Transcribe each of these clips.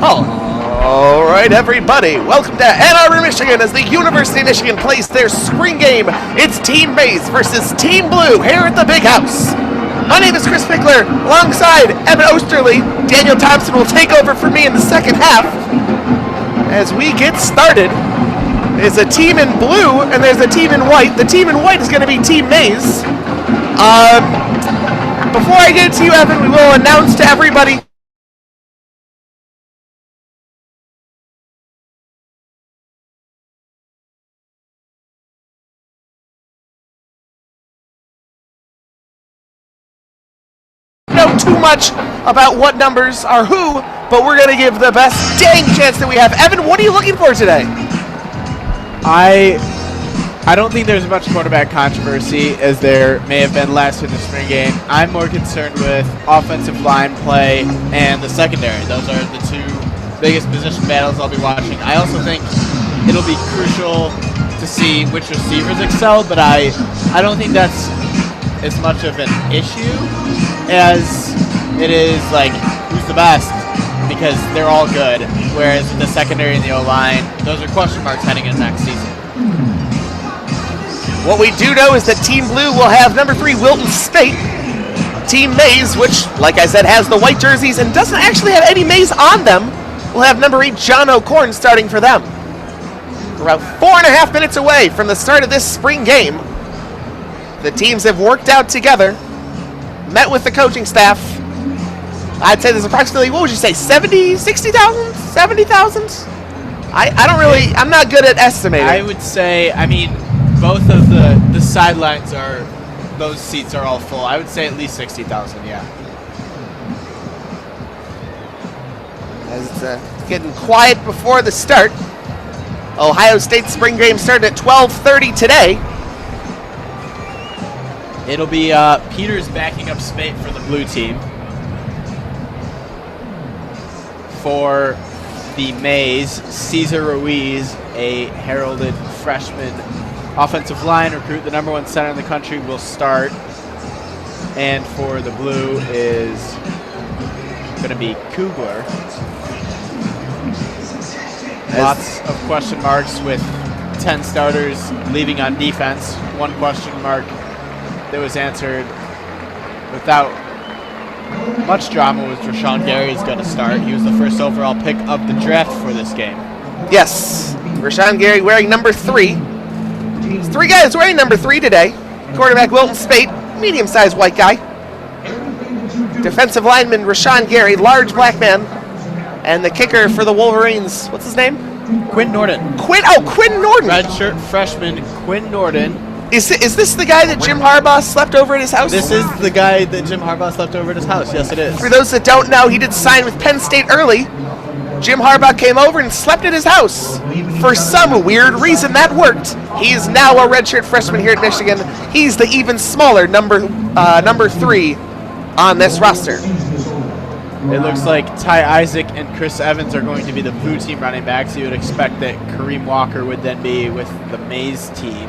All right, everybody, welcome to Ann Arbor, Michigan, as the University of Michigan plays their spring game. It's Team Maize versus Team Blue here at the Big House. My name is Chris Pickler, alongside Evan Osterly. Daniel Thompson will take over for me in the second half. As we get started, there's a team in blue and there's a team in white. The team in white is going to be Team Maize. Before I get to you, Evan, we will announce to everybody. Know too much about what numbers are who, but we're going to give the best dang chance that we have. Evan, what are you looking for today? I don't think there's much quarterback controversy as there may have been last in the spring game. I'm more concerned with offensive line play and the secondary. Those are the two biggest position battles I'll be watching. I also think it'll be crucial to see which receivers excel, but I don't think that's as much of an issue as it is like who's the best, because they're all good, whereas the secondary and the O-line, those are question marks heading into next season. What we do know is that Team Blue will have number 3 Wilton State. Team Maize, which, like I said, has the white jerseys and doesn't actually have any Maize on them, will have number 8 John O'Corn starting for them. We're about 4.5 minutes away from the start of this spring game. The teams have worked out together, met with the coaching staff. I'd say there's approximately, what would you say, 70, 60,000, 70,000? I don't really, I'm not good at estimating. I would say, I mean, both of the sidelines are, those seats are all full. I would say at least 60,000, yeah. As it's getting quiet before the start. Ohio State's spring game started at 12:30 today. It'll be Peters backing up Spate for the blue team. For the Maize, Cesar Ruiz, a heralded freshman offensive line recruit, the number 1 center in the country, will start. And for the blue is going to be Kugler. Lots of question marks with 10 starters leaving on defense. One question mark that was answered without much drama was Rashawn Gary is going to start. He was the first overall pick of the draft for this game. Yes, Rashawn Gary wearing number 3. There's 3 guys wearing number 3 today. Quarterback Wilton Spate, medium-sized white guy. Defensive lineman Rashawn Gary, large black man. And the kicker for the Wolverines, what's his name? Quinn Norden. Quinn Norden. Redshirt freshman Quinn Norden. Is this the guy that Jim Harbaugh slept over at his house? This is the guy that Jim Harbaugh slept over at his house. Yes, it is. For those that don't know, he did sign with Penn State early. Jim Harbaugh came over and slept at his house. For some weird reason, that worked. He is now a redshirt freshman here at Michigan. He's the even smaller number 3 on this roster. It looks like Ty Isaac and Chris Evans are going to be the blue team running backs. You would expect that Kareem Walker would then be with the Maize team.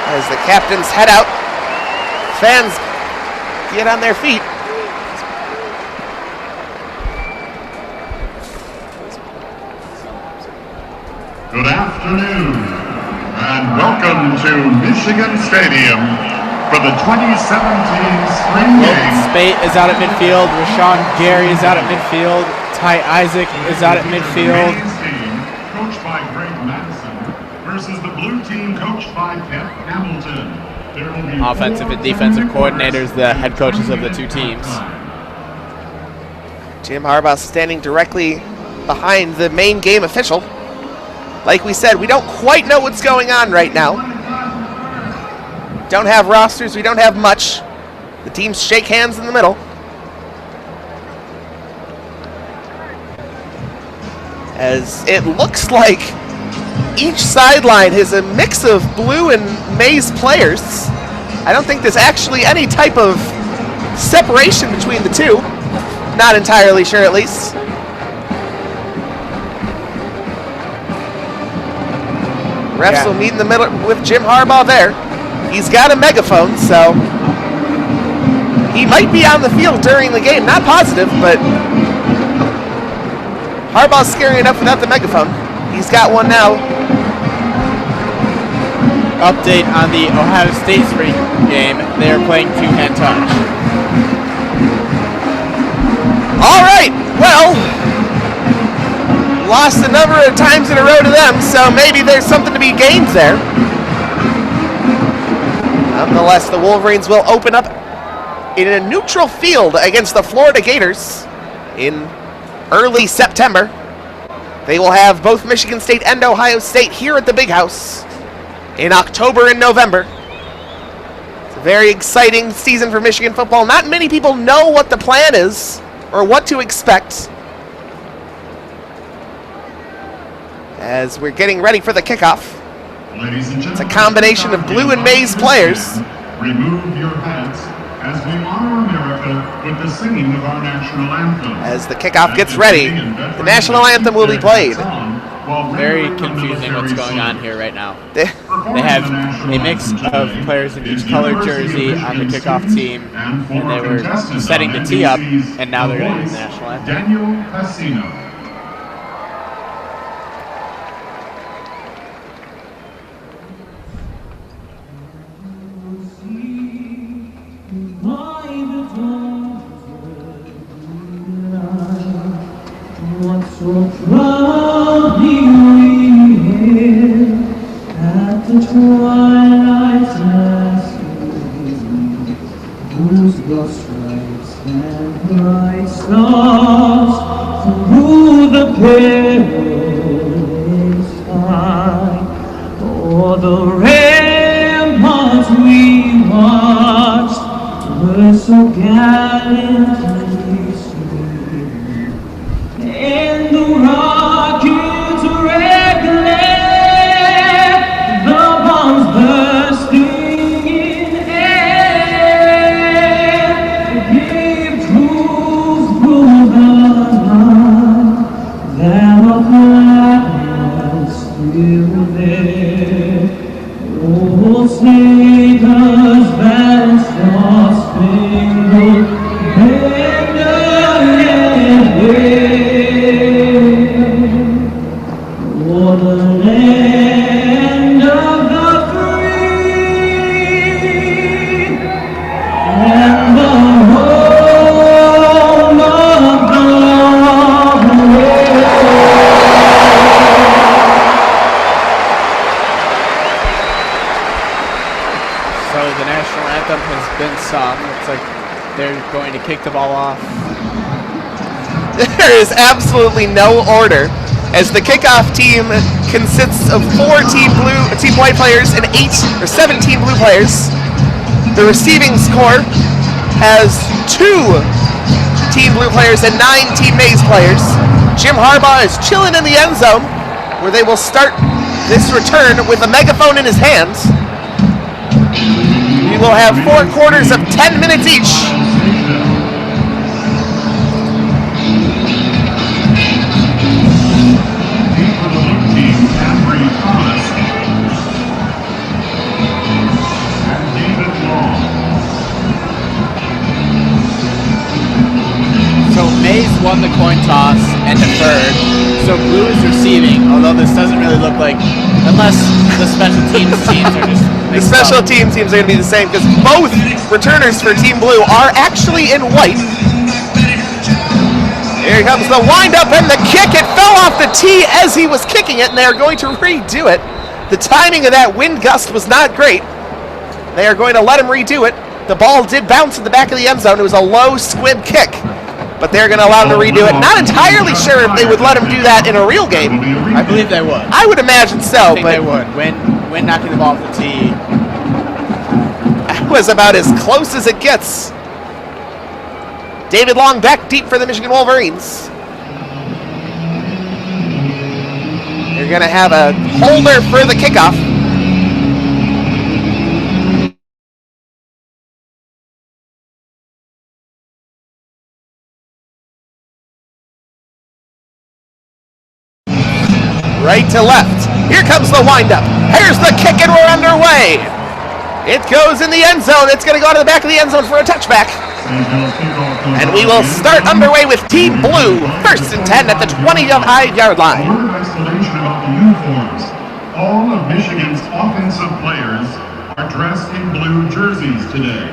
As the captains head out, fans get on their feet. Good afternoon, and welcome to Michigan Stadium for the 2017 spring game. Spate is out at midfield. Rashawn Gary is out at midfield. Ty Isaac is out at midfield. Team, coached by Greg Madison, versus the blue team coached by Pep Hamilton. Offensive and defensive coordinators, the head coaches of the two teams. Jim Harbaugh standing directly behind the main game official. Like we said, we don't quite know what's going on right now. Don't have rosters, we don't have much. The teams shake hands in the middle. As it looks like each sideline is a mix of blue and maize players. I don't think there's actually any type of separation between the two. Not entirely sure, at least. Refs will meet in the middle with Jim Harbaugh there. He's got a megaphone, so he might be on the field during the game. Not positive, but Harbaugh's scary enough without the megaphone. He's got one now. Update on the Ohio State spring game. They are playing two-hand touch. All right, well, lost a number of times in a row to them, so maybe there's something to be gained there. Nonetheless, the Wolverines will open up in a neutral field against the Florida Gators in early September. They will have both Michigan State and Ohio State here at the Big House in October and November. It's a very exciting season for Michigan football. Not many people know what the plan is or what to expect as we're getting ready for the kickoff. Ladies and gentlemen, It's a combination of blue and maize players. Remove your hats as we honor America with the singing of our national anthem. As the kickoff gets ready, the national anthem will be played. Very confusing what's going on here right now. They have a mix of players in each colored jersey on the kickoff team, and they were setting the tee up, and now they're going to do the national anthem. Daniel Passino. What's so proudly here at the twilight's last gleaming, whose broad stripes and bright stars through the perilous fight, o'er the ramparts we watched were so gallantly streaming, and the rockets regulate, the bombs bursting in air, gave troops through the night that our flag was still there. Oh, snake us back, star-spangled banner and wave, o'er the land of the free and the home of the brave. So the national anthem has been sung. Looks like they're going to kick the ball off. There is absolutely no order, as the kickoff team consists of 4 team white players and 17 blue players. The receiving score has 2 team blue players and 9 team maize players. Jim Harbaugh is chilling in the end zone, where they will start this return with a megaphone in his hands. We will have 4 quarters of 10 minutes each. For the blue team, Ambry Thomas and David Long. So Mays won the coin toss and deferred. So blue is receiving, although this doesn't really look like, unless the special teams are just The mixed special up. teams are going to be the same because both returners for Team Blue are actually in white. Here comes the windup and the kick. It fell off the tee as he was kicking it, and they are going to redo it. The timing of that wind gust was not great. They are going to let him redo it. The ball did bounce in the back of the end zone. It was a low squib kick, but they're going to allow him to redo it. Not entirely sure if they would let him do that in a real game. I believe they would. I would imagine so, I think but they would. When knocking the ball off the tee. that was about as close as it gets. David Long back deep for the Michigan Wolverines. You're going to have a holder for the kickoff. Right to left. Here comes the windup. Here's the kick, and we're underway. It goes in the end zone. It's going to go to the back of the end zone for a touchback. And we will start underway with Team Blue, 1st and 10 at the 25-yard line. Word of explanation about the uniforms. All of Michigan's offensive players are dressed in blue jerseys today.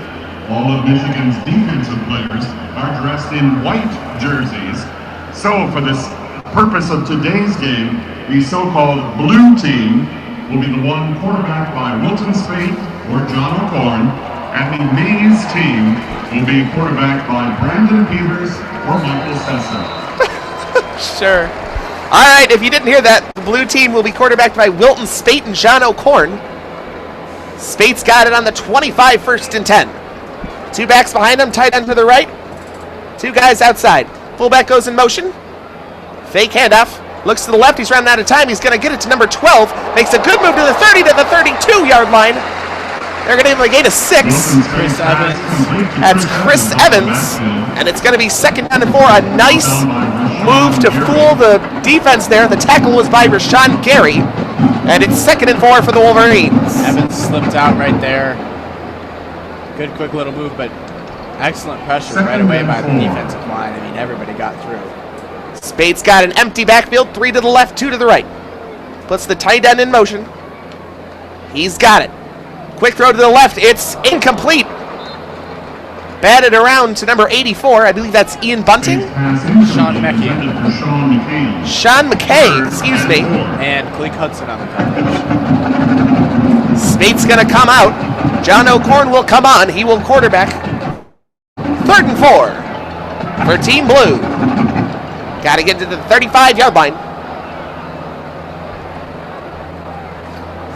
All of Michigan's defensive players are dressed in white jerseys. So for this purpose of today's game, the so-called blue team will be the one quarterbacked by Wilton Spate or John O'Korn, and the Mays team will be quarterbacked by Brandon Peters or Michael Sessa. Sure. All right, if you didn't hear that, the blue team will be quarterbacked by Wilton Spate and John O'Korn. Spate's got it on the 25, 1st and 10. 2 backs behind him, tight end to the right. 2 guys outside. Fullback goes in motion. Fake handoff. Looks to the left. He's running out of time. He's going to get it to number 12. Makes a good move to the 30 to the 32-yard line. They're going to give him a gain of 6. Chris Evans. That's Chris Evans. And it's going to be 2nd down and 4. A nice move to fool the defense there. The tackle was by Rashawn Gary. And it's 2nd and 4 for the Wolverines. Evans slipped out right there. Good quick little move, but excellent pressure right away by the defensive line. I mean, everybody got through. Spade's got an empty backfield, 3 to the left, 2 to the right. Puts the tight end in motion. He's got it. Quick throw to the left, it's incomplete. Batted around to number 84, I believe that's Ian Bunting? Sean McKay. Sean McKay, excuse me. And Cleek Hudson on the coverage. Spate's gonna come out. John O'Korn will come on, he will quarterback. 3rd and 4 for Team Blue. Got to get to the 35-yard line.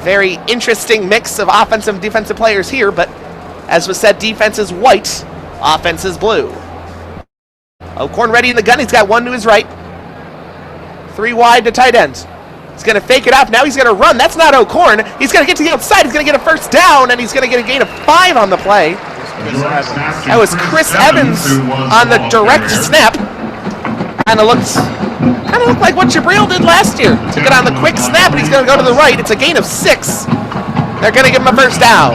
Very interesting mix of offensive and defensive players here, but as was said, defense is white, offense is blue. O'Korn ready in the gun. He's got 1 to his right. 3 wide to tight end. He's going to fake it off. Now he's going to run. That's not O'Korn. He's going to get to the outside. He's going to get a 1st down, and he's going to get a gain of 5 on the play. That was Chris Evans on the direct snap. Kind of looked like what Jabril did last year. Took it on the quick snap, and he's going to go to the right. It's a gain of 6. They're going to give him a 1st down.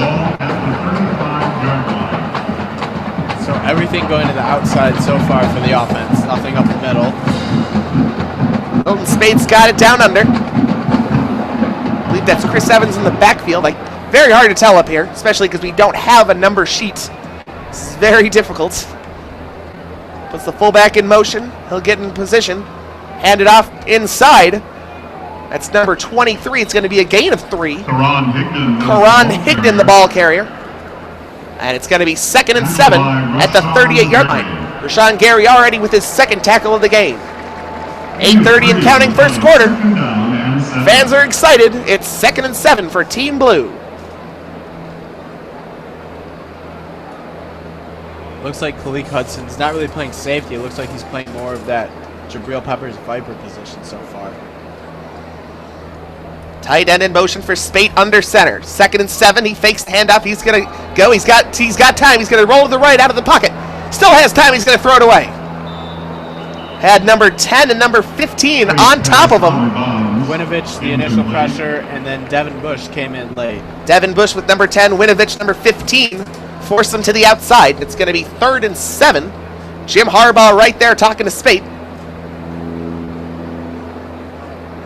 So everything going to the outside so far for the offense. Nothing up the middle. Wilton Spade's got it down under. I believe that's Chris Evans in the backfield. Like, very hard to tell up here, especially because we don't have a number sheet. It's very difficult. Puts the fullback in motion. He'll get in position. Hand it off inside. That's number 23. It's going to be a gain of 3. Karan Higdon, the ball carrier. And it's going to be 2nd and 7 at the 38-yard line. Rashawn Gary already with his 2nd tackle of the game. 8:30 and counting, 1st quarter. Fans are excited. It's 2nd and 7 for Team Blue. Looks like Khalid Hudson's not really playing safety. It looks like he's playing more of that Jabril Peppers Viper position so far. Tight end in motion for Spate under center. 2nd and 7. He fakes the handoff. He's going to go. He's got time. He's going to roll to the right out of the pocket. Still has time. He's going to throw it away. Had number 10 and number 15 on top of him. Winovich, the initial pressure, and then Devin Bush came in late. Devin Bush with number 10. Winovich, number 15. Force them to the outside. It's going to be 3rd and 7. Jim Harbaugh right there talking to Spate.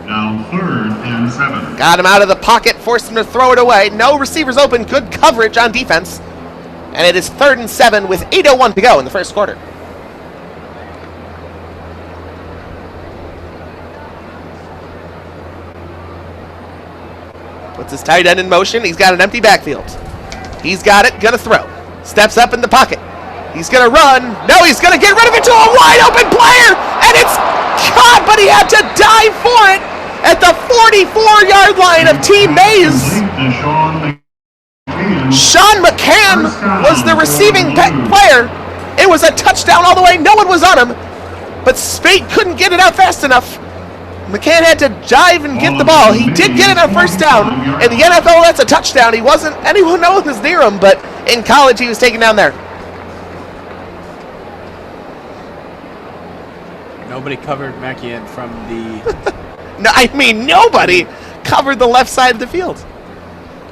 Now 3rd and 7. Got him out of the pocket, forced him to throw it away. No receivers open, good coverage on defense. And it is 3rd and 7 with 8:01 to go in the 1st quarter. Puts his tight end in motion. He's got an empty backfield. He's got it, gonna throw. Steps up in the pocket. He's gonna run. No, he's gonna get rid of it to a wide open player! And it's caught, but he had to dive for it at the 44-yard line of Team Mays. Sean McCann was the receiving player. It was a touchdown all the way. No one was on him. But Spate couldn't get it out fast enough. McCann had to dive and get the ball. He did get it on 1st down. In the NFL, that's a touchdown. He wasn't, anyone knows was near him, but in college, he was taken down there. Nobody covered Mekian from the... No, I mean, nobody covered the left side of the field.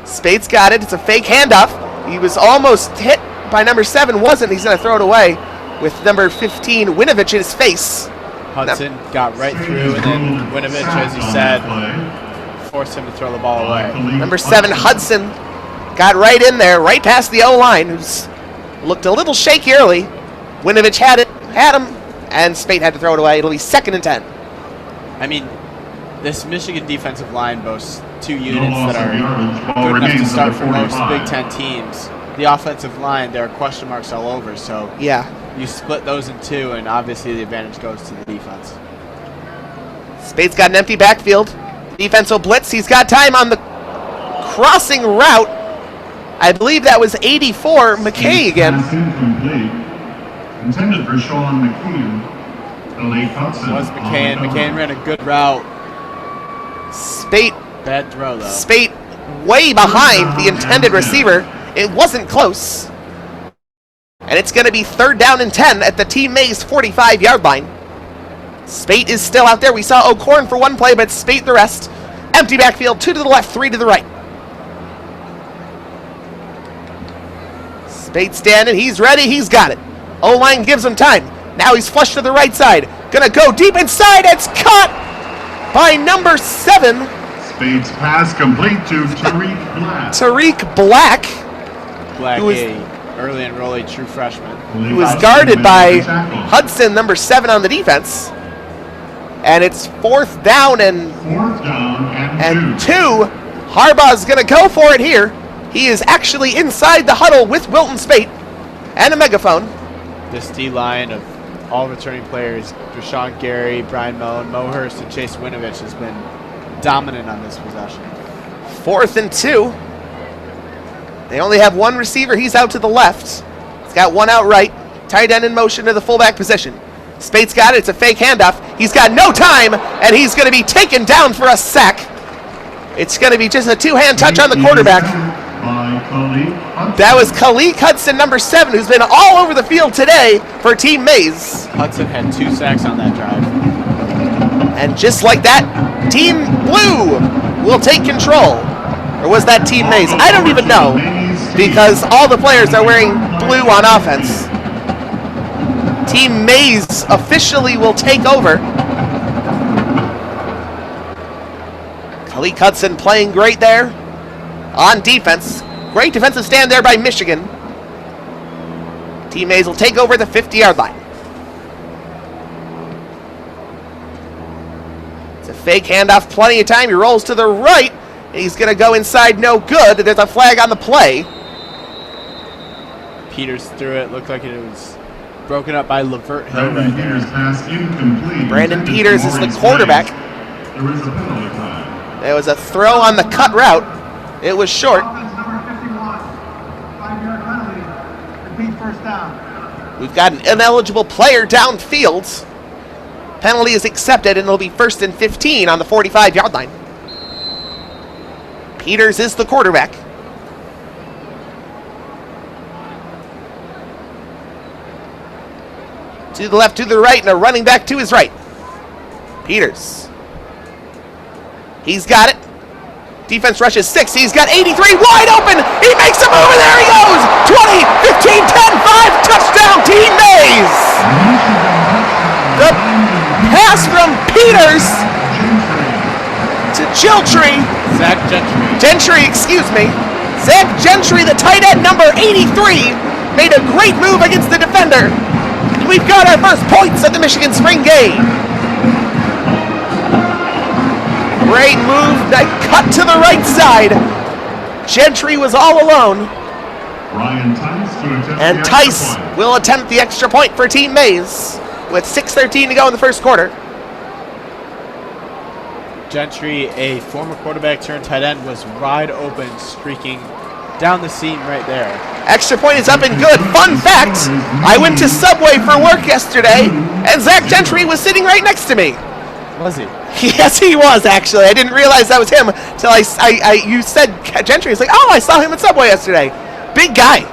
Spate's got it. It's a fake handoff. He was almost hit by number 7 wasn't. He's going to throw it away with number 15, Winovich, in his face. Hudson got right through, and then Winovich, as you said, forced him to throw the ball away. Number 7, Hudson, got right in there, right past the O-line, who's looked a little shaky early. Winovich had him, and Spate had to throw it away. It'll be 2nd and 10. I mean, this Michigan defensive line boasts 2 units that are good enough to start for most Big Ten teams. The offensive line, there are question marks all over, so yeah, you split those in 2, and obviously the advantage goes to the defense. Spate's got an empty backfield. Defense will blitz. He's got time on the crossing route. I believe that was 84, McKay again. Intended for Sean McKean. Was McCann. McCann ran a good route. Spate. Bad throw, though. Spate way behind the intended receiver. It wasn't close. And it's going to be 3rd down and 10 at the Team Mays 45-yard line. Spate is still out there. We saw O'Korn for one play, but Spate the rest. Empty backfield, 2 to the left, 3 to the right. Spate standing. He's ready. He's got it. O-line gives him time. Now he's flushed to the right side. Gonna go deep inside. It's caught by number 7. Spate's pass complete to Tariq Black. Tariq Black. Black, who was- a early enrollee true freshman. He was guarded by Hudson, number 7 on the defense. And it's 4th down and 4th down and 2. 2. Harbaugh's gonna go for it here. He is actually inside the huddle with Wilton Spate and a megaphone. This D-line of all returning players, Rashawn Gary, Brian Moen, Mo Hurst, and Chase Winovich has been dominant on this possession. 4th and 2. They only have one receiver. He's out to the left. He's got one out right. Tight end in motion to the fullback position. Spate's got it. It's a fake handoff. He's got no time, and he's going to be taken down for a sack. It's going to be just a 2-hand touch on the quarterback. That was Khalik Hudson, number 7, who's been all over the field today for Team Mays. Hudson had 2 sacks on that drive. And just like that, Team Blue will take control. Or was that Team Mays? I don't even know, because all the players are wearing blue on offense. Team Mays officially will take over. Khalik Hudson playing great there on defense. Great defensive stand there by Michigan. Team Mays will take over the 50-yard line. It's a fake handoff, plenty of time. He rolls to the right. He's going to go inside, no good. There's a flag on the play. Peters threw it. Looked like it was broken up by Lavert Hill right there. Brandon Peters is the quarterback. There is a penalty flag. There was a throw on the cut route. It was short. We've got an ineligible player downfield. Penalty is accepted, and it'll be 1st and 15 on the 45-yard line. Peters is the quarterback. To the left, to the right, and a running back to his right. Peters. He's got it. Defense rushes 6. He's got 83 wide open. He makes a move, and there he goes. 20, 15, 10, 5. Touchdown, Team Mays. The pass from Peters to Gentry. Zach Gentry. Gentry, excuse me. Zach Gentry, the tight end, number 83, made a great move against the defender. We've got our first points at the Michigan spring game. Great move, that cut to the right side. Gentry was all alone. Ryan Tice to attempt And the Tice extra point. will attempt the extra point for Team Mays with 6:13 to go in the first quarter. Gentry, a former quarterback turned tight end, was wide open, streaking down the seam right there. Extra point is up and good. Fun fact, I went to Subway for work yesterday, and Zach Gentry was sitting right next to me. Was he? Yes, he was, actually. I didn't realize that was him until you said Gentry. It's like, oh, I saw him at Subway yesterday. Big guy.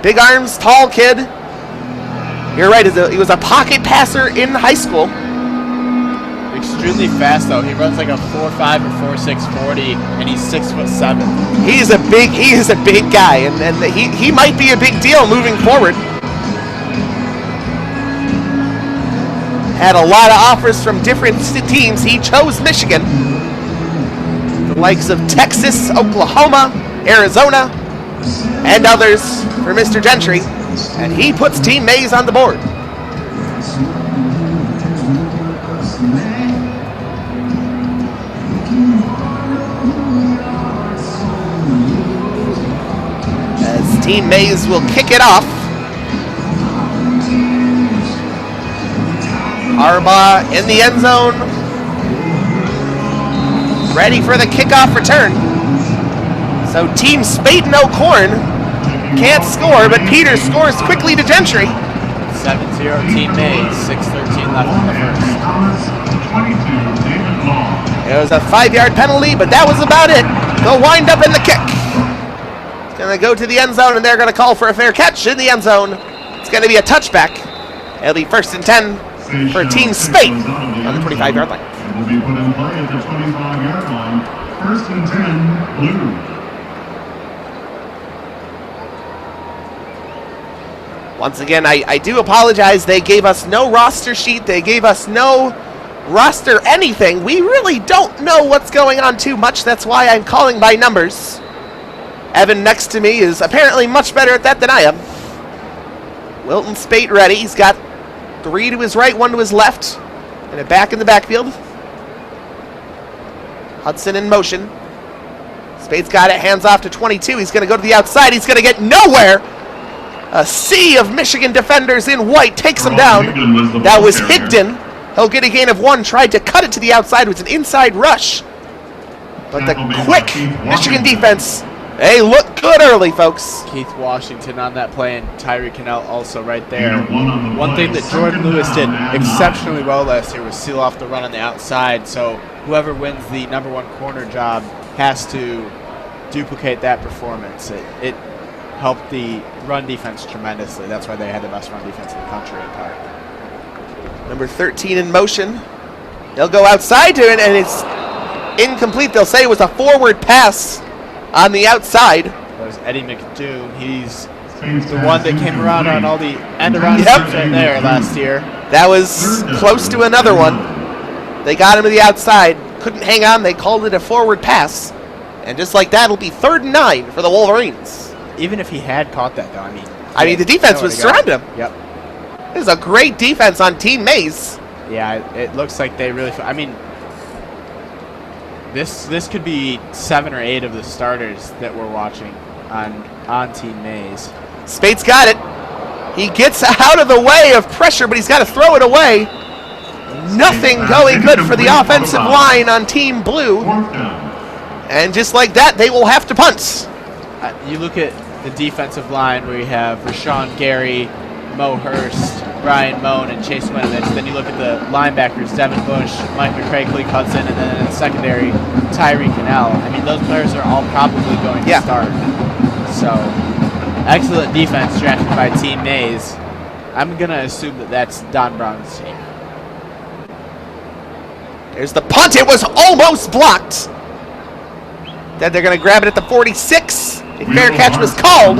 Big arms, tall kid. You're right, he was a pocket passer in high school. extremely fast though. He runs like a 4.5 or 4.6 40, and he's 6'7". He is a big guy, and he might be a big deal moving forward. Had a lot of offers from different teams. He chose Michigan. The likes of Texas, Oklahoma, Arizona, and others for Mr. Gentry. And he puts Team Mays on the board. As Team Mays will kick it off. Harbaugh in the end zone, ready for the kickoff return. So Team Spate and O'Corn can't score, but Peters scores quickly to Gentry. 7-0 Team Mays, 6:13 left in the first. Thomas, 22, David Long. It was a 5-yard penalty, but that was about it. They'll wind up in the kick. It's going to go to the end zone, and they're going to call for a fair catch in the end zone. It's going to be a touchback. It'll be 1st and 10 for Team Spate on the 25-yard line. It will be put in play at the 25-yard line. 1st and 10, Blue. Once again, I do apologize. They gave us no roster sheet. They gave us no roster anything. We really don't know what's going on too much. That's why I'm calling by numbers. Evan next to me is apparently much better at that than I am. Wilton Spate ready. He's got 3 to his right, 1 to his left, and a back in the backfield. Hudson in motion. Spate's got it, hands off to 22. He's going to go to the outside. He's going to get nowhere. A sea of Michigan defenders in white takes him down. That was Higdon. He'll get a gain of 1. Tried to cut it to the outside. It was an inside rush. But the quick Michigan defense, they look good early, folks. Keith Washington on that play, and Tyree Cannell also right there. One thing that Jordan Lewis did exceptionally well last year was seal off the run on the outside, so whoever wins the #1 corner job has to duplicate that performance. It helped the run defense tremendously. That's why they had the best run defense in the country in part. Number 13 in motion. They'll go outside to it, and it's incomplete. They'll say it was a forward pass on the outside. That was Eddie McDoom. He's the one that came around on all the end-around Yep. right there last year. That was close to another one. They got him to the outside. Couldn't hang on. They called it a forward pass. And just like that, it'll be 3rd and 9 for the Wolverines. Even if he had caught that, though, I mean, the defense was surrounding him. Yep. This is a great defense on Team Mays. Yeah, it looks like they really. I mean, this could be 7 or 8 of the starters that we're watching on Team Mays. Spate's got it. He gets out of the way of pressure, but he's got to throw it away. Nothing going good for the offensive line on Team Blue. 4th down. And just like that, they will have to punt. You look at the defensive line where you have Rashawn Gary, Mo Hurst, Brian Moan, and Chase Winovich. Then you look at the linebackers, Devin Bush, Mike McCray, Clee Hudson, and then in the secondary, Tyree Cannell. I mean, those players are all probably going to start. So, excellent defense drafted by Team Mays. I'm going to assume that that's Don Brown's team. There's the punt. It was almost blocked. Then they're going to grab it at the 46. A fair catch was called.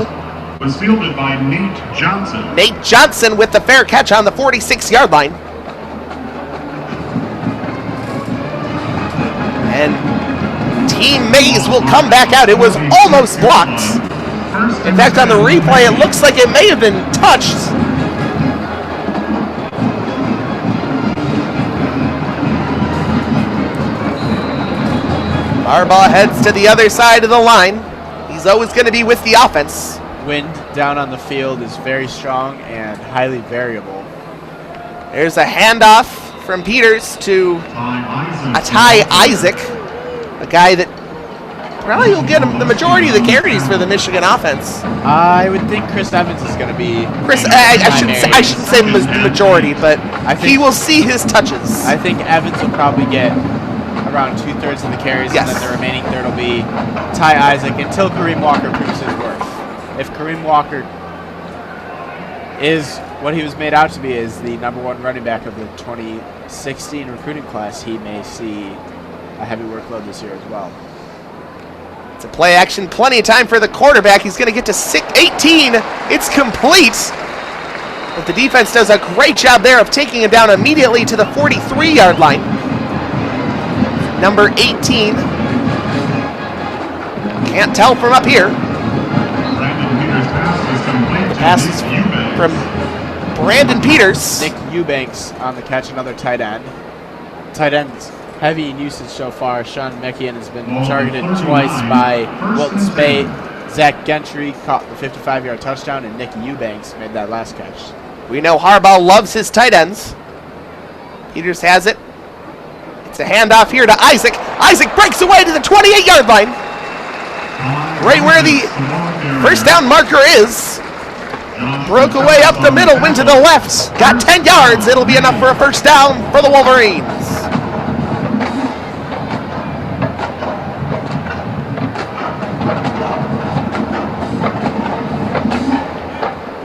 Was fielded by Nate Johnson. Nate Johnson with the fair catch on the 46-yard line. And Team Mays will come back out. It was almost blocked. In fact, on the replay, it looks like it may have been touched. Harbaugh heads to the other side of the line. He's always going to be with the offense. Wind down on the field is very strong and highly variable. There's a handoff from Peters to Ty Isaac, a guy that probably will get him the majority of the carries for the Michigan offense. I would think Chris Evans is going to be. I shouldn't say the majority, but he will see his touches. I think Evans will probably get around 2/3 of the carries, Yes. and then the remaining third will be Ty Isaac until Kareem Walker proves his worth. If Kareem Walker is what he was made out to be is the #1 running back of the 2016 recruiting class, he may see a heavy workload this year as well. It's a play action, plenty of time for the quarterback. He's going to get to 18. It's complete. But the defense does a great job there of taking him down immediately to the 43-yard line. Number 18. Can't tell from up here. Brandon Peters' pass is complete to Pass is Nick Eubanks. from Brandon Peters. Nick Eubanks on the catch, another tight end. Tight ends heavy in usage so far. Sean Meckian has been targeted twice by Wilton Spate. Zach Gentry caught the 55-yard touchdown, and Nick Eubanks made that last catch. We know Harbaugh loves his tight ends. Peters has it. It's a handoff here to Isaac. Isaac breaks away to the 28-yard line. Right where the first down marker is. Broke away up the middle, went to the left. Got 10 yards. It'll be enough for a first down for the Wolverines.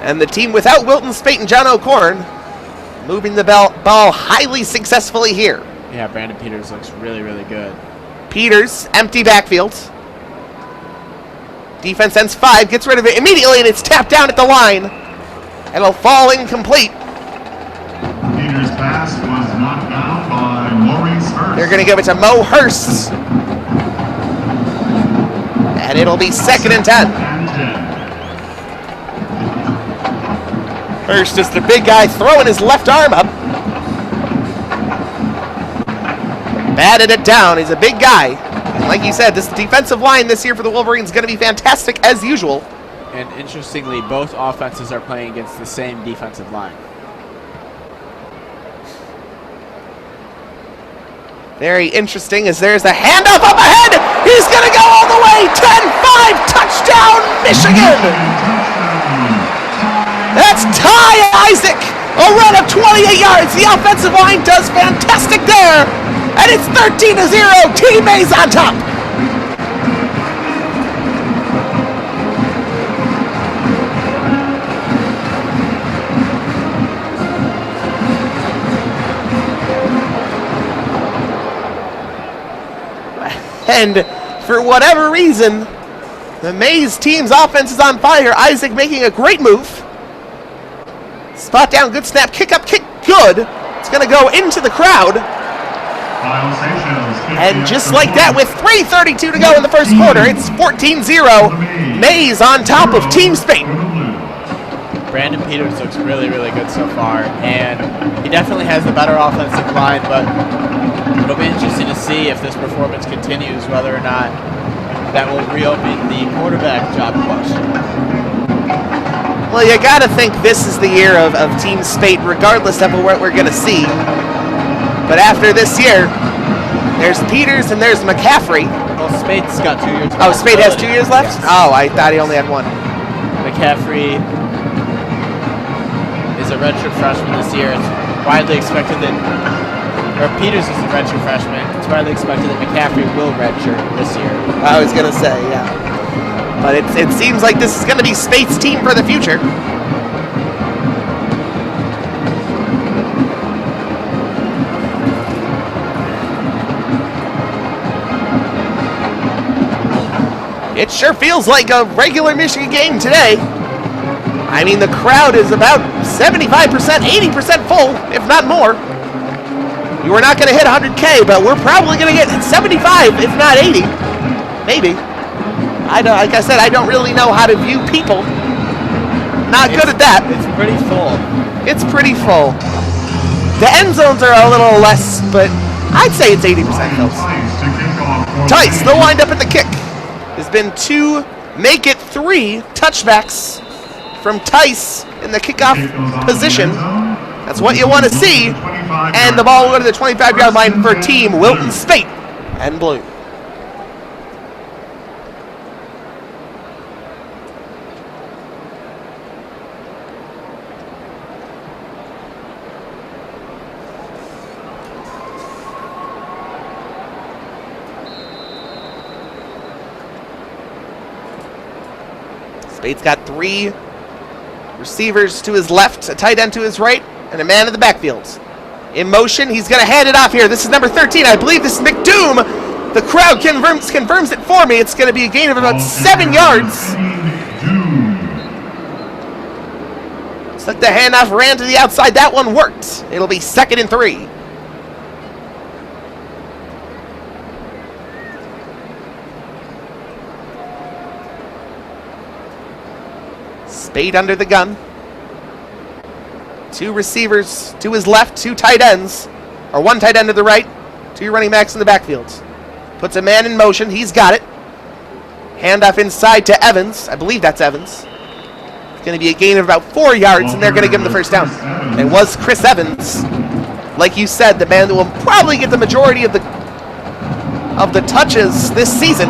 And the team without Wilton Spate and John O'Corn moving the ball highly successfully here. Yeah, Brandon Peters looks really, really good. Peters, empty backfield. Defense ends 5, gets rid of it immediately, and it's tapped down at the line. It'll fall incomplete. Peters' pass was knocked down by Maurice Hurst. They're going to give it to Mo Hurst. And it'll be 2nd and 10. And 10. Hurst is the big guy throwing his left arm up. Batted it down. He's a big guy. And like you said, this defensive line this year for the Wolverines is going to be fantastic as usual. And interestingly, both offenses are playing against the same defensive line. Very interesting as there's a handoff up ahead. He's going to go all the way. 10-5 touchdown Michigan. That's Ty Isaac. A run of 28 yards. The offensive line does fantastic there. And it's 13-0. Team Mays on top. And for whatever reason, the Mays team's offense is on fire. Isaac making a great move. Spot down, good snap, kick up, kick good. It's going to go into the crowd. And just like that, with 3:32 to go in the first quarter, it's 14-0. Mays on top of Team Spate. Brandon Peters looks really, really good so far, and he definitely has the better offensive line, but it'll be interesting to see if this performance continues, whether or not that will reopen the quarterback job question. Well, you got to think this is the year of Team Spate, regardless of what we're going to see. But after this year, there's Peters and there's McCaffrey. Well, Spate's got 2 years left. Oh, Spate has 2 years left? Yes. Oh, I thought he only had 1. McCaffrey is a redshirt freshman this year. It's widely expected that, or Peters is a redshirt freshman. It's widely expected that McCaffrey will redshirt this year. I was going to say, yeah. But it seems like this is going to be Spate's team for the future. It sure feels like a regular Michigan game today. I mean, the crowd is about 75%, 80% full, if not more. You are not going to hit 100K, but we're probably going to get 75, if not 80. Maybe. Like I said, I don't really know how to view people. Not good at that. It's pretty full. It's pretty full. The end zones are a little less, but I'd say it's 80% full. Tice, they'll wind up at the kick. There's been 2, make it 3 touchbacks from Tice in the kickoff position. That's what you want to see. And the ball will go to the 25-yard line for Team Wilton Spate and Blue. Spate's got 3 Receivers to his left, a tight end to his right, and a man in the backfield. In motion, he's going to hand it off here. This is number 13. I believe this is McDoom. The crowd confirms it for me. It's going to be a gain of about 7 yards. Took the handoff, ran to the outside. That one worked. It'll be 2nd and 3. Spade under the gun. 2 receivers to his left, 2 tight ends, or 1 tight end to the right, 2 running backs in the backfield. Puts a man in motion. He's got it. Handoff inside to Evans. I believe that's Evans. It's going to be a gain of about 4 yards, and they're going to give him the first down. It was Chris Evans. Like you said, the man that will probably get the majority of the touches this season.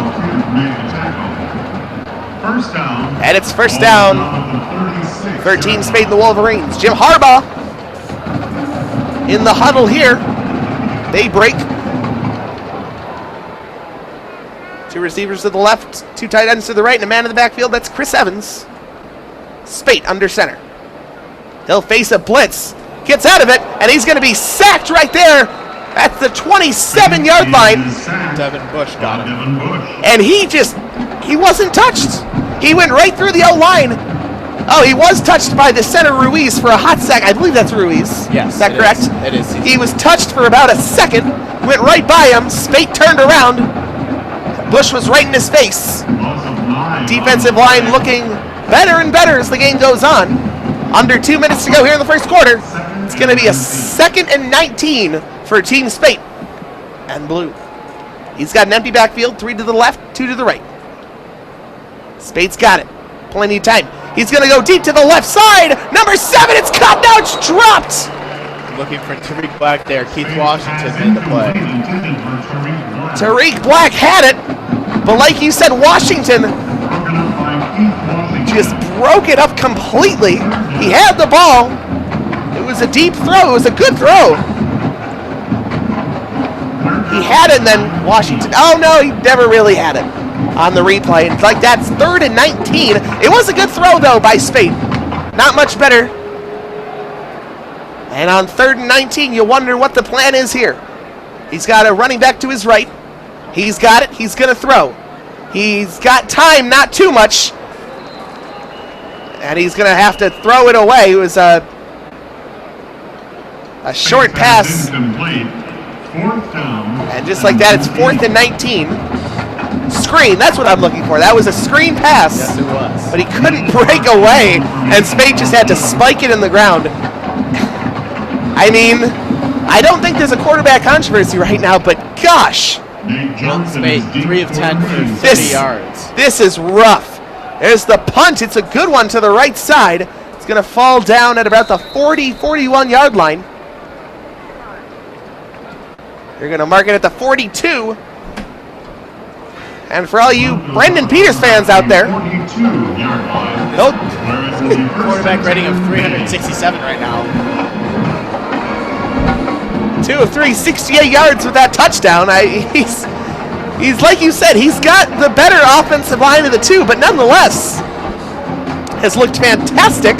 First down. And it's first down. 13 Spade the Wolverines. Jim Harbaugh in the huddle here. They break. 2 receivers to the left, 2 tight ends to the right, and a man in the backfield. That's Chris Evans. Spade under center. He'll face a blitz. Gets out of it, and he's going to be sacked right there at the 27-yard line. Devin Bush got him. And he wasn't touched. He went right through the O-line. Oh, he was touched by the center Ruiz for a hot sack. I believe that's Ruiz. Yes, is that correct? It is. He was touched for about a second, went right by him. Spate turned around. Bush was right in his face. Defensive line looking better and better as the game goes on. Under 2 minutes to go here in the first quarter. It's going to be a 2nd and 19 for Team Spate and Blue. He's got an empty backfield, 3 to the left, 2 to the right. Spade's got it. Plenty of time. He's going to go deep to the left side. Number 7, it's caught. Now it's dropped. Looking for Tariq Black there. Keith Washington made the play. Tariq Black had it, but like you said, Washington just broke it up completely. He had the ball. It was a deep throw. It was a good throw. He had it, and then Washington. Oh, no, he never really had it on the replay. It's like that's 3rd and 19. It was a good throw, though, by Spade. Not much better. And on 3rd and 19, you wonder what the plan is here. He's got a running back to his right. He's got it. He's going to throw. He's got time, not too much. And he's going to have to throw it away. It was a short pass. And just like that, it's 4th and 19. Screen, that's what I'm looking for. That was a screen pass. Yes, it was. But he couldn't break away, and Spade just had to spike it in the ground. I mean, I don't think there's a quarterback controversy right now, but gosh. Spade, 3 of 10 for 30 yards. This is rough. There's the punt. It's a good one to the right side. It's going to fall down at about the 40-41 yard line. They're going to mark it at the 42. And for all you Brendan Peters fans out there, nope. Quarterback rating of 367 right now. 2 of 3, 68 yards with that touchdown. He's like you said, he's got the better offensive line of the 2, but nonetheless has looked fantastic.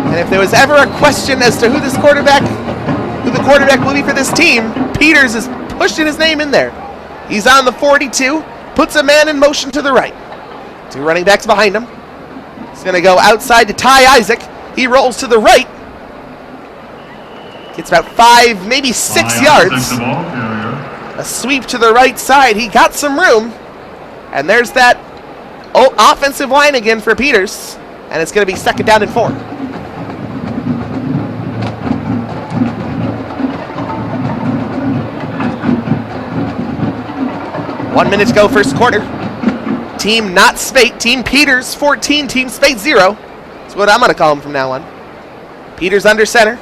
And if there was ever a question as to who the quarterback will be for this team, Peters is pushing his name in there. He's on the 42, puts a man in motion to the right. 2 running backs behind him. He's going to go outside to Ty Isaac. He rolls to the right. Gets about 5, maybe 6 yards. A sweep to the right side. He got some room. And there's that offensive line again for Peters. And it's going to be 2nd down and 4. One minute to go, first quarter. Team not Spate, Team Peters 14, Team Spate 0. That's what I'm going to call him from now on. Peters under center.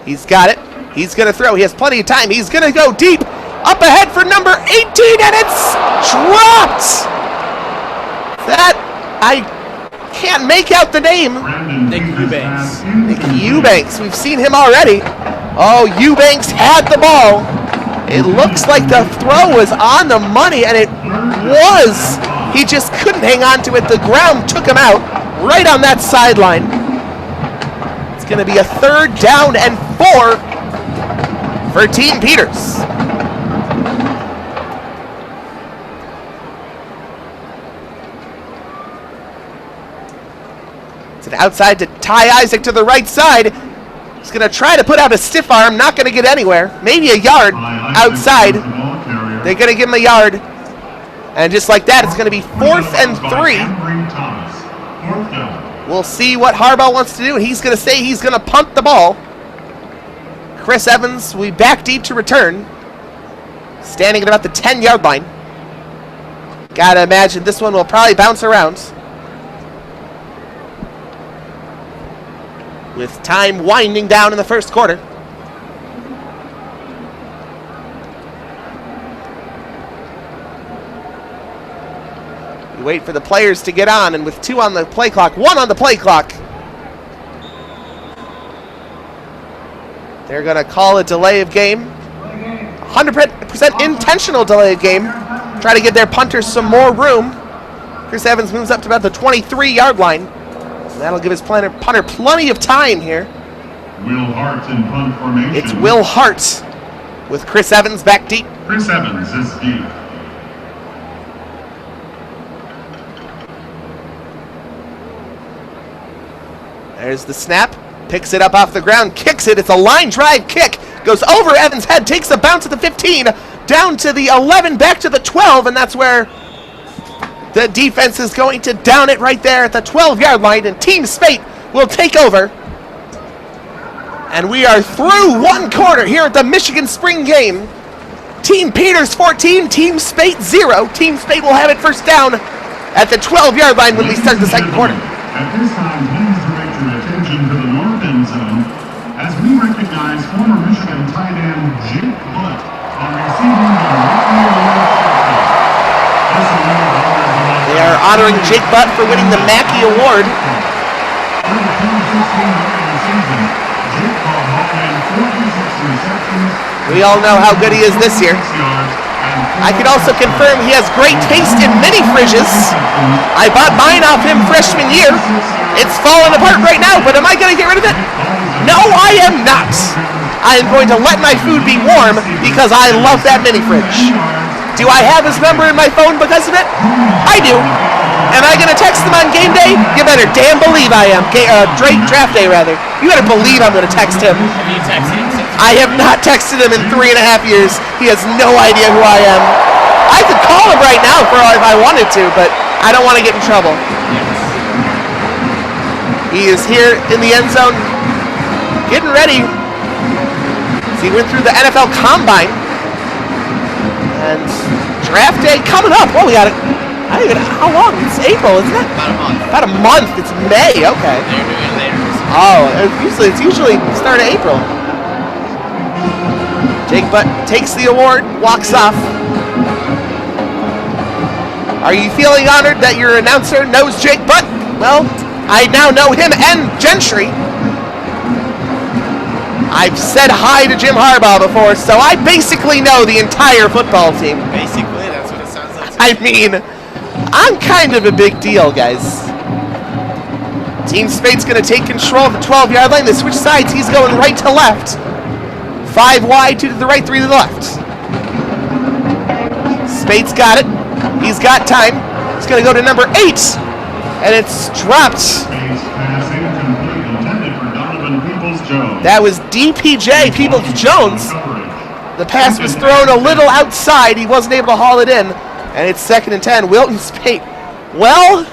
He's got it. He's going to throw. He has plenty of time. He's going to go deep. Up ahead for number 18, and it's dropped. That, I can't make out the name. Nick Eubanks. Nick Eubanks. We've seen him already. Oh, Eubanks had the ball. It looks like the throw was on the money, and it was. He just couldn't hang on to it. The ground took him out right on that sideline. It's going to be a 3rd down and 4 for Team Peters. It's an outside to Ty Isaac to the right side. He's going to try to put out a stiff arm, not going to get anywhere. Maybe a yard outside. They're going to give him a yard. And just like that, it's going to be 4th and 3. We'll see what Harbaugh wants to do. And he's going to say he's going to punt the ball. Chris Evans will be back deep to return. Standing at about the 10-yard line. Gotta imagine this one will probably bounce around. With time winding down in the first quarter. You wait for the players to get on, and with 2 on the play clock, 1 on the play clock, they're going to call a delay of game. 100% intentional delay of game. Try to give their punters some more room. Chris Evans moves up to about the 23-yard line. That'll give his punter plenty of time here. Will Hart in punt formation. It's Will Hart with Chris Evans back deep. Chris Evans is deep. There's the snap. Picks it up off the ground. Kicks it. It's a line drive kick. Goes over Evans' head. Takes the bounce at the 15. Down to the 11. Back to the 12. And that's where the defense is going to down it right there at the 12-yard line, and Team Spate will take over. And we are through 1 quarter here at the Michigan Spring Game. Team Peters 14, Team Spate 0. Team Spate will have it first down at the 12-yard line when we start the second quarter. At this time, please direct your attention to the north end zone as we recognize former Michigan tight end Jake Butt on receiving the Rocky Award. This award They are honoring Jake Butt for winning the Mackey Award. We all know how good he is this year. I can also confirm he has great taste in mini fridges. I bought mine off him freshman year. It's falling apart right now, but am I going to get rid of it? No, I am not. I am going to let my food be warm because I love that mini fridge. Do I have his number in my phone because of it? I do. Am I going to text him on game day? You better damn believe I am. Drake draft day, rather. You better believe I'm going to text him. Have you texted him since? I have not texted him in 3.5 years. He has no idea who I am. I could call him right now if I wanted to, but I don't want to get in trouble. He is here in the end zone, getting ready. So he went through the NFL Combine. And draft day coming up. Well, we got it. I don't even know how long. It's April, isn't it? About a month. About a month. It's May. Okay. They're doing it later. Oh, it's usually start of April. Jake Butt takes the award, walks off. Are you feeling honored that your announcer knows Jake Butt? Well, I now know him and Gentry. I've said hi to Jim Harbaugh before, so I basically know the entire football team. Basically, that's what it sounds like. I mean, I'm kind of a big deal, guys. Team Spate's going to take control of the 12-yard line. They switch sides. He's going right to left. 5 wide, 2 to the right, 3 to the left. Spate's got it. He's got time. He's going to go to number 8. And it's dropped. That was DPJ Peoples-Jones. The pass was thrown a little outside. He wasn't able to haul it in. And it's 2nd and 10. Wilton Spate. Well,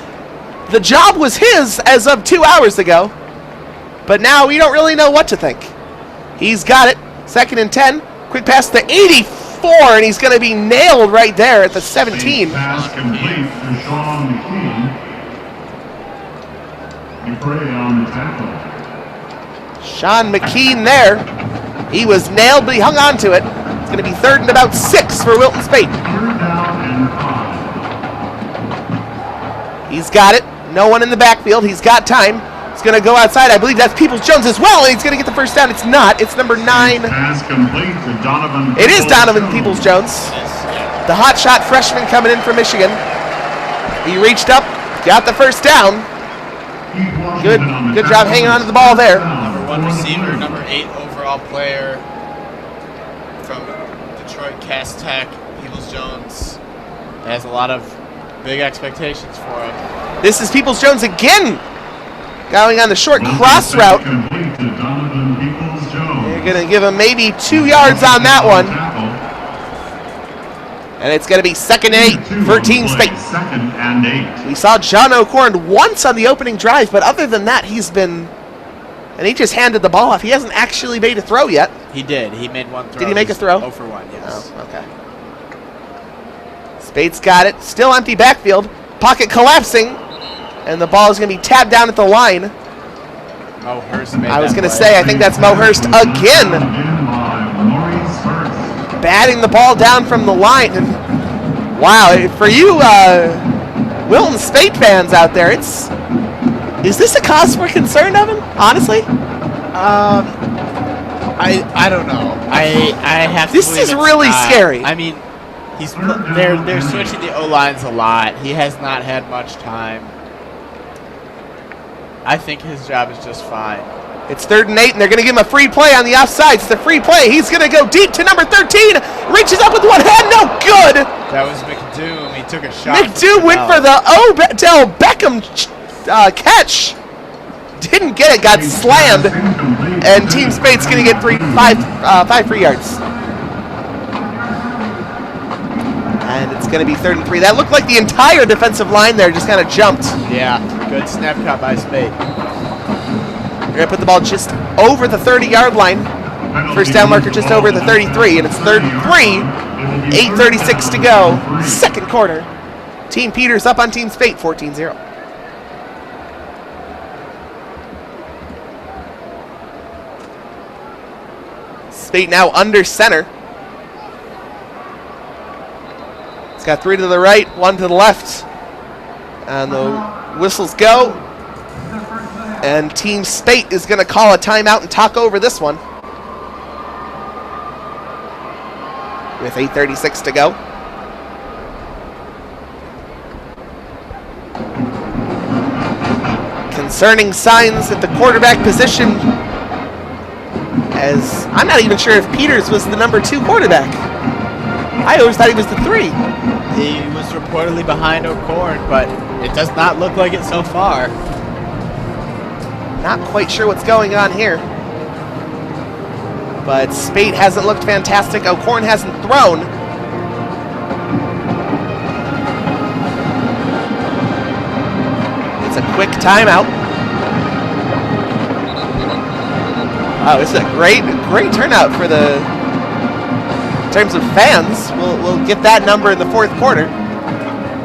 the job was his as of 2 hours ago. But now we don't really know what to think. He's got it. 2nd and 10. Quick pass to 84, and he's going to be nailed right there at the 17. Pass complete to Sean McKean. Dupre on the tackle. Sean McKean there. He was nailed, but he hung on to it. It's going to be 3rd and about 6 for Wilton Spate. 3rd down and 5. He's got it. No one in the backfield. He's got time. He's going to go outside. I believe that's Peoples-Jones as well, and he's going to get the first down. It's not. It's number 9. Pass complete to Donovan. It is Donovan Peoples-Jones. The hotshot freshman coming in from Michigan. He reached up, got the first down. Good job hanging on to the ball there. Number 1 receiver, number 8 overall player from Detroit Cass Tech, Peoples-Jones. Has a lot of big expectations for him. This is Peoples-Jones again, going on the short cross route. They're going to give him maybe 2 yards on that one. And it's going to be 2nd and 8 for Team Spate. 2nd and 8. We saw John O'Corn once on the opening drive, but other than that, he's been... And he just handed the ball off. He hasn't actually made a throw yet. He did. He made one throw. Did he make a throw? 0 for 1, yes. Oh, okay. Spate's got it. Still empty backfield. Pocket collapsing. And the ball is going to be tapped down at the line. Mo Hurst made I was that going to play. say, I think that's Mo Hurst again. Batting the ball down from the line. And wow, for you Wilton Spate fans out there, is this a cause for concern, Evan? Honestly? I don't know. I have to This believe is it's really not. scary. I mean, they're switching the O-lines a lot. He has not had much time. I think his job is just fine. It's 3rd and 8, and they're going to give him a free play on the offside. It's the free play. He's going to go deep to number 13. Reaches up with one hand. No good. That was McDoom. He took a shot. McDoom went for the Odell Beckham catch. Didn't get it. Got slammed. And Team Spate's going to get 5 free yards. And it's going to be 3rd and 3. That looked like the entire defensive line there just kind of jumped. Yeah, good snap cut by Spate. They're going to put the ball just over the 30-yard line. First down marker just over the 33, and it's 3rd and 3. 8:36 to go. 2nd quarter. Team Peters up on Team Spate, 14-0. Spate now under center. It's got 3 to the right, 1 to the left. And the whistles go. And Team Spate is going to call a timeout and talk over this one. With 8:36 to go. Concerning signs at the quarterback position, as I'm not even sure if Peters was the number 2 quarterback. I always thought he was the 3. He was reportedly behind O'Corn, but it does not look like it so far. Not quite sure what's going on here. But Spate hasn't looked fantastic. O'Corn hasn't thrown. It's a quick timeout. Wow, this is a great turnout for the, in terms of fans. We'll get that number in the 4th quarter.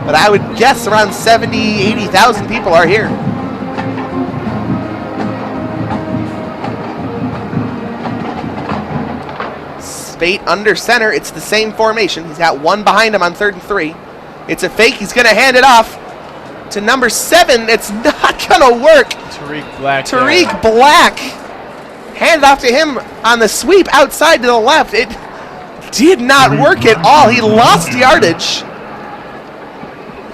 But I would guess around 70, 80,000 people are here. Spate under center. It's the same formation. He's got 1 behind him on 3rd and 3. It's a fake. He's going to hand it off to number 7. It's not going to work. Tariq Black. Tariq Black. Hand off to him on the sweep outside to the left. It did not work at all. He lost yardage.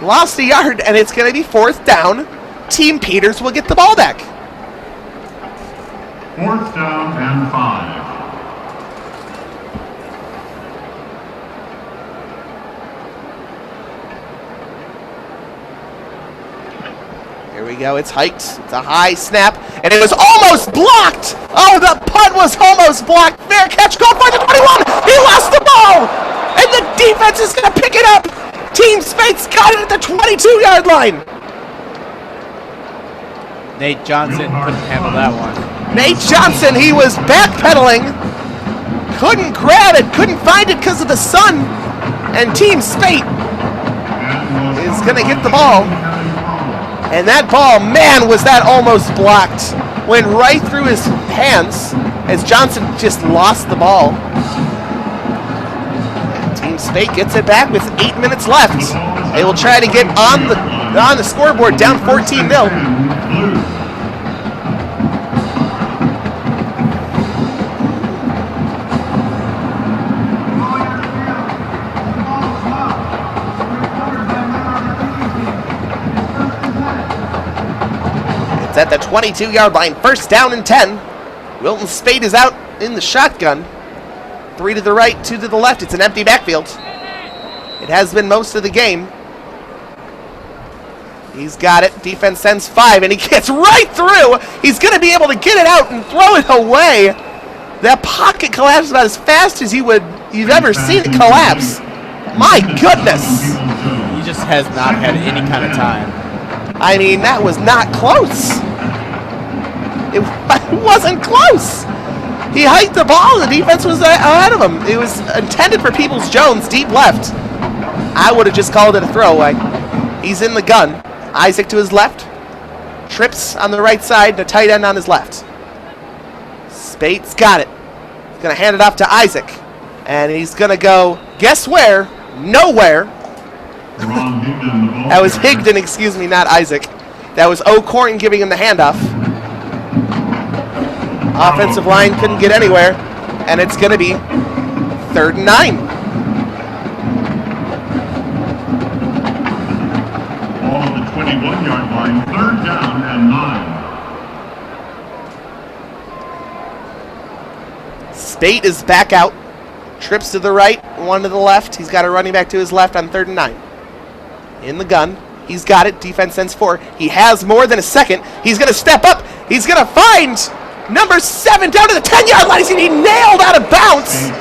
Lost a yard, and it's going to be 4th down. Team Peters will get the ball back. 4th down and 5. Here we go. It's hiked. It's a high snap, and it was almost blocked. Oh, the punt was almost blocked. Fair catch. Go for the 21. He lost the ball, and the defense is going to pick it up. Team Spate's got it at the 22-yard line. Nate Johnson couldn't handle that one. Nate Johnson, he was backpedaling. Couldn't grab it. Couldn't find it because of the sun. And Team Spate is going to get the ball. And that ball, man, was that almost blocked. Went right through his hands as Johnson just lost the ball. And Team Spate gets it back with 8 minutes left. They will try to get on the scoreboard, down 14-0. at the 22-yard line. First down and 10. Wilton Spate is out in the shotgun. 3 to the right, 2 to the left. It's an empty backfield. It has been most of the game. He's got it. Defense sends 5, and he gets right through. He's going to be able to get it out and throw it away. That pocket collapsed about as fast as you've ever seen it collapse. My goodness. He just has not had any kind of time. I mean, that was not close. It wasn't close. He hiked the ball. The defense was ahead of him. It was intended for Peoples-Jones, deep left. I would have just called it a throwaway. He's in the gun. Isaac to his left. Trips on the right side. The tight end on his left. Spate's got it. He's going to hand it off to Isaac. And he's going to go, guess where? Nowhere. That was Higdon, excuse me, not Isaac. That was O'Corn giving him the handoff. Offensive line couldn't get anywhere. And it's going to be 3rd and 9. Ball at the 21-yard line, 3rd down and 9. Spate is back out. Trips to the right, 1 to the left. He's got a running back to his left on 3rd and 9. In the gun. He's got it. Defense sends 4. He has more than a second. He's going to step up. He's going to find number 7 down to the 10-yard line. He's going to be nailed out of bounds.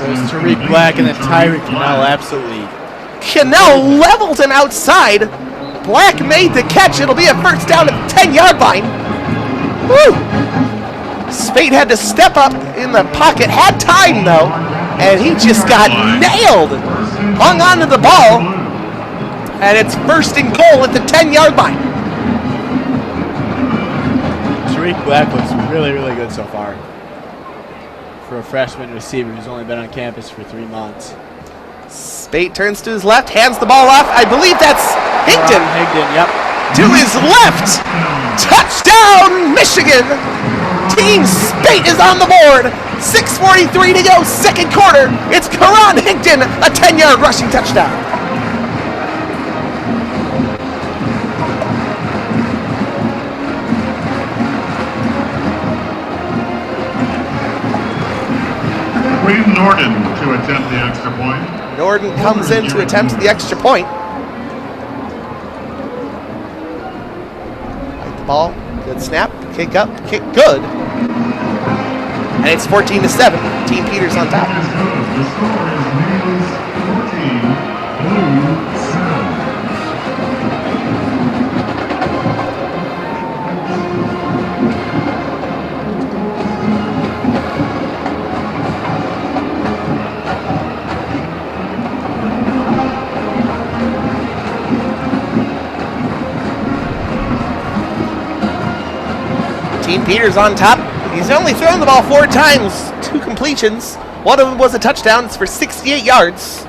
There's Tariq Black and then Tyreek Cannell absolutely. Cannell leveled him outside. Black made the catch. It'll be a first down at the 10-yard line. Woo! Spate had to step up in the pocket. Had time, though. And he just got nailed. Hung on to the ball. And it's 1st and goal at the 10-yard line. Tariq Black looks really, really good so far for a freshman receiver who's only been on campus for 3 months. Spate turns to his left, hands the ball off. I believe that's Higdon. Higdon, yep. To his left. Touchdown, Michigan. Team Spate is on the board. 6:43 to go, 2nd quarter. It's Karan Higdon, a 10-yard rushing touchdown. Quinn Norden to attempt the extra point. Norden comes in to attempt the extra point. Like the ball, good snap, kick up, kick good. And it's 14-7. Team Peters on top. The score is Males 14, Blue 7. Team Peters on top. He's only thrown the ball 4 times, 2 completions. One of them was a touchdown. It's for 68 yards.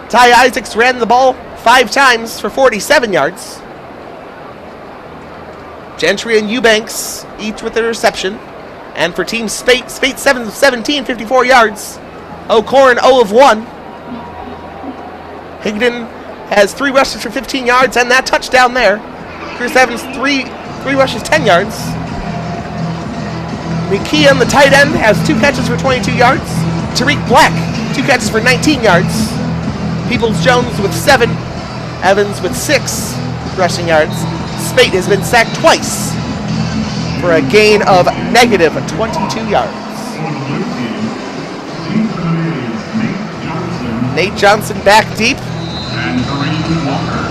Ty Isaacs ran the ball 5 times for 47 yards. Gentry and Eubanks each with a reception. And for Team Spate, 7 of 17, 54 yards. O'Corn 0 of 1. Higdon has 3 rushes for 15 yards and that touchdown there. Chris Evans, 3 rushes, 10 yards. McKee on the tight end has 2 catches for 22 yards. Tariq Black, 2 catches for 19 yards. Peoples-Jones with 7. Evans with 6 rushing yards. Spate has been sacked twice for a gain of negative 22 yards. For the blue team, Team for the Males, Nate Johnson Nate Johnson back deep, and Kareem Walker.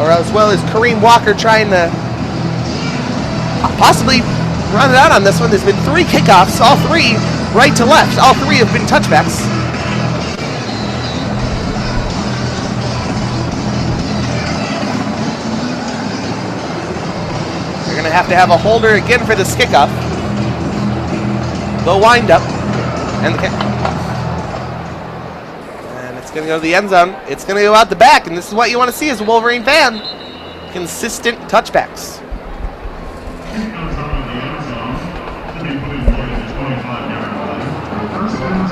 or as well as Kareem Walker trying to possibly run it out on this one. There's been 3 kickoffs, all 3 right to left. All 3 have been touchbacks. They're going to have a holder again for this kickoff. The windup. And it's going to go to the end zone. It's going to go out the back, and this is what you want to see as a Wolverine fan. Consistent touchbacks.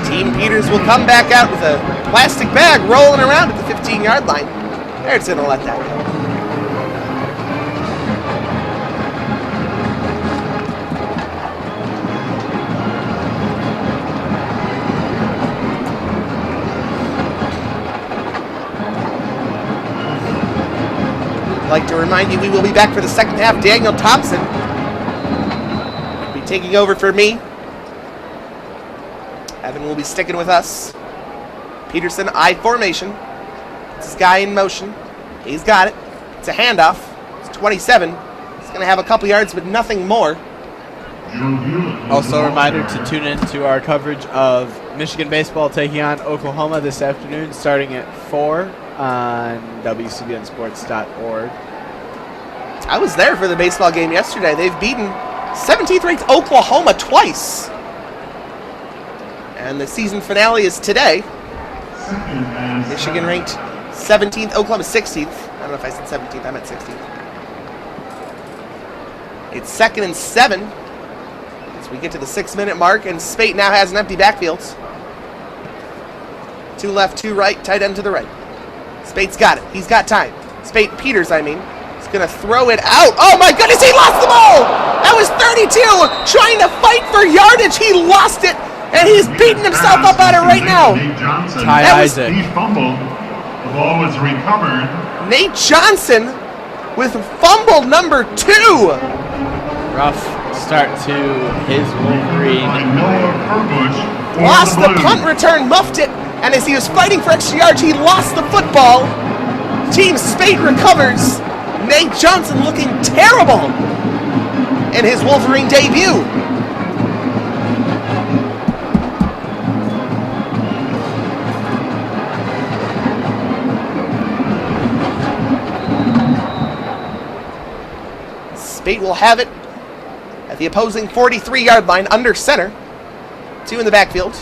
Team Peters will come back out with a plastic bag rolling around at the 15-yard line. They're just going to let that go. I'd like to remind you we will be back for the second half. Daniel Thompson will be taking over for me. Evan will be sticking with us. Peterson, I formation. It's his guy in motion. He's got it. It's a handoff. It's 27. He's going to have a couple yards, but nothing more. Also a reminder to tune in to our coverage of Michigan baseball taking on Oklahoma this afternoon starting at 4 on WCBNsports.org. I was there for the baseball game yesterday. They've beaten 17th ranked Oklahoma twice. And the season finale is today. Michigan ranked 17th, Oklahoma 16th. I don't know if I said 17th, I meant 16th. It's 2nd and 7 as we get to the 6-minute mark, and Spate now has an empty backfield. 2 left, 2 right, tight end to the right. Spate's got it. He's got time. Spate Peters, I mean. He's going to throw it out. Oh my goodness, he lost the ball! That was 32, trying to fight for yardage. He lost it, and he's beating himself up on it right now. Ty Isaac. He fumbled. The ball was recovered. Nate Johnson with fumble number 2. Rough start to his Wolverine. By Noah Perbush for Lost the Blues. punt return, muffed it, and as he was fighting for extra yards, he lost the football. Team Spate recovers. Nate Johnson looking terrible in his Wolverine debut. Spate will have it at the opposing 43-yard line under center. 2 in the backfield.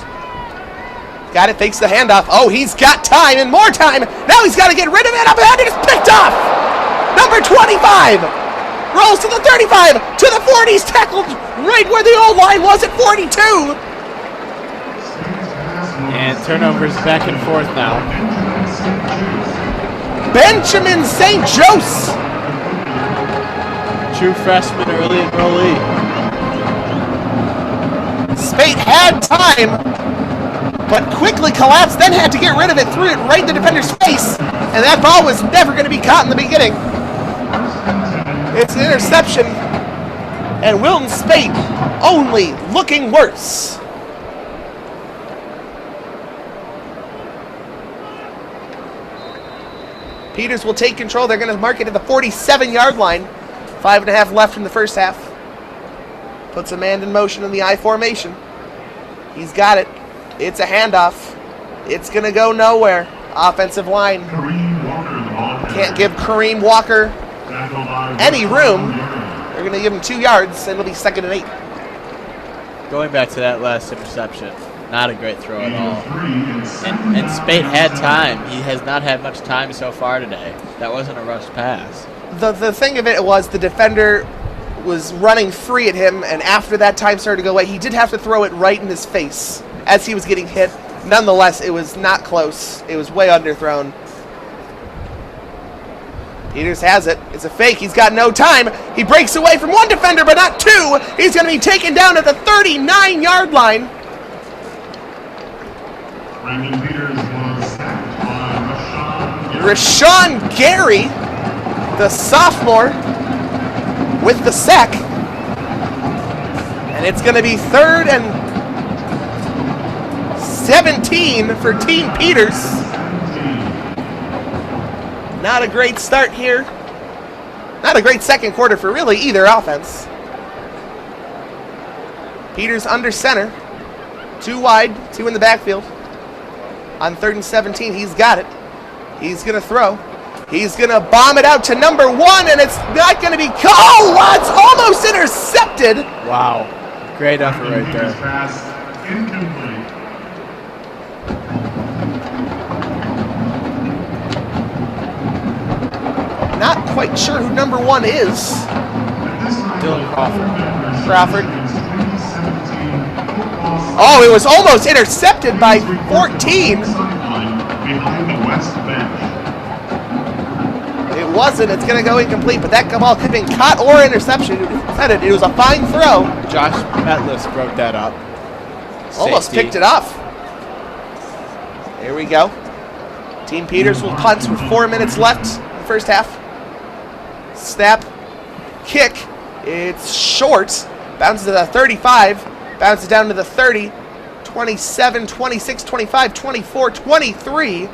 Got it, fakes the handoff. Oh, he's got time and more time. Now he's got to get rid of it. Up ahead, it is picked off. Number 25 rolls to the 35, to the 40s, tackled right where the old line was at 42. And turnovers back and forth now. Benjamin St. Jose. True freshman early enrollee. Spate had time, but quickly collapsed, then had to get rid of it, threw it right in the defender's face, and that ball was never going to be caught in the beginning. It's an interception, and Wilton Spate only looking worse. Peters will take control. They're going to mark it at the 47-yard line. 5.5 left in the first half. Puts a man in motion in the I formation. He's got it. It's a handoff. It's going to go nowhere. Offensive line Kareem Walker, the ball carrier. can't give Kareem Walker Tackled by any room. Warren. They're going to give him 2 yards, and it'll be 2nd and 8. Going back to that last interception, not a great throw at all. 83 And Spate had time. He has not had much time so far today. That wasn't a rushed pass. The thing of it was the defender was running free at him, and after that time started to go away, he did have to throw it right in his face as he was getting hit. Nonetheless, it was not close. It was way underthrown. Peters has it. It's a fake. He's got no time. He breaks away from 1 defender, but not 2. He's going to be taken down at the 39-yard line. Brandon Peters was sacked by Rashawn Gary, the sophomore, with the sack. And it's going to be 3rd and 17 for Team Peters. Not a great start here. Not a great second quarter for really either offense. Peters under center. 2 wide, 2 in the backfield. On 3rd and 17, he's got it. He's going to throw. He's going to bomb it out to number 1, and it's not going to be... Oh, it's almost intercepted. Wow. Great effort right Peters' there. pass incomplete. Not quite sure who number 1 is. Dylan Crawford. Crawford. Oh, it was almost intercepted by 14. Behind the west bench. It wasn't. It's going to go incomplete, but that ball could have been caught or interception. It was a fine throw. Josh Metlis broke that up. Almost Safety. picked it off. There we go. Team Peters will punt with 4 minutes left in the first half. Snap. Kick. It's short. Bounces to the 35. Bounces down to the 30. 27, 26, 25, 24, 23.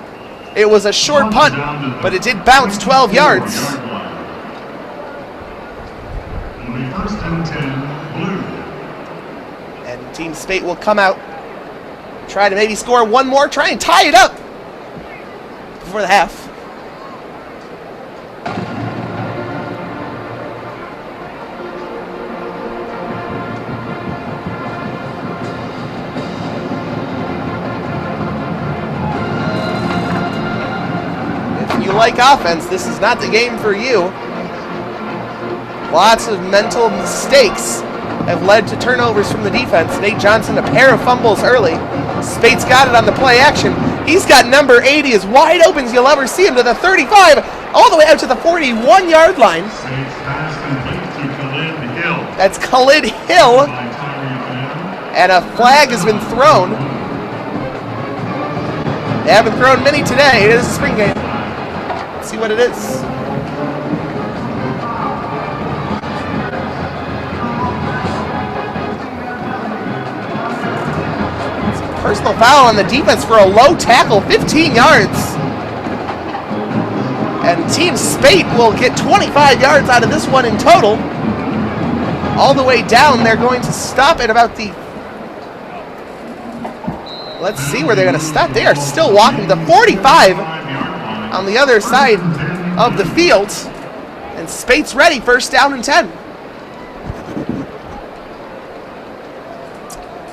It was a short punt, but it did bounce 12 yards. First and 10, Blue. And Team Spate will come out, try to maybe score one more, try and tie it up before the half. If you like offense, this is not the game for you. Lots of mental mistakes have led to turnovers from the defense. Nate Johnson, a pair of fumbles early. Spate's got it on the play action. He's got number 80 as wide open as you'll ever see him to the 35, all the way out to the 41-yard line. Spate's pass complete to Khalid Hill. That's Khalid Hill, By Tyree Fan. and a flag has been thrown. They haven't thrown many today. It is a spring game. Let's see what it is. Personal foul on the defense for a low tackle, 15 yards. And Team Spate will get 25 yards out of this one in total. All the way down, they're going to stop at about the... Let's see where they're going to stop. They are still walking the 45 on the other side of the field. And Spate's ready, first down and 10.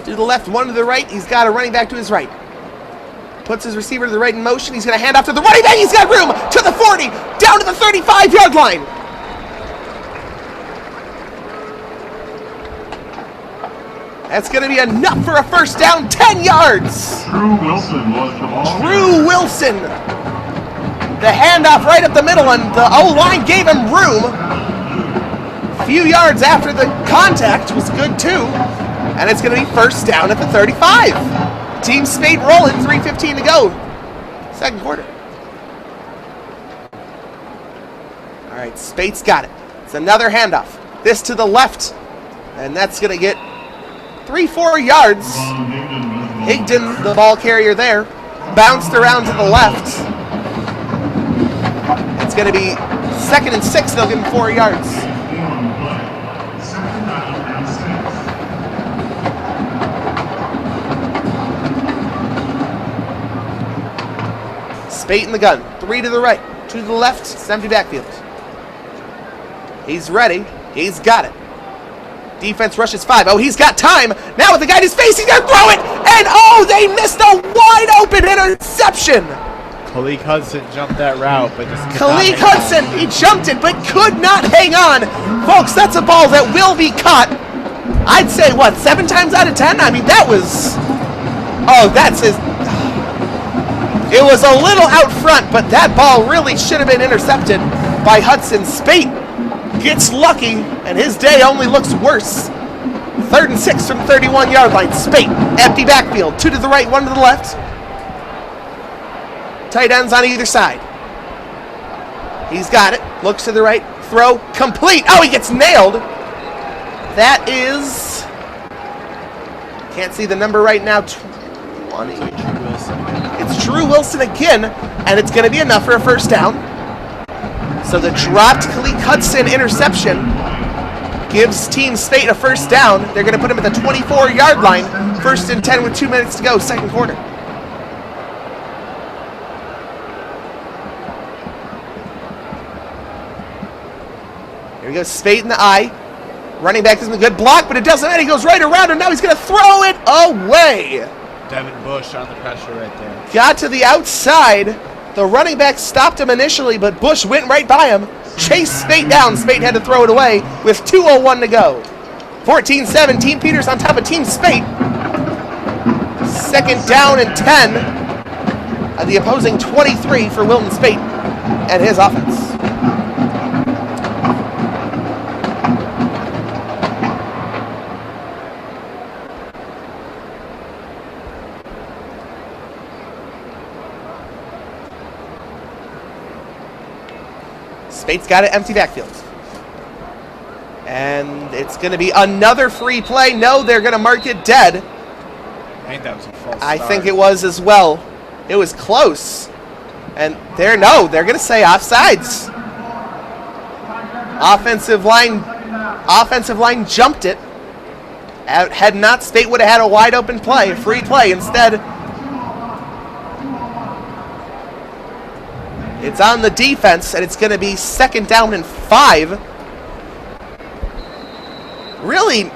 To the left, one to the right. He's got a running back to his right. Puts his receiver to the right in motion. He's going to hand off to the running back. He's got room to the 40, down to the 35-yard line. That's going to be enough for a first down, 10 yards. Drew Wilson was the ball. Drew Wilson. The handoff right up the middle, and the O-line gave him room. A few yards after the contact was good, too. And it's going to be first down at the 35. Team Spate rolling, 3:15 to go. Second quarter. All right, Spate's got it. It's another handoff. This to the left. And that's going to get 3-4 yards. Higdon, the ball carrier there. Bounced around to the left. It's going to be 2nd and 6. They'll give him 4 yards. Second down and 6. Spate in the gun. 3 to the right, 2 to the left. It's empty backfield. He's ready. He's got it. Defense rushes 5. Oh, he's got time. Now with the guy in his face, he's going to throw it. And oh, they missed a wide open interception. Khalid Hudson jumped that route, but just Khalid Hudson, he jumped it, but could not hang on. Folks, that's a ball that will be caught. I'd say, what, 7 times out of 10? I mean, that was... Oh, that's his... It was a little out front, but that ball really should have been intercepted by Hudson. Spate gets lucky, and his day only looks worse. 3rd and 6 from 31-yard line. Spate, empty backfield. 2 to the right, 1 to the left. Tight ends on either side. He's got it. Looks to the right. Throw complete. Oh, he gets nailed. That is... Can't see the number right now. 20. It's Drew Wilson again, and it's going to be enough for a first down. So the dropped Khalid Hudson interception gives Team Spate a first down. They're going to put him at the 24-yard line. 1st and 10 with 2 minutes to go, second quarter. Here we go, Spate in the eye. Running back isn't a good block, but it doesn't matter. He goes right around, and now he's going to throw it away. Devin Bush on the pressure right there. Got to the outside. The running back stopped him initially, but Bush went right by him. Chased Spate down. Spate had to throw it away with 2:01 to go. 14-17. Peters on top of Team Spate. 2nd down and 10. At the opposing 23 for Wilton Spate and his offense. Spate's got it, empty backfield. And it's going to be another free play. No, they're going to mark it dead. I think that was a false I start. think it was as well. It was close. And they're going to say offsides. Offensive line jumped it. Had not State would have had a wide open play, free play. Instead, it's on the defense, and it's going to be 2nd down and 5. Really,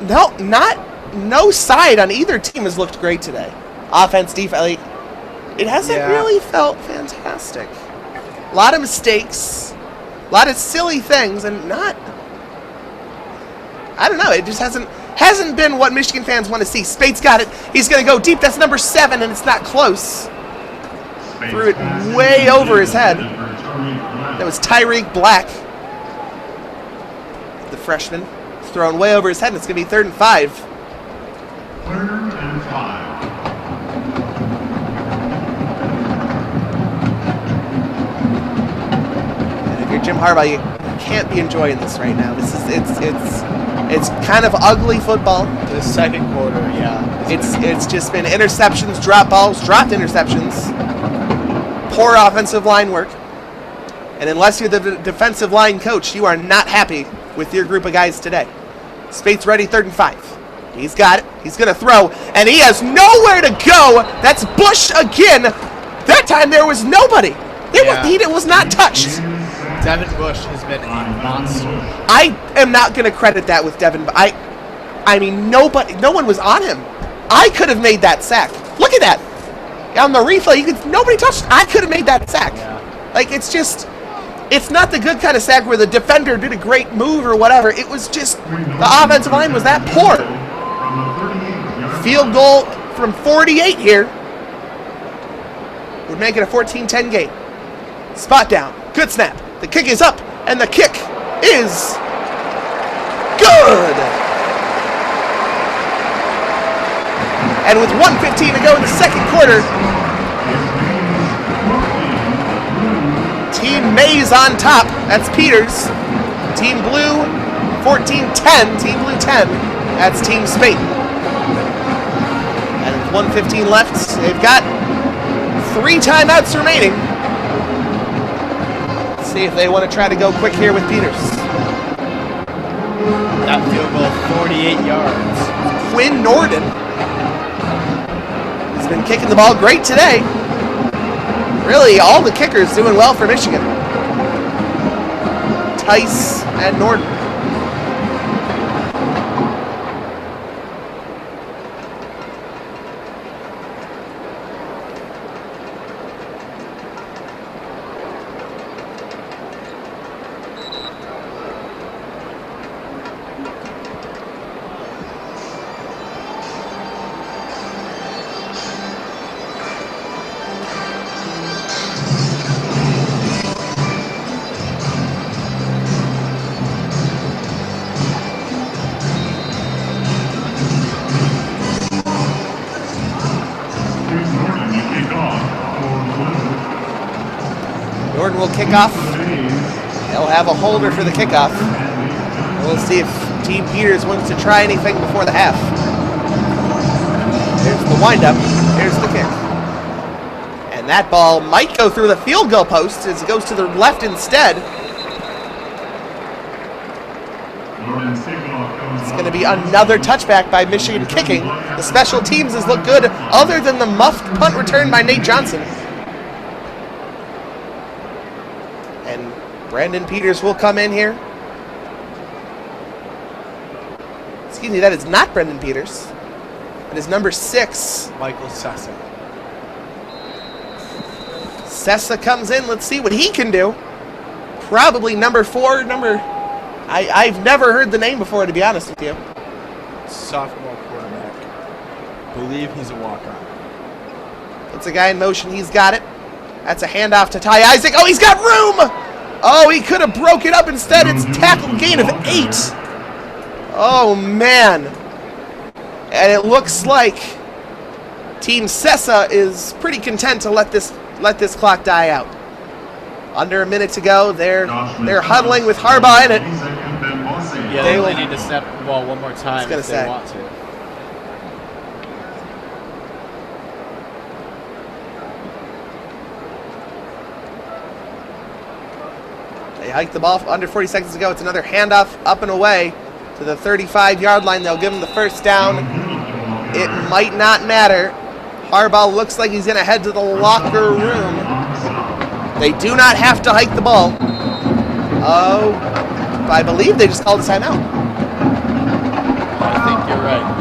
no side on either team has looked great today. Offense, defense, it hasn't really felt fantastic. A lot of mistakes, a lot of silly things, and I don't know, it just hasn't been what Michigan fans want to see. Spate's got it. He's going to go deep. That's number 7, and it's not close. Threw it way over his head. That was Tyreek Black, the freshman. Thrown way over his head, and it's going to be 3rd and 5. 3rd and 5. And if you're Jim Harbaugh, you can't be enjoying this right now. It's kind of ugly football. The second quarter, yeah. It's just been interceptions, drop balls, dropped interceptions, poor offensive line work. And unless you're the defensive line coach, you are not happy with your group of guys today. Spate's ready, 3rd and 5. He's got it. He's going to throw, and he has nowhere to go. That's Bush again. That time there was nobody. He was not touched. Devin Bush has been a monster. I am not going to credit that with Devin. I mean, no one was on him. I could have made that sack. Look at that. On the replay, nobody touched. I could have made that sack. Yeah. Like, it's not the good kind of sack where the defender did a great move or whatever. It was just the offensive line was that poor. Field goal from 48 here would make it a 14-10 game. Spot down. Good snap. The kick is up, and the kick is good. And with 1:15 to go in the second quarter, Team Maize on top. That's Peters. Team Blue 14-10. Team Blue 10. That's Team Spate. And with 1:15 left, they've got 3 timeouts remaining. Let's see if they want to try to go quick here with Peters. That field goal, 48 yards. Quinn Norden has been kicking the ball great today. Really, all the kickers doing well for Michigan. Tice and Norden. Norden will kick off. They'll have a holder for the kickoff. We'll see if Team Peters wants to try anything before the half. There's the windup. Here's the kick. And that ball might go through the field goal post as it goes to the left instead. It's going to be another touchback by Michigan kicking. The special teams has looked good other than the muffed punt return by Nate Johnson. And Brandon Peters will come in here. Excuse me, that is not Brendan Peters. It is number 6. Michael Sessa. Sessa comes in. Let's see what he can do. Probably number 4. I've never heard the name before, to be honest with you. Sophomore quarterback. Believe he's a walk-on. Puts a guy in motion. He's got it. That's a handoff to Ty Isaac. Oh, he's got room! Oh, he could have broke it up. Instead, it's tackle gain of 8. Oh, man. And it looks like Team Sessa is pretty content to let this clock die out. Under a minute to go. They're huddling with Harbaugh in it. Yeah, They they will- only need to snap the ball one more time gonna if they say. want to. They hike the ball under 40 seconds to go. It's another handoff up and away to the 35-yard line. They'll give him the first down. It might not matter. Harbaugh looks like he's going to head to the locker room. They do not have to hike the ball. Oh, I believe they just called a timeout. I think you're right.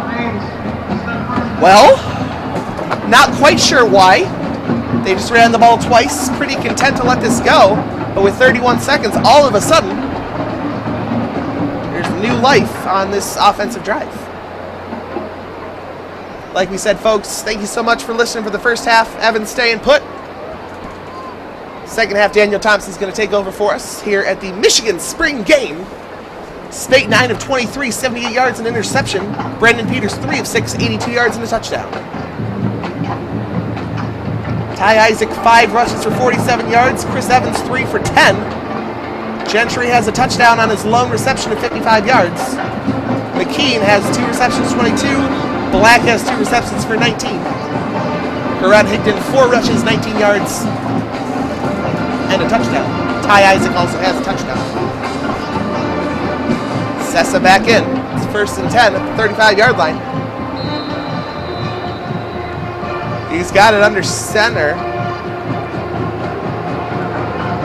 Well, not quite sure why. They just ran the ball twice. Pretty content to let this go. But with 31 seconds, all of a sudden, there's new life on this offensive drive. Like we said, folks, thank you so much for listening for the first half. Evan, stay and put. Second half, Daniel Thompson's going to take over for us here at the Michigan Spring Game. Spate 9 of 23, 78 yards and interception. Brendan Peters 3 of 6, 82 yards and a touchdown. Ty Isaac 5 rushes for 47 yards. Chris Evans 3 for 10. Gentry has a touchdown on his lone reception of 55 yards. McKean has 2 receptions, 22. Black has 2 receptions for 19. Karan Higdon 4 rushes, 19 yards and a touchdown. Ty Isaac also has a touchdown. Sessa back in. It's 1st and 10 at the 35-yard line. He's got it under center.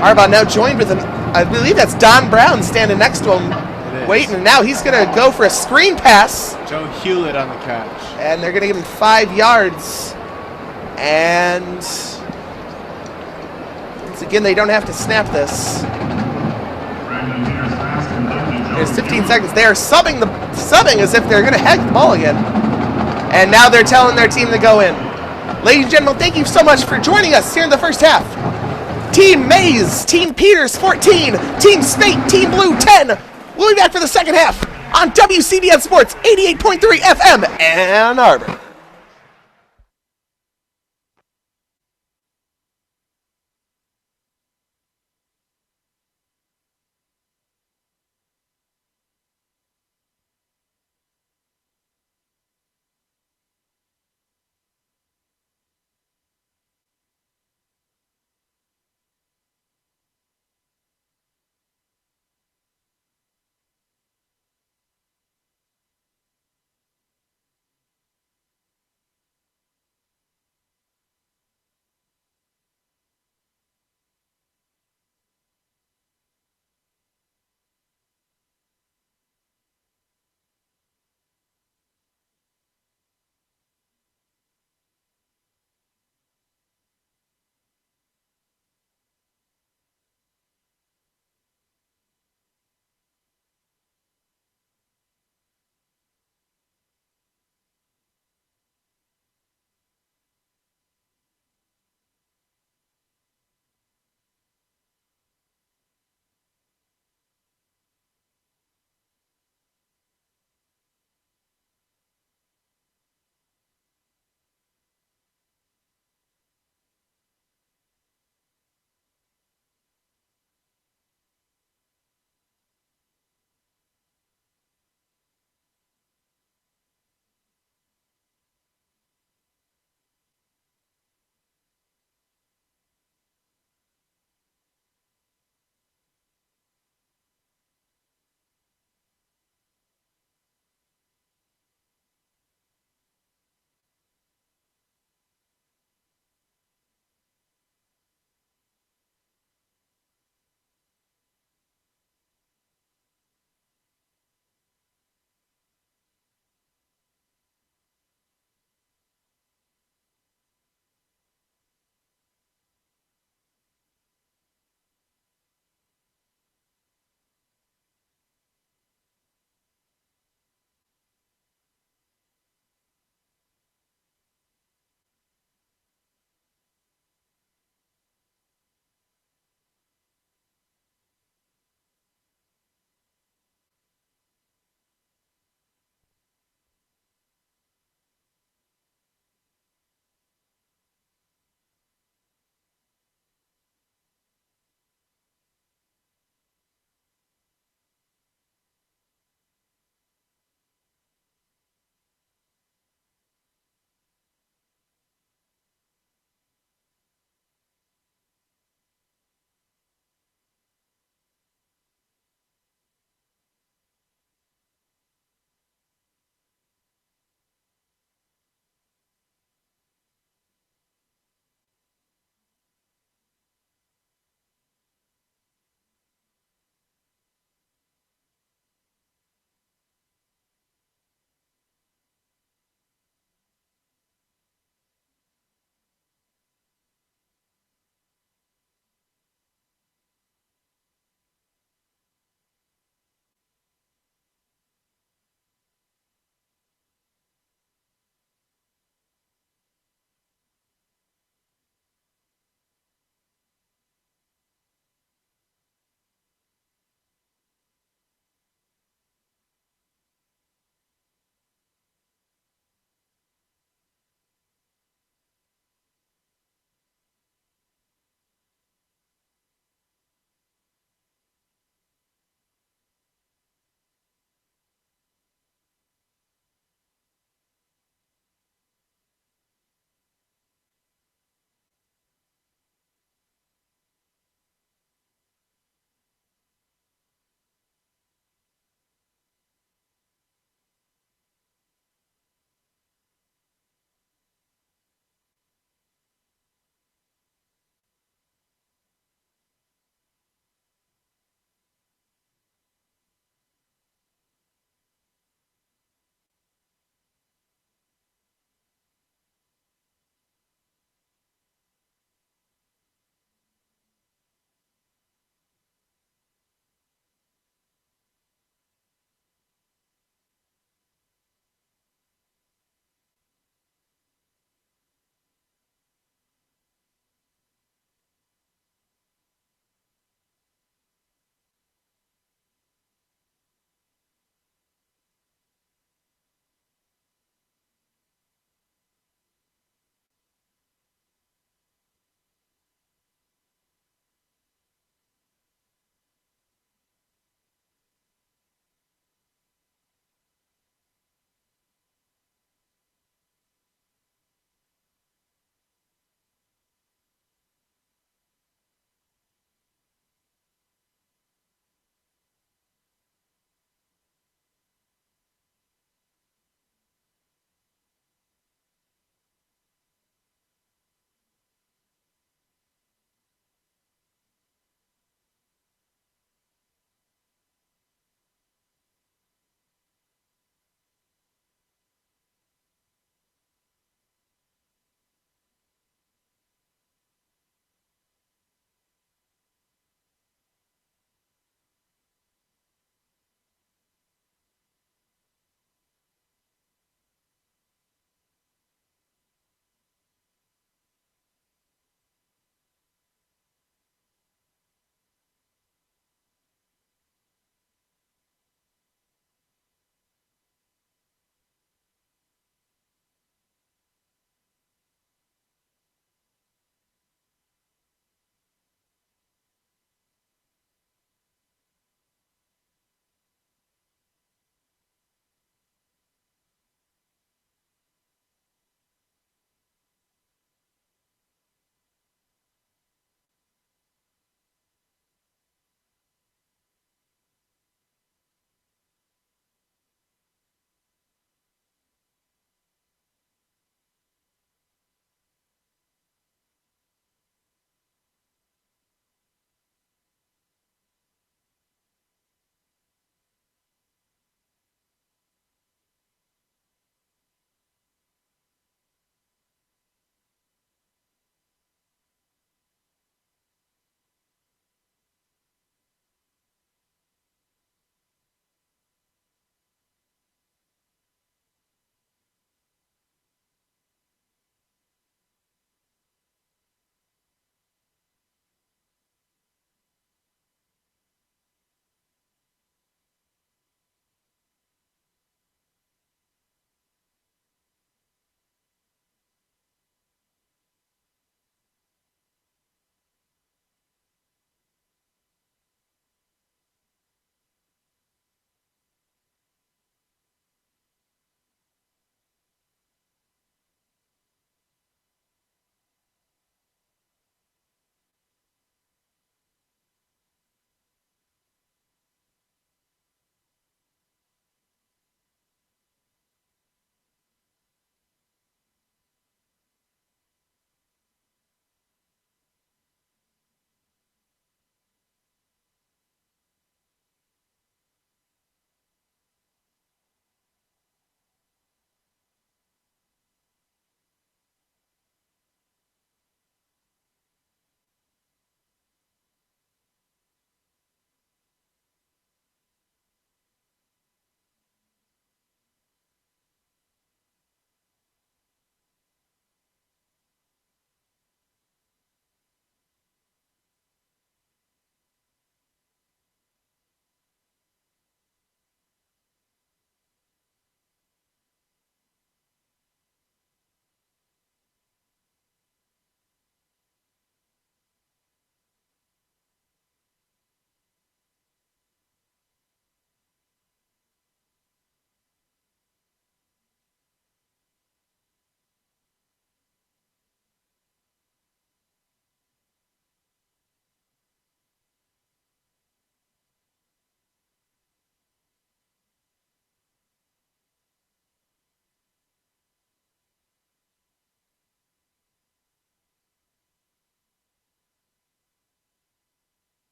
Harbaugh now joined with him. I believe that's Don Brown standing next to him, It is. waiting. And now he's going to go for a screen pass. Joe Hewlett on the catch. And they're going to give him 5 yards. And once again, they don't have to snap this. Brandon Peters fast and loaded. There's 15 seconds. They are subbing as if they're going to hike the ball again. And now they're telling their team to go in. Ladies and gentlemen, thank you so much for joining us here in the first half. Team Mays, Team Peters 14, Team Spate, Team Blue 10. We'll be back for the second half on WCBN Sports 88.3 FM Ann Arbor.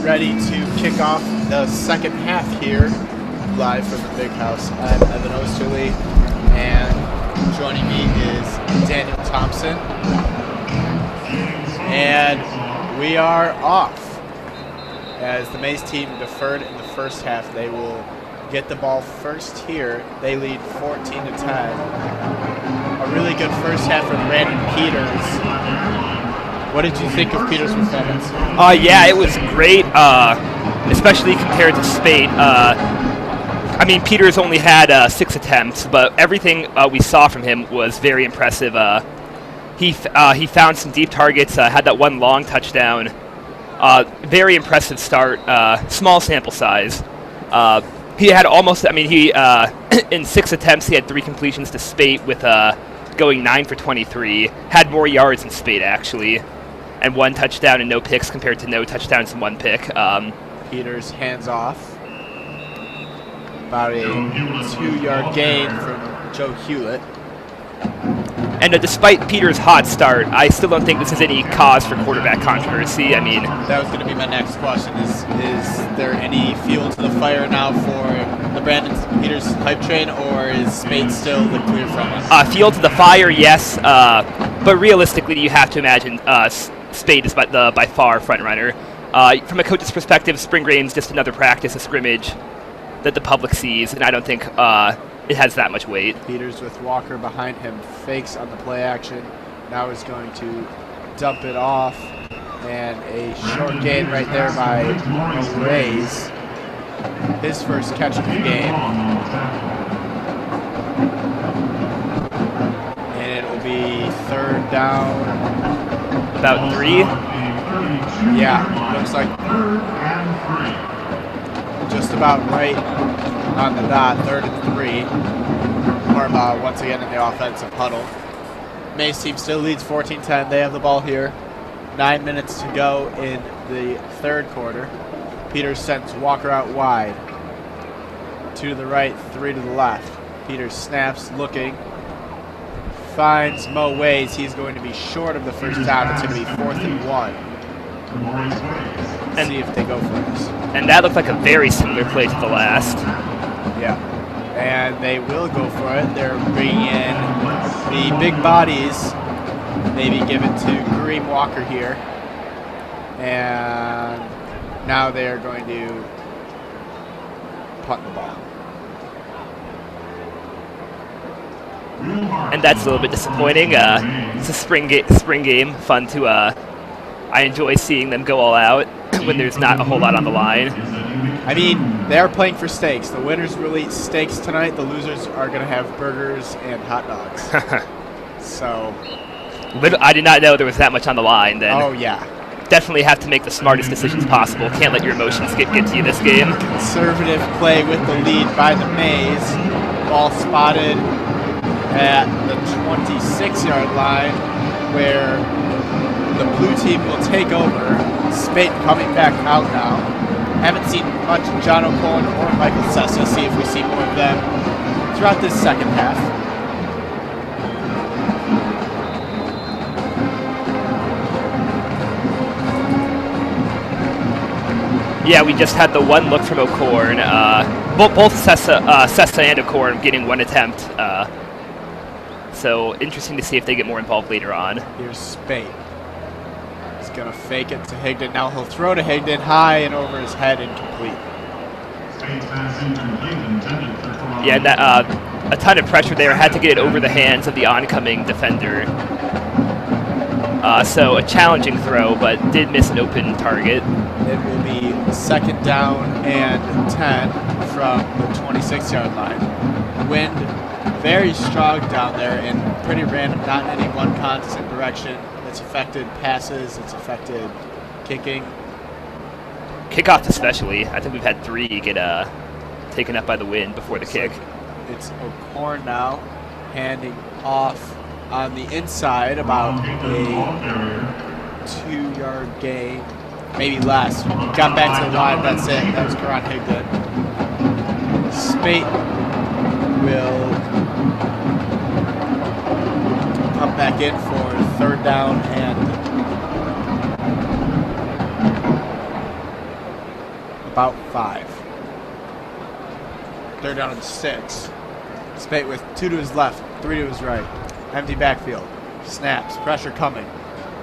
ready to kick off the second half here, live from the Big House. I'm Evan Osterly, and joining me is Daniel Thompson. And we are off. As the Mays team deferred in the first half, they will get the ball first here. They lead 14 to 10. A really good first half from Brandon Peters. What did you think of Peters' performance? Yeah, it was great, especially compared to Spate. I mean, Peters only had 6 attempts, but everything we saw from him was very impressive. He found some deep targets, had that one long touchdown. Very impressive start, small sample size. He had almost, I mean, he in 6 attempts, he had 3 completions to Spate with going 9 for 23. Had more yards than Spate, actually. And 1 touchdown and no picks compared to no touchdowns and 1 pick. Peters hands off. About a 2-yard gain from Joe Hewlett. And despite Peters' hot start, I still don't think this is any cause for quarterback controversy. I mean, that was going to be my next question. Is there any fuel to the fire now for the Brandon Peters hype train, or is Spate still the clear front? Fuel to the fire, yes. But realistically, you have to imagine Spate is by far front runner. From a coach's perspective, spring game's just another practice, a scrimmage that the public sees, and I don't think it has that much weight. Peters with Walker behind him, fakes on the play action. Now is going to dump it off, and a short gain right there by Rays. His first catch of the game. And it will be 3rd down. About 3? Yeah, looks like just about right on the dot, 3rd and 3. Harbaugh once again in the offensive huddle. Mays team still leads 14-10. They have the ball here. 9 minutes to go in the 3rd quarter. Peters sends Walker out wide. 2 to the right, 3 to the left. Peters snaps, looking. Finds Mo Ways. He's going to be short of the first down. It's going to be 4th and 1. And see if they go for this. And that looked like a very similar play to the last. Yeah. And they will go for it. They're bringing in the big bodies. Maybe give it to Kareem Walker here. And now they are going to punt the ball. And that's a little bit disappointing. It's a spring game, fun to. I enjoy seeing them go all out when there's not a whole lot on the line. I mean, they are playing for stakes. The winners will eat steaks tonight. The losers are going to have burgers and hot dogs. So. I did not know there was that much on the line then. Oh, yeah. Definitely have to make the smartest decisions possible. Can't let your emotions get to you this game. Conservative play with the lead by the Mays. Ball spotted at the 26-yard line where the blue team will take over. Spate coming back out now. Haven't seen much John O'Corn or Michael Sessa. See if we see more of them throughout this second half. Yeah, we just had the one look from O'Corn. Both Sessa and O'Corn getting 1 attempt. So interesting to see if they get more involved later on. Here's Spate. He's going to fake it to Higdon. Now he'll throw to Higdon high and over his head, incomplete. Yeah, a ton of pressure there. Had to get it over the hands of the oncoming defender. So a challenging throw, but did miss an open target. It will be 2nd down and 10 from the 26-yard line. Wind very strong down there and pretty random, not in any one constant direction. It's affected passes, it's affected kicking. Kickoff especially. I think we've had 3 get taken up by the wind before the kick. It's O'Corn now, handing off on the inside, about a 2-yard gain, maybe less. Got back to the line, that's it. That was Karan Higdon. Spate will come back in for 3rd down and about 5. 3rd down and 6. Spate with 2 to his left, 3 to his right. Empty backfield. Snaps. Pressure coming.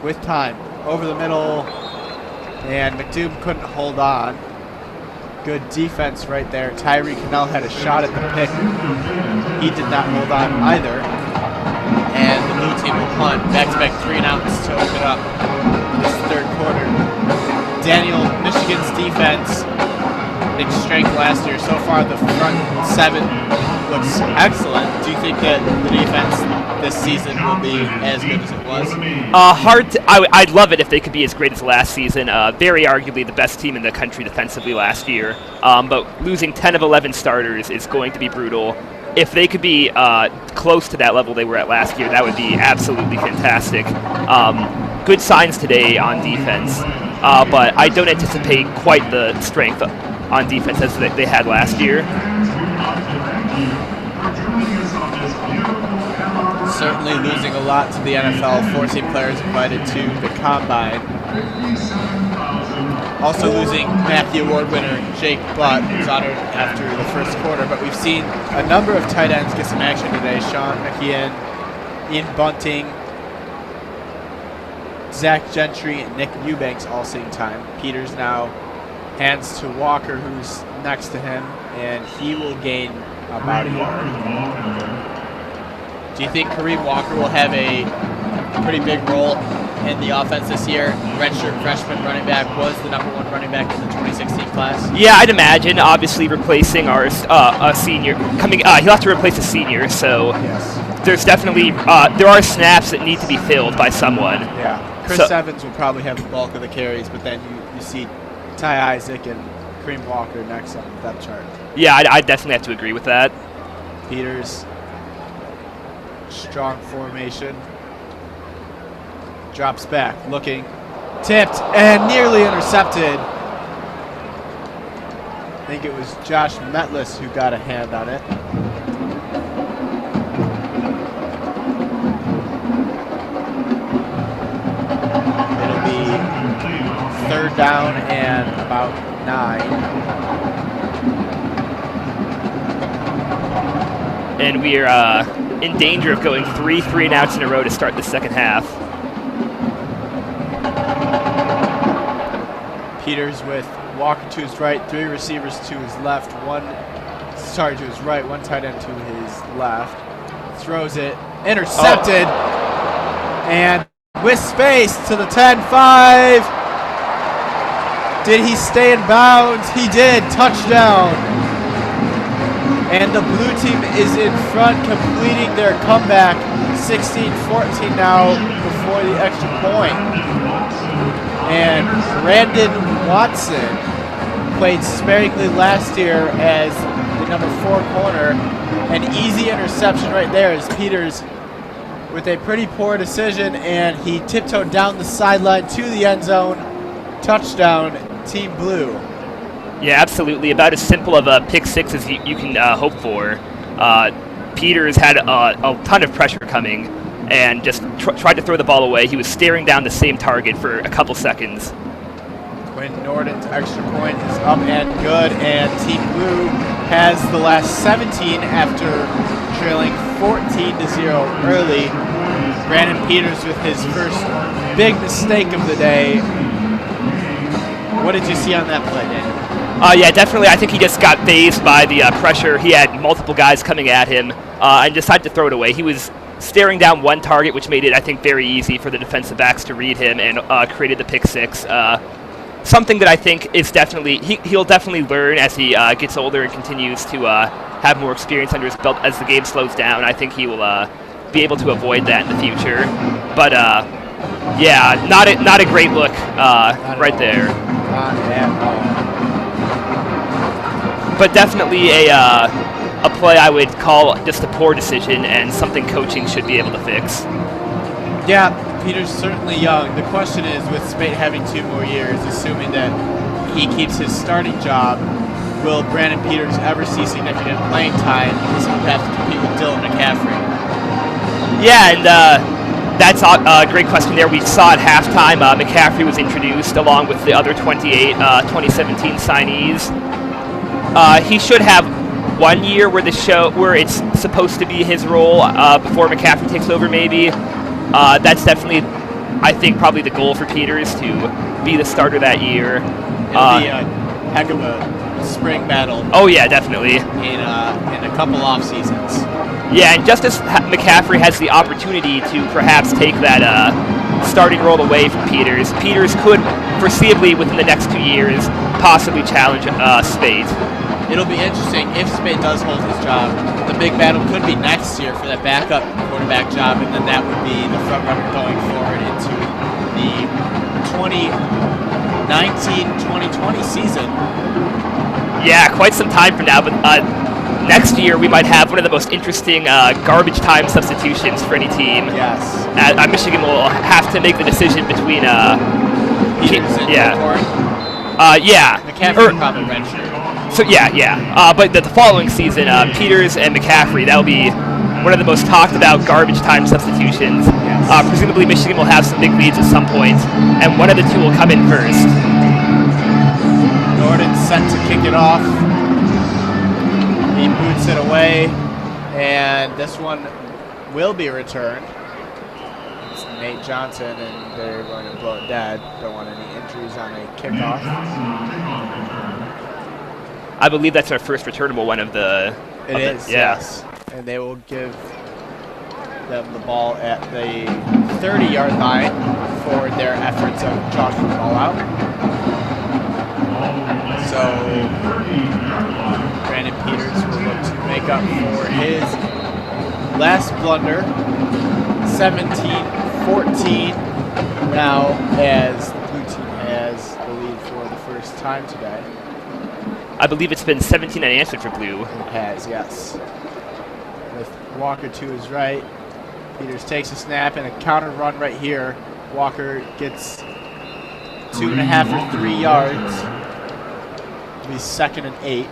With time. Over the middle. And McDoom couldn't hold on. Good defense right there. Tyree Cannell had a shot at the pick. He did not hold on either. And the blue team will punt. Back-to-back 3 and outs to open up this 3rd quarter. Daniel, Michigan's defense, big strength last year. So far, the front 7 looks excellent. Do you think that the defense this season will be as good as it was? I'd love it if they could be as great as last season. Very arguably the best team in the country defensively last year. But losing 10 of 11 starters is going to be brutal. If they could be close to that level they were at last year, that would be absolutely fantastic. Good signs today on defense, but I don't anticipate quite the strength on defense as they had last year. Certainly losing a lot to the NFL, 14 players invited to the Combine. Also losing Matthew Award winner Jake Butt, who's honored after the 1st quarter. But we've seen a number of tight ends get some action today. Sean McKeon, Ian Bunting, Zach Gentry, and Nick Eubanks all seeing time. Peters now hands to Walker, who's next to him, and he will gain about a yard. Do you think Kareem Walker will have a pretty big role in the offense this year? Redshirt freshman running back, was the #1 running back in the 2016 class. Yeah, I'd imagine. Obviously, replacing our senior coming. He'll have to replace a senior, so Yes. there's definitely there are snaps that need to be filled by someone. Yeah. Chris Evans will probably have the bulk of the carries, but then you see Ty Isaac and Kareem Walker next on the depth chart. Yeah, I'd definitely have to agree with that. Peters, strong formation. Drops back, looking, tipped, and nearly intercepted. I think it was Josh Metlis who got a hand on it. It'll be 3rd down and about 9. And we are in danger of going 3 and outs in a row to start the 2nd half. Peters with Walker to his right, 3 receivers to his left, to his right, 1 tight end to his left. Throws it, intercepted, and with space to the 10-5. Did he stay in bounds? He did, touchdown. And the blue team is in front, completing their comeback, 16-14 now before the extra point. And Brandon Watson played sparingly last year as the #4 corner. An easy interception right there as Peters with a pretty poor decision, and he tiptoed down the sideline to the end zone. Touchdown, Team Blue. Yeah, absolutely. About as simple of a pick 6 as you can hope for. Peters had a ton of pressure coming and just tried to throw the ball away. He was staring down the same target for a couple seconds. Quinn Norton's extra point is up and good, and Team Blue has the last 17 after trailing 14-0 early. Brandon Peters with his first big mistake of the day. What did you see on that play, Daniel? Yeah, definitely. I think he just got phased by the pressure. He had multiple guys coming at him and decided to throw it away. He was staring down one target, which made it, I think, very easy for the defensive backs to read him and created the pick 6. Something that I think is definitely, he'll definitely learn as he gets older and continues to have more experience under his belt as the game slows down. I think he will be able to avoid that in the future. But yeah, not a great look right there. Not at all. But definitely a play I would call just a poor decision and something coaching should be able to fix. Yeah, Peters certainly young. The question is, with Spate having 2 more years, assuming that he keeps his starting job, will Brandon Peters ever see significant playing time because he'll have to compete with Dylan McCaffrey? Yeah, and That's a great question there. We saw at halftime McCaffrey was introduced along with the other 28 2017 signees. He should have 1 year where it's supposed to be his role before McCaffrey takes over maybe. That's definitely, I think, probably the goal for Peters to be the starter that year. It'll be a heck of a spring battle Oh yeah, definitely. in a couple off seasons. Yeah, and just as McCaffrey has the opportunity to perhaps take that starting role away from Peters, Peters could foreseeably within the next 2 years possibly challenge Spade. It'll be interesting if Spade does hold his job. The big battle could be next year for that backup quarterback job, and then that would be the front runner going forward into the 2019-2020 season. Yeah, quite some time from now, but next year we might have one of the most interesting garbage time substitutions for any team. Yes. Michigan will have to make the decision between Peters and yeah. McCord. Yeah. McCaffrey probably redshirt. So yeah. But the following season, Peters and McCaffrey, that will be one of the most talked about garbage time substitutions. Yes. Presumably Michigan will have some big leads at some point, and one of the two will come in first. Gordon set to kick it off. He boots it away, and this one will be returned. It's Nate Johnson, and they're going to blow it dead. Don't want any injuries on a kickoff. I believe that's our first returnable one of the. It is, yeah. yes. And they will give them the ball at the 30-yard line for their efforts of jogging the ball out. So Brandon Peters will look to make up for his last blunder. 17-14 now as the blue team has the lead for the first time today. I believe it's been 17 unanswered for blue. It has, yes. With Walker to his right. Peters takes a snap and a counter run right here. Walker gets 2.5 or 3 yards. It'll be 2nd and 8.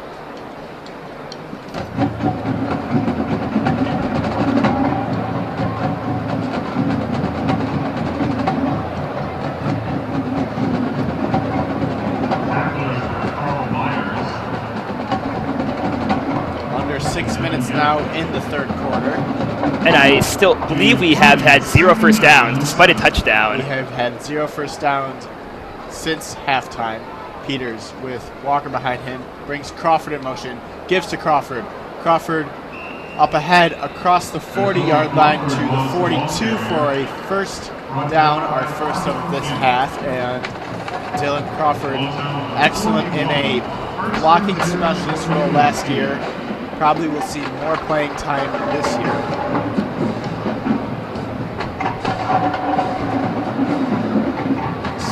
Under 6 minutes now in the third quarter. And I still believe we have had 0 first downs despite a touchdown. We have had 0 first downs since halftime. Peters with Walker behind him, brings Crawford in motion, gives to Crawford. Crawford up ahead across the 40-yard line to the 42 for a first down, our first of this half. And Dylan Crawford, excellent in a blocking specialist role last year. Probably will see more playing time this year.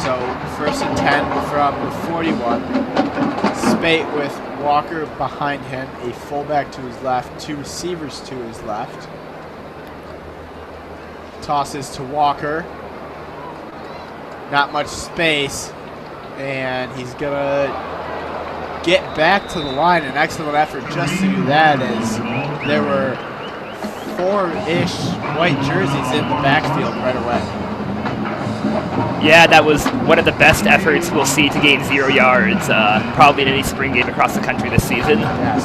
So 1st and 10 from the 41. Spate with Walker behind him, a fullback to his left, 2 receivers to his left. Tosses to Walker. Not much space, and he's gonna get back to the line. An excellent effort just to do that, as there were 4-ish white jerseys in the backfield right away. Yeah, that was one of the best efforts we'll see to gain 0 yards, probably in any spring game across the country this season. Yes.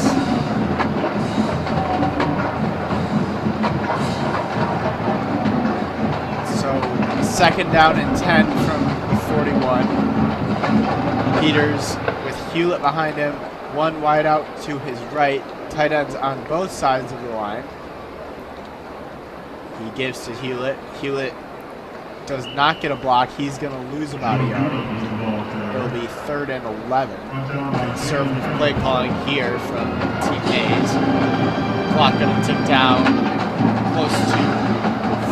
So 2nd down and 10 from the 41. Peters with Hewlett behind him, 1 wide out to his right, tight ends on both sides of the line. He gives to Hewlett. Hewlett does not get a block. He's going to lose about a yard. It'll be 3rd and 11. Conservative play calling here from Team Mays. Clock going to tick down close to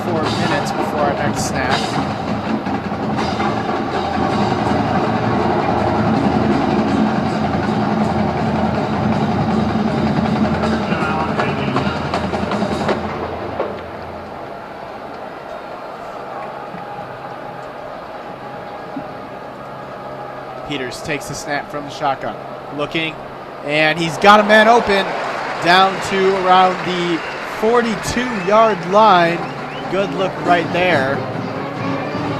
4 minutes before our next snap. Peters takes the snap from the shotgun. Looking, and he's got a man open down to around the 42-yard line. good look right there.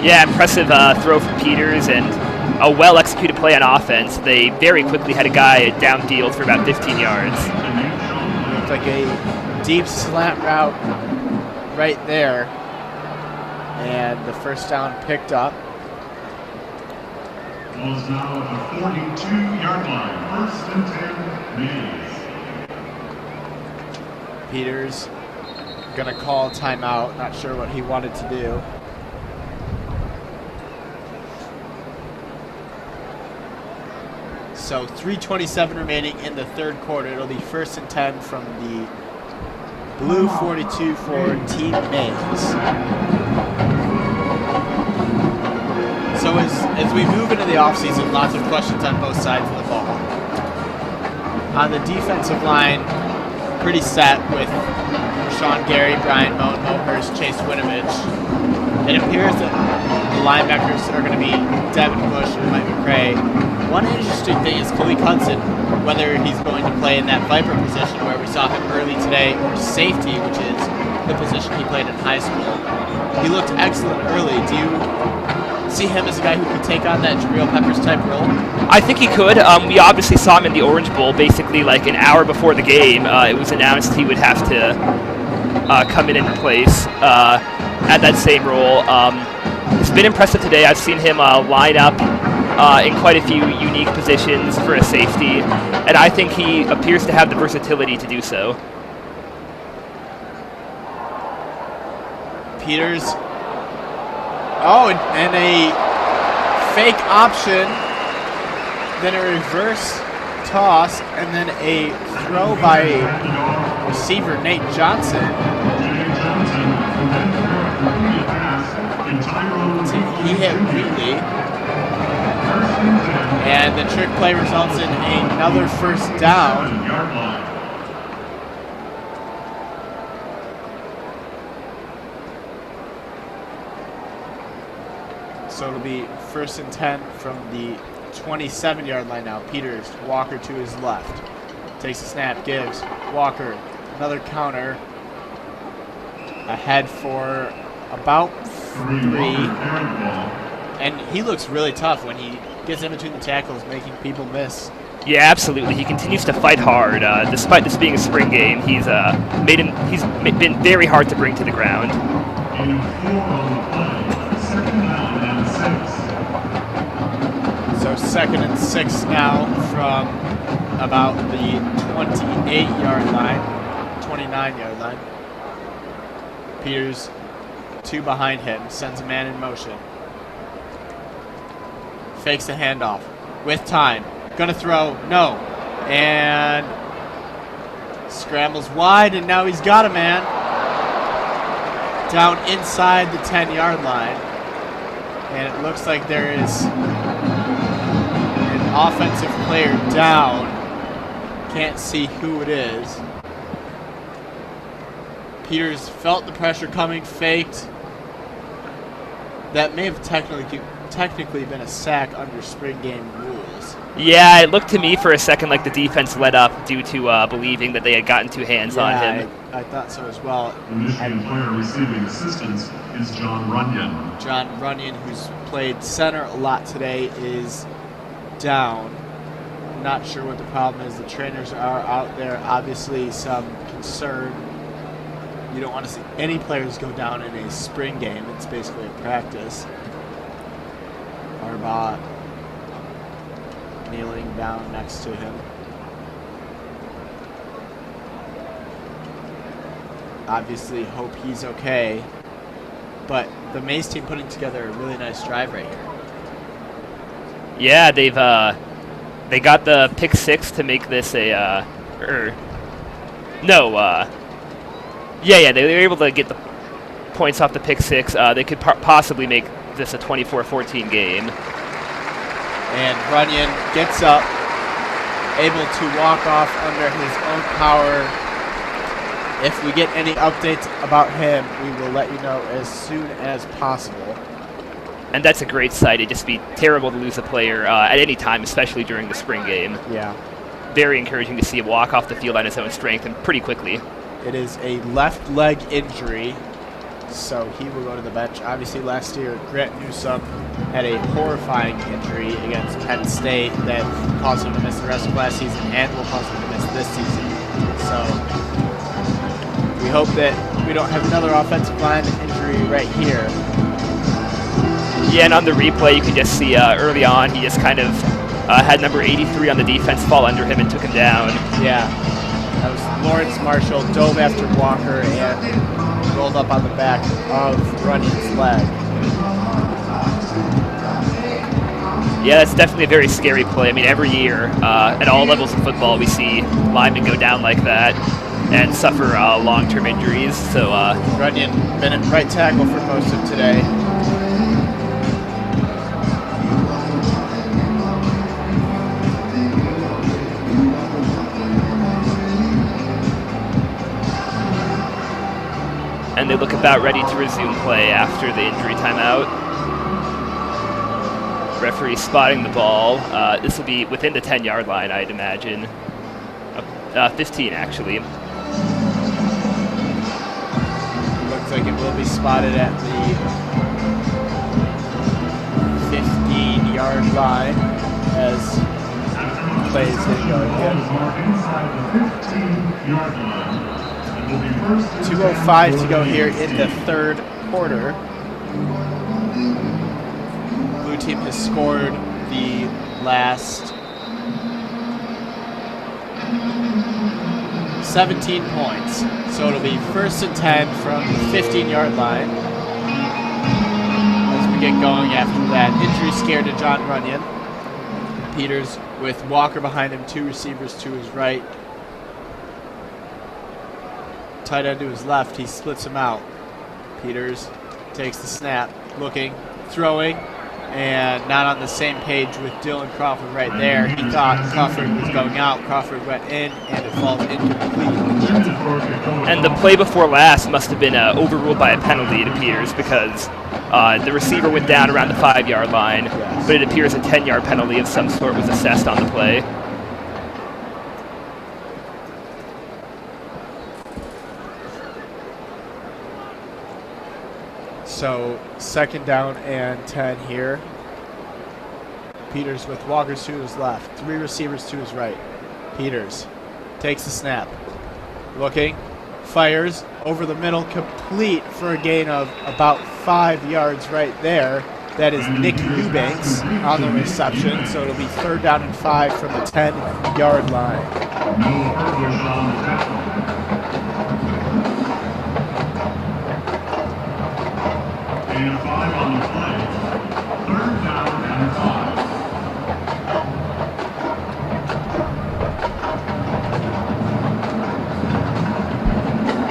Yeah, impressive throw from Peters and a well-executed play on offense. They very quickly had a guy downfield for about 15 yards. Looked like a deep slant route right there. And the first down picked up. Ball is now at the 42-yard line. First and 10, Mays. Peters gonna call timeout. Not sure what he wanted to do. So 3:27 remaining in the third quarter. It'll be first and 10 from the blue 42 for Team Mays. So as we move into the offseason, lots of questions on both sides of the ball. On the defensive line, pretty set with Sean Gary, Brian Moan, Mo Hurst, Chase Winovich. It appears that the linebackers are going to be Devin Bush and Mike McCray. One interesting thing is Khalid Hudson, whether he's going to play in that Viper position where we saw him early today, or safety, which is the position he played in high school. He looked excellent early. Do you see him as a guy who could take on that Jabril Peppers type role? I think he could. We obviously saw him in the Orange Bowl basically like an hour before the game. It was announced he would have to come in and replace at that same role. It's been impressive today. I've seen him line up in quite a few unique positions for a safety, and I think he appears to have the versatility to do so. Peters. Oh, and a fake option, then a reverse toss, and then a throw by receiver Nate Johnson. He hit Wheatley. And the trick play results in another first down. So it'll be first and 10 from the 27-yard line now. Peters, Walker to his left. Takes a snap, gives Walker another counter. Ahead for about 3. And he looks really tough when he gets in between the tackles, making people miss. Yeah, absolutely. He continues to fight hard. Despite this being a spring game, he's been very hard to bring to the ground. So second and 6 now from about the 28-yard line, 29-yard line. Peters, 2 behind him, sends a man in motion. Fakes the handoff with time. Gonna throw, no. And scrambles wide, and now he's got a man down inside the 10-yard line. And it looks like there is an offensive player down. Can't see who it is. Peters felt the pressure coming, faked. That may have technically been a sack under spring game rules. Yeah, it looked to me for a second like the defense let up due to believing that they had gotten 2 hands on him. I thought so as well. The Michigan player receiving assistance is John Runyon. John Runyon, who's played center a lot today, is down. Not sure what the problem is. The trainers are out there. Obviously some concern. You don't want to see any players go down in a spring game. It's basically a practice. Arbaugh kneeling down next to him. Obviously hope he's okay. But the Mays team putting together a really nice drive right here. Yeah, they got the pick 6 to make this a they were able to get the points off the pick 6. They could possibly make this a 24-14 game. And Runyon gets up, able to walk off under his own power. If we get any updates about him, we will let you know as soon as possible. And that's a great sight. It'd just be terrible to lose a player at any time, especially during the spring game. Yeah. Very encouraging to see him walk off the field on his own strength and pretty quickly. It is a left leg injury. so he will go to the bench. Obviously, last year, Grant Newsome had a horrifying injury against Penn State that caused him to miss the rest of last season and will cause him to miss this season. So we hope that we don't have another offensive line injury right here. Yeah, and on the replay, you can just see early on, he just kind of had number 83 on the defense fall under him and took him down. Yeah, that was Lawrence Marshall, dove after Walker and rolled up on the back of Runyon's leg. Yeah, that's definitely a very scary play. I mean, every year at all levels of football, we see linemen go down like that and suffer long-term injuries. So Runyon been at right tackle for most of today. and they look about ready to resume play after the injury timeout. Referee spotting the ball. This will be within the 10-yard line, I'd imagine. 15, actually. Looks like it will be spotted at the 15-yard line as plays get going again. 2:05 to go here in the third quarter. Blue team has scored the last 17 points. So it'll be 1st and 10 from the 15-yard line as we get going after that injury scare to John Runyon. Peters with Walker behind him, two receivers to his right. Tight end to his left, he splits him out. Peters takes the snap, looking, throwing, and not on the same page with Dylan Crawford right there. He thought Crawford was going out. Crawford went in, and it falls incomplete. And the play before last must have been overruled by a penalty, it appears, because the receiver went down around the 5-yard line, but it appears a 10-yard penalty of some sort was assessed on the play. So 2nd down and 10 here. Peters with Walker to his left, 3 receivers to his right. Peters takes the snap, looking, fires over the middle, complete for a gain of about 5 yards right there. That is Nick Eubanks on the reception, so it'll be 3rd down and 5 from the 10-yard line. No further on the tackle. And 5 on the play. 3rd down and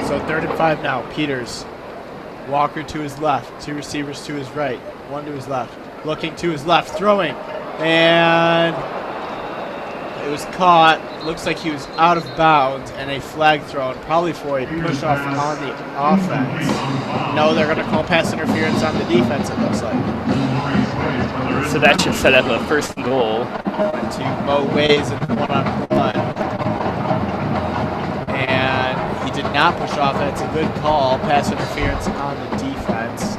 5. So 3rd and 5 now. Peters, Walker to his left, 2 receivers to his right, 1 to his left, looking to his left, throwing, and it was caught. Looks like he was out of bounds, and a flag thrown, probably for a push off on the offense. No, they're going to call pass interference on the defense, it looks like. So that should set up a 1st and goal. To Mo Ways in one-on-one. And he did not push off. That's a good call. Pass interference on the defense.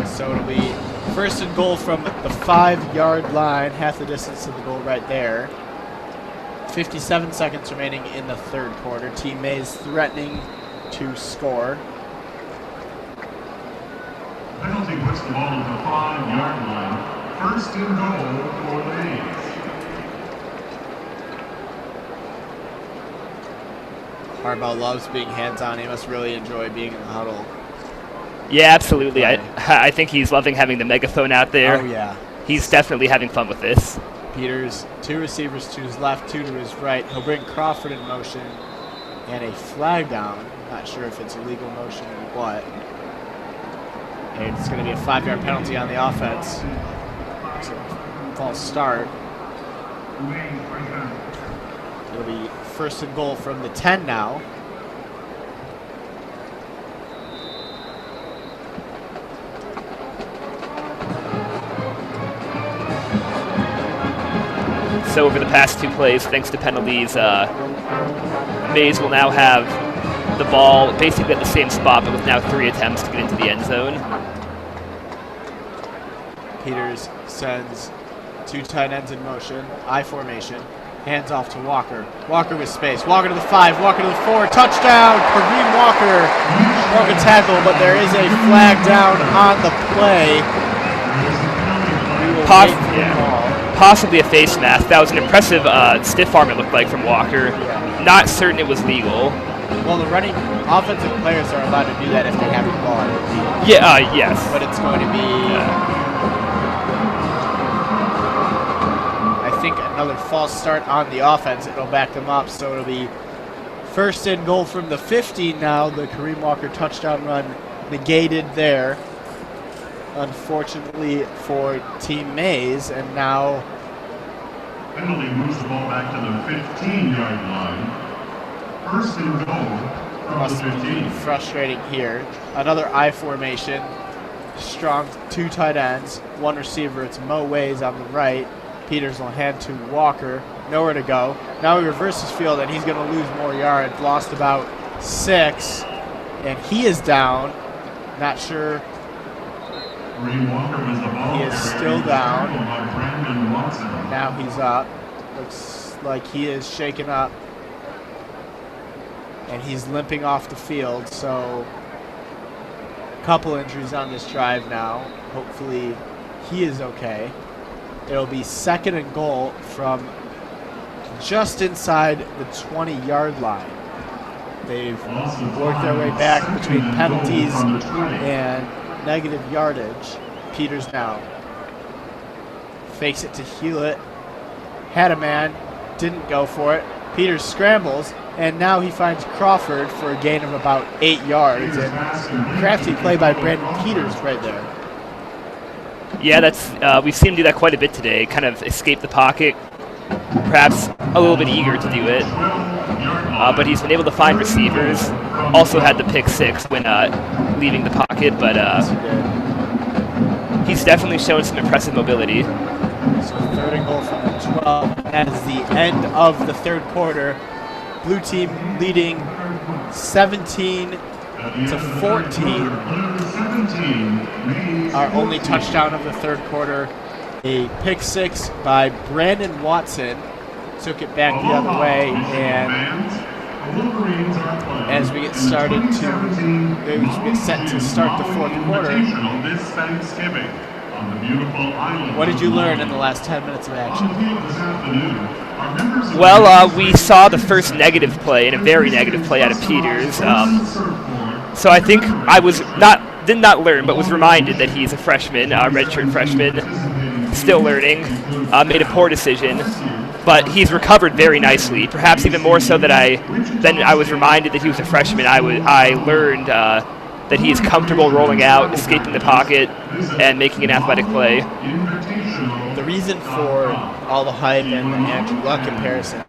So it'll be 1st and goal from the 5-yard line, half the distance to the goal right there. 57 seconds remaining in the 3rd quarter. Team Mays threatening to score. Penalty puts the ball at the 5-yard line. 1st and goal for the Mays. Harbaugh loves being hands-on. He must really enjoy being in the huddle. Yeah, absolutely. I think he's loving having the megaphone out there. Oh, yeah. He's definitely having fun with this. Peters, 2 receivers to his left, 2 to his right. He'll bring Crawford in motion and a flag down. Not sure if it's a legal motion or what. And it's going to be a 5-yard penalty on the offense. So, false start. It'll be 1st and goal from the 10 now. So over the past 2 plays, thanks to penalties, Mays will now have the ball basically at the same spot, but with now 3 attempts to get into the end zone. Peters sends 2 tight ends in motion, I formation, hands off to Walker. Walker with space. Walker to the 5, Walker to the 4, touchdown! Kareem Walker broke a tackle, but there is a flag down on the play. We will wait for the ball. Possibly a face mask. That was an impressive stiff arm, it looked like, from Walker. Not certain it was legal. Well, the running offensive players are allowed to do that if they have the ball. Yeah, yes. But it's going to be, I think, another false start on the offense. It'll back them up, so it'll be first and goal from the 15 now. The Kareem Walker touchdown run negated there, unfortunately for Team Mays, and now Penalty moves the ball back to the 15-yard line. First and goal from must the 15. be frustrating here. Another I formation. Strong 2 tight ends, 1 receiver. It's Mo Ways on the right. Peters will hand to Walker. Nowhere to go. Now he reverses field, and he's going to lose more yards. Lost about 6, and he is down. Not sure. Kareem Walker was the ball He is carrier. still He's down. tackled by Brandon Watson. Now he's up. Looks like he is shaken up. And he's limping off the field, so a couple injuries on this drive now. Hopefully he is okay. It'll be second and goal from just inside the 20-yard line. They've worked their way back between penalties and negative yardage. Peters now fakes it to Hewlett. Had a man, didn't go for it. Peters scrambles, and now he finds Crawford for a gain of about 8 yards. And crafty play by Brandon Peters right there. Yeah, we've seen him do that quite a bit today. Kind of escape the pocket, perhaps a little bit eager to do it. But he's been able to find receivers. Also had the pick 6 when leaving the pocket, but he's definitely shown some impressive mobility. So third and goal from the 12 as the end of the third quarter. Blue team leading 17 to 14. Our only touchdown of the third quarter, a pick 6 by Brandon Watson. Took it back the other way, and as we get started as we get set to start the fourth quarter, what did you learn in the last 10 minutes of action? Well, we saw the first negative play, and a very negative play out of Peters. So I think I did not learn, but was reminded that he's a freshman, a redshirt freshman, still learning. Made a poor decision, but he's recovered very nicely. Perhaps even more so than I was reminded that he was a freshman. I learned that he is comfortable rolling out, escaping the pocket, and making an athletic play. The reason for all the hype and the Andrew Luck comparison.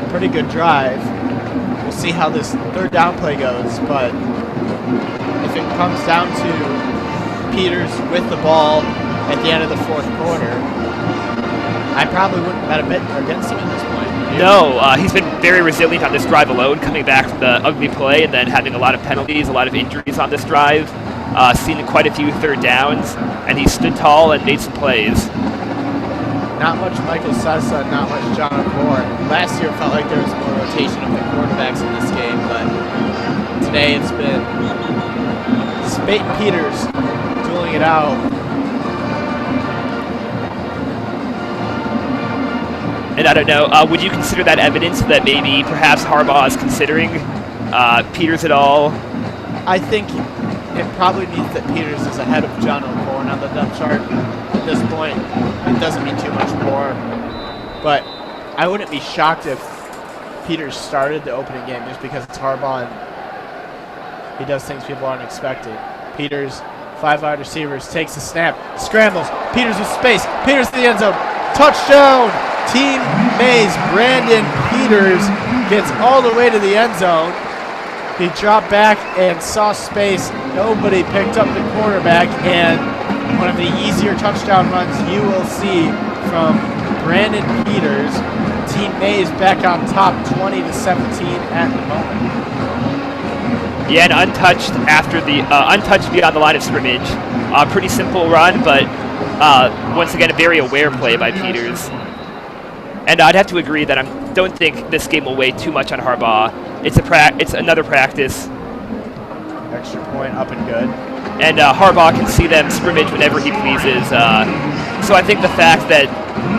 Pretty good drive. We'll see how this third down play goes, but if it comes down to Peters with the ball at the end of the fourth quarter, I probably wouldn't bet a bit against him at this point. No, he's been very resilient on this drive alone, coming back from the ugly play and then having a lot of penalties, a lot of injuries on this drive. Seen quite a few third downs, and he stood tall and made some plays. Not much Michael Sessa, not much John Moore. Last year it felt like there was more rotation of the quarterbacks in this game, but today it's been Spate and Peters dueling it out. And I don't know, would you consider that evidence that maybe perhaps Harbaugh is considering Peters at all? I think it probably means that Peters is ahead of John O'Corn on the depth chart at this point. It doesn't mean too much more, but I wouldn't be shocked if Peters started the opening game just because it's Harbaugh and he does things people aren't expecting. Peters, 5 wide receivers, takes the snap, scrambles, Peters with space, Peters to the end zone, touchdown! Team Mays, Brandon Peters gets all the way to the end zone. He dropped back and saw space. Nobody picked up the quarterback, and one of the easier touchdown runs you will see from Brandon Peters. Team Mays back on top 20-17 at the moment. Yeah, and untouched after the untouched beyond the line of scrimmage. Pretty simple run, but once again a very aware play by Peters. And I'd have to agree that I don't think this game will weigh too much on Harbaugh. It's another practice. Extra point up and good. And Harbaugh can see them scrimmage whenever he pleases. So I think the fact that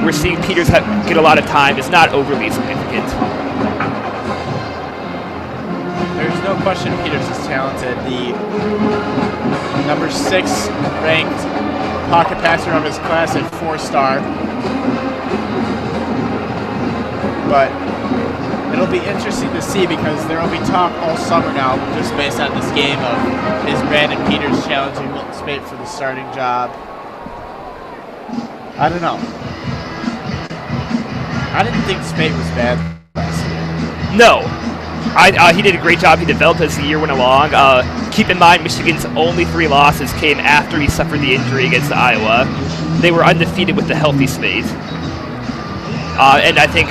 we're seeing Peters get a lot of time is not overly significant. There's no question Peters is talented. The number 6 ranked pocket passer of his class at 4-star. But it'll be interesting to see because there will be talk all summer now, just based on this game, of is Brandon Peters challenging Milton Spate for the starting job. I don't know. I didn't think Spate was bad last year. No. He did a great job. He developed as the year went along. Keep in mind, Michigan's only 3 losses came after he suffered the injury against Iowa. They were undefeated with the healthy Spate. And I think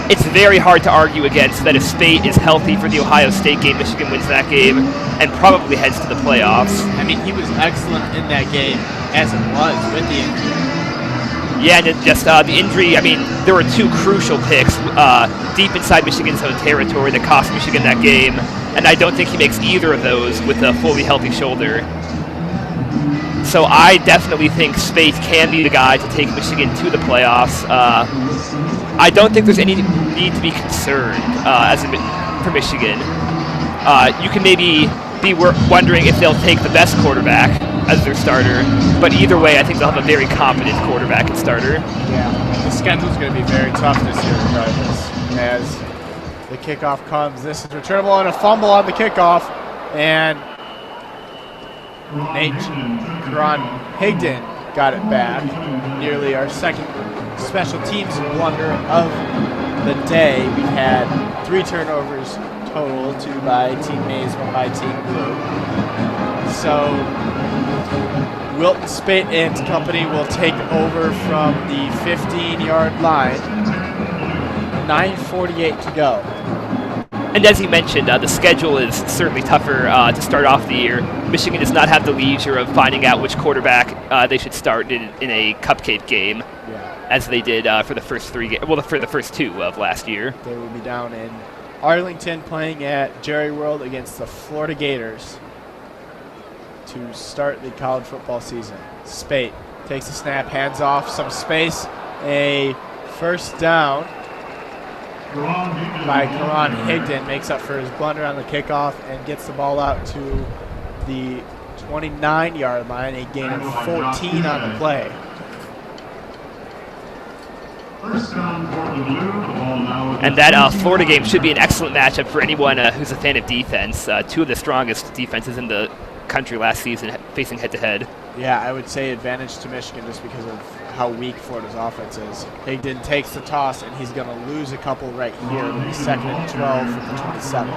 it's very hard to argue against that if Spate is healthy for the Ohio State game, Michigan wins that game and probably heads to the playoffs. I mean, he was excellent in that game as it was with the injury. Yeah, and just the injury, I mean, there were 2 crucial picks deep inside Michigan's own territory that cost Michigan that game, and I don't think he makes either of those with a fully healthy shoulder. So I definitely think Spate can be the guy to take Michigan to the playoffs. I don't think there's any need to be concerned for Michigan. You can maybe be wondering if they'll take the best quarterback as their starter, but either way, I think they'll have a very competent quarterback and starter. Yeah, the schedule's going to be very tough this year regardless. As the kickoff comes, this is returnable on a fumble on the kickoff, and Nate Karan Higdon got it back. Nearly our second special teams blunder of the day. We've had 3 turnovers total, 2 by Team Mays, 1 by Team Blue. So Wilton Spate and company will take over from the 15-yard line. 9:48 to go. And as you mentioned, the schedule is certainly tougher to start off the year. Michigan does not have the leisure of finding out which quarterback they should start in a cupcake game, as they did for the first 3 for the first 2 of last year. They will be down in Arlington playing at Jerry World against the Florida Gators to start the college football season. Spate takes a snap, hands off, some space, a first down by Karan Higdon, makes up for his blunder on the kickoff and gets the ball out to the 29-yard line, a gain of 14 on the play. And that Florida game should be an excellent matchup for anyone who's a fan of defense. 2 of the strongest defenses in the country last season facing head-to-head. Yeah, I would say advantage to Michigan just because of how weak Florida's offense is. Higdon takes the toss, and he's going to lose a couple right here. It'll be 2nd and 12 from the 27.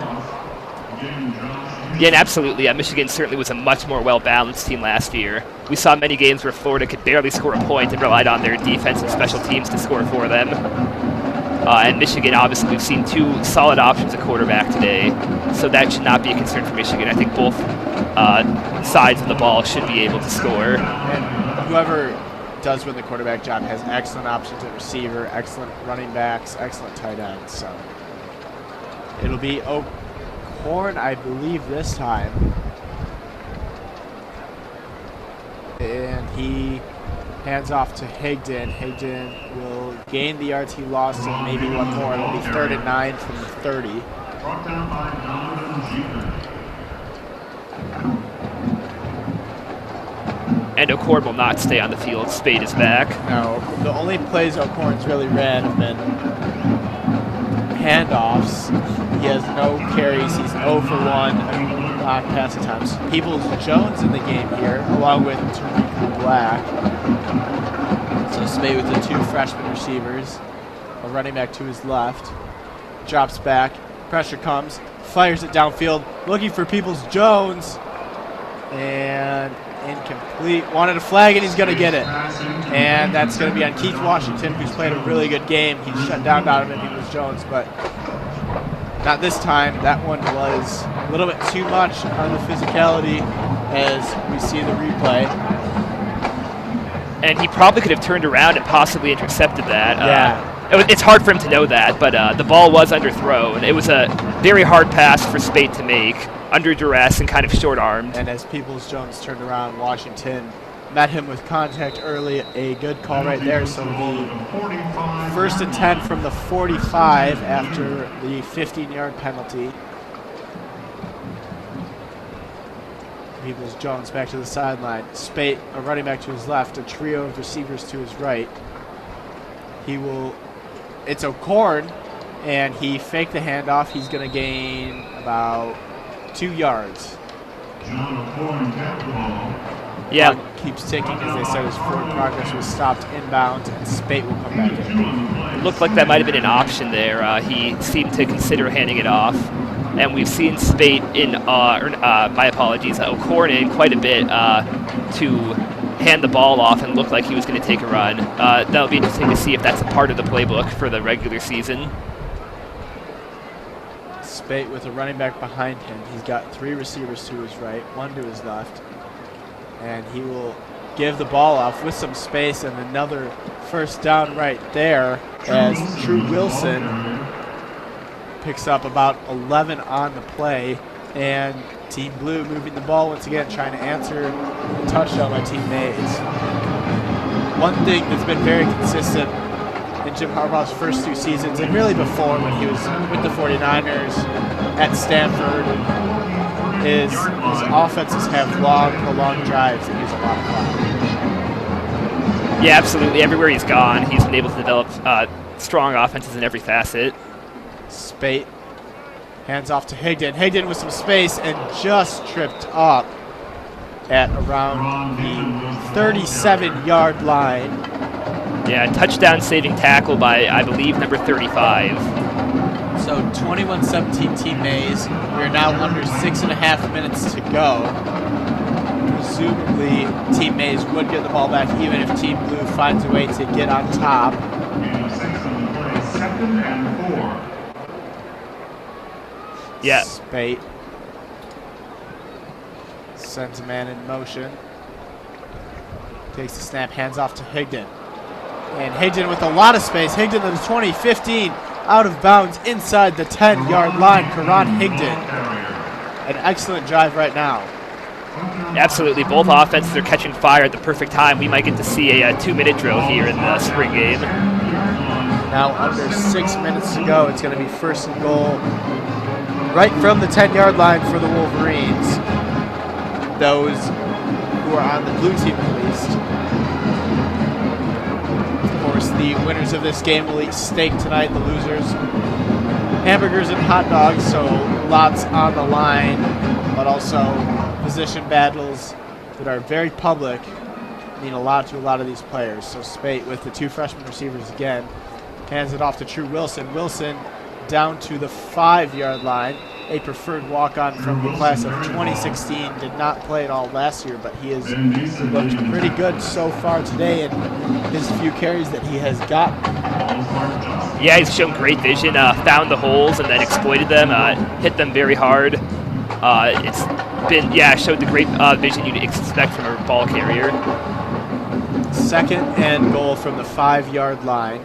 Yeah, and absolutely. Michigan certainly was a much more well-balanced team last year. We saw many games where Florida could barely score a point and relied on their defense and special teams to score for them. And Michigan, obviously, we've seen 2 solid options at quarterback today, so that should not be a concern for Michigan. I think both sides of the ball should be able to score. And whoever does win the quarterback job has excellent options at receiver, excellent running backs, excellent tight ends. So it'll be O'Korn, I believe, this time. And he hands off to Higdon. Higdon will gain the RT loss and maybe one more. It'll be 3rd and 9 from the 30. Brought down by Donovan Jeter. And O'Korn will not stay on the field. Spate is back. No, the only plays O'Korn's really ran have been handoffs. He has no carries. He's 0 for 1 on pass attempts. Peoples-Jones in the game here, along with Tariq Black. So Spate with the 2 freshman receivers. A running back to his left. Drops back. Pressure comes. Fires it downfield. Looking for Peoples-Jones. And incomplete. Wanted a flag, and he's going to get it. And that's going to be on Keith Washington, who's played a really good game. He shut down Donovan Peoples-Jones, but not this time. That one was a little bit too much on the physicality as we see the replay. And he probably could have turned around and possibly intercepted that. Yeah. It's hard for him to know that, but the ball was underthrown. It was a very hard pass for Spate to make, under duress and kind of short-armed. And as Peoples-Jones turned around, Washington met him with contact early. A good call right there. So the first and 10 from the 45 after the 15-yard penalty. Peoples-Jones back to the sideline. Spate, a running back to his left, a trio of receivers to his right. It's O'Korn, and he faked the handoff. He's going to gain about 2 yards. John O'Korn kept the ball. Yeah, Clock keeps ticking as they said his forward progress was stopped inbound, and Spate will come back in. looked like that might have been an option there. He seemed to consider handing it off. And we've seen Spate O'Korn in quite a bit to hand the ball off and look like he was going to take a run. That'll be interesting to see if that's a part of the playbook for the regular season. Spate with a running back behind him. He's got 3 receivers to his right, 1 to his left. And he will give the ball off with some space and another first down right there as True Wilson picks up about 11 on the play. And Team Blue moving the ball once again, trying to answer the touchdown by Team Mays. One thing that's been very consistent in Jim Harbaugh's first 2 seasons, and really before when he was with the 49ers at Stanford, is his offenses have long, prolonged drives that use a lot of clock. Yeah, absolutely. Everywhere he's gone, he's been able to develop strong offenses in every facet. Spate hands off to Higdon. Higdon with some space and just tripped up at around the 37-yard line. Yeah, touchdown saving tackle by, I believe, number 35. So 21-17 Team Mays. We're now under 6.5 minutes to go. Presumably, Team Mays would get the ball back even if Team Blue finds a way to get on top. And 6 on the play, 2nd and 4. Yeah. Spate sends a man in motion. Takes the snap, hands off to Higdon. And Higdon with a lot of space. Higdon to the 20, 15, out of bounds inside the 10-yard line. Karan Higdon. An excellent drive right now. Absolutely. Both offenses are catching fire at the perfect time. We might get to see a 2-minute drill here in the spring game. Now under 6 minutes to go. It's going to be first and goal right from the 10-yard line for the Wolverines. Those who are on the blue team at least. Of course, the winners of this game will eat steak tonight. The losers, hamburgers and hot dogs, so lots on the line, but also position battles that are very public mean a lot to a lot of these players. So Spate with the 2 freshman receivers again, hands it off to True Wilson. Wilson down to the 5-yard line. A preferred walk-on from the class of 2016. Did not play at all last year, but he has looked pretty good so far today in his few carries that he has gotten. Yeah, he's shown great vision, found the holes and then exploited them, hit them very hard. It's been, showed the great vision you'd expect from a ball carrier. 2nd and goal from the 5-yard line.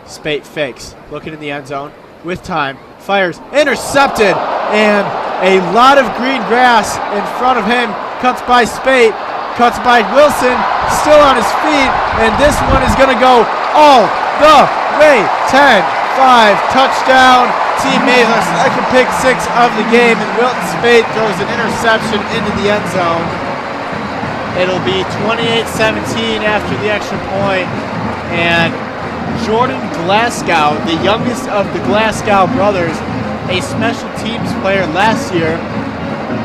Spate fakes, looking in the end zone with time, fires, intercepted, and a lot of green grass in front of him. Cuts by Spate, cuts by Wilson, still on his feet, and this one is going to go all the way. 10-5, touchdown. Team Mays on second pick 6 of the game, and Wilton Spate throws an interception into the end zone. It'll be 28-17 after the extra point, and Jordan Glasgow, the youngest of the Glasgow brothers, a special teams player last year,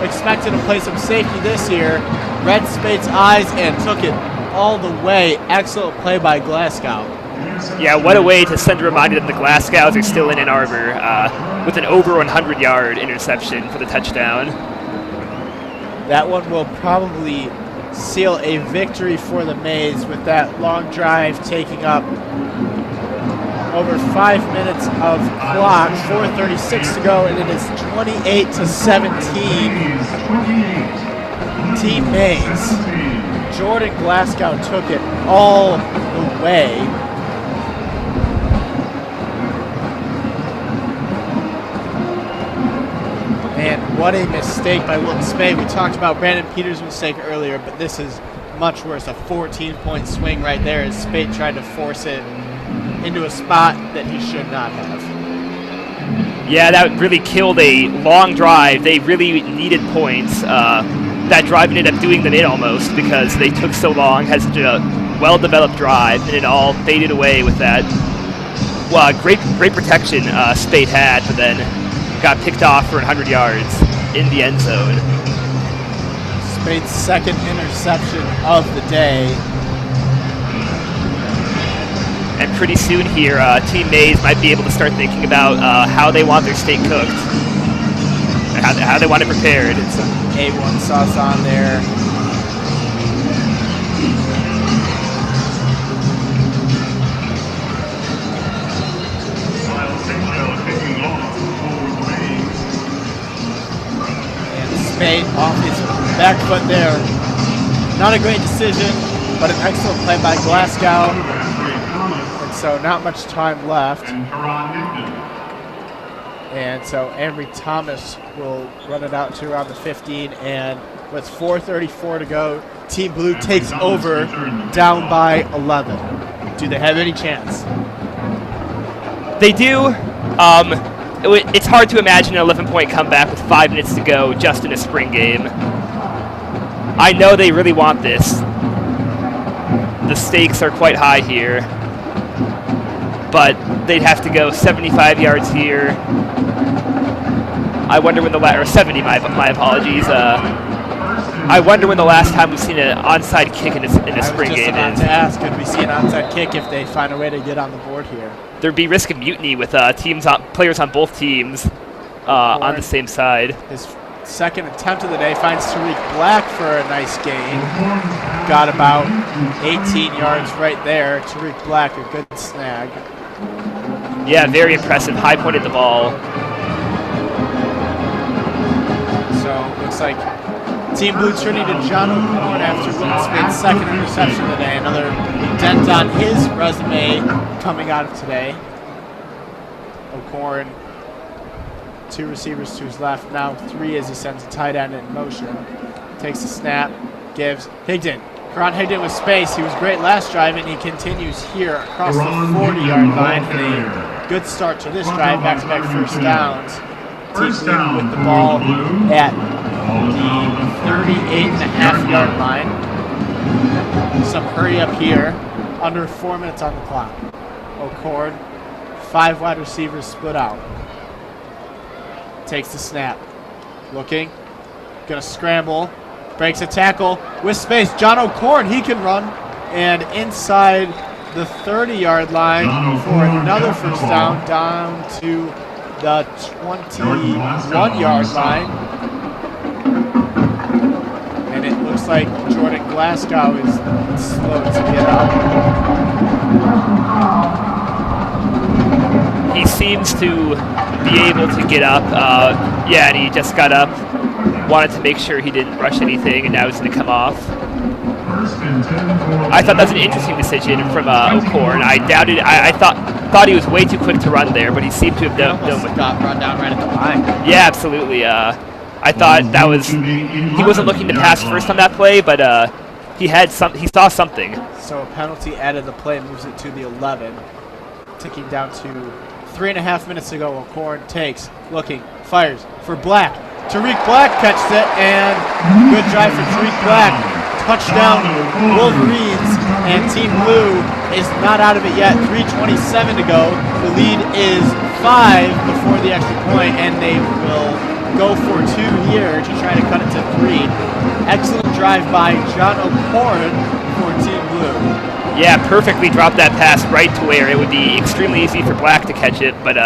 expected to play some safety this year, read Spate's eyes and took it all the way. Excellent play by Glasgow. Yeah, what a way to send a reminder that the Glasgows are still in Ann Arbor with an over 100-yard interception for the touchdown. That one will probably seal a victory for the Mays with that long drive taking up over 5 minutes of clock, 4:36 to go, and it is 28-17. Team Mays. Jordan Glasgow took it all the way. And what a mistake by Wilton Spade. We talked about Brandon Peters' mistake earlier, but this is much worse. A 14-point swing right there as Spade tried to force it into a spot that he should not have. Yeah, that really killed a long drive. They really needed points. That drive ended up doing them in almost because they took so long, had such a well-developed drive, and it all faded away with that. Well, great protection Spade had, but then got picked off for 100 yards in the end zone. Spade's second interception of the day. And pretty soon here, Team Mays might be able to start thinking about how they want their steak cooked, and how they want it prepared. Some A1 sauce on there. And Spade off his back foot there. Not a great decision, but an excellent play by Glasgow. So not much time left. And so Emery Thomas will run it out to around the 15, and with 4:34 to go, Team Blue takes over down by 11. Do they have any chance? They do. It's hard to imagine an 11-point comeback with 5 minutes to go just in a spring game. I know they really want this. The stakes are quite high here. But they'd have to go 75 yards here. I wonder when the last, or 70, my apologies. I wonder when the last time we've seen an onside kick in a spring game I was just about is. to ask, could we see an onside kick if they find a way to get on the board here? There'd be risk of mutiny with players on both teams on the same side. His second attempt of the day finds Tariq Black for a nice gain. Got about 18 yards right there. Tariq Black, a good snag. Yeah, very impressive. High pointed the ball. So looks like Team Blue turning to John O'Corn after Wilton Spade's second interception of the day. Another dent on his resume coming out of today. O'Corn, 2 receivers to his left, now 3 as he sends a tight end in motion. Takes the snap, gives Higdon. Karan Higdon with space. He was great last drive, and he continues here across the 40-yard line. And a good start to this drive, back-to-back first downs. Team Blue with the ball at the 38.5-yard line. Some hurry up here. Under 4 minutes on the clock. O'Corn, 5 wide receivers split out. Takes the snap. Looking. Gonna scramble. Breaks a tackle with space. John O'Corn, he can run. And inside the 30-yard line for another first down to the 21-yard line. And it looks like Jordan Glasgow is slow to get up. He seems to be able to get up. Yeah, and he just got up. Wanted to make sure he didn't rush anything, and now he's going to come off. I thought that was an interesting decision from O'Corn. I doubted. I thought he was way too quick to run there, but he seemed to have done what got run down right at the line. Yeah, absolutely. I thought that was he wasn't looking to pass first on that play, but he saw something. So a penalty added the play, moves it to the 11, ticking down to 3.5 minutes to go. O'Corn takes, looking, fires for Black. Tariq Black catches it, and good drive for Tariq Black. Touchdown Wolverines, and Team Blue is not out of it yet. 3:27 to go. The lead is 5 before the extra point, and they will go for 2 here to try to cut it to 3. Excellent drive by John O'Corn for Team Blue. Yeah, perfectly dropped that pass right to where it would be extremely easy for Black to catch it, but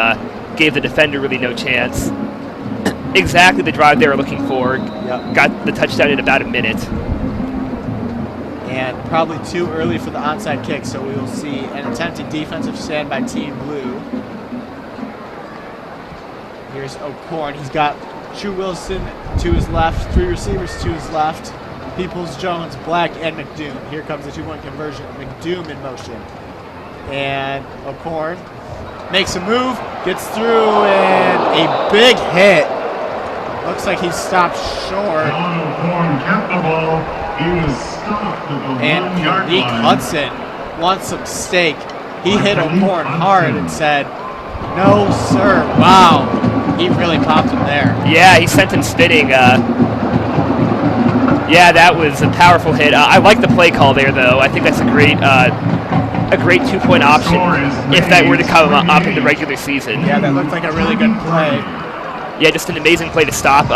gave the defender really no chance. exactly the drive they were looking for. Yep. Got the touchdown in about a minute. And probably too early for the onside kick, so we will see an attempted defensive stand by Team Blue. Here's O'Korn. He's got True Wilson to his left, 3 receivers to his left. Peoples, Jones, Black, and McDoom. Here comes the 2-point conversion. McDoom in motion. And O'Korn makes a move, gets through, and a big hit. Looks like he stopped short. John O'Korn kept the ball. He was stopped at the And 1-yard Malik line. Hudson wants some steak. He hit O'Korn hard and said, "No, sir." Wow. He really popped him there. Yeah, he sent him spinning. Yeah, that was a powerful hit. I like the play call there, though. I think that's a great 2-point option if that were to come up in the regular season. Yeah, that looked like a really good play. Yeah, just an amazing play to stop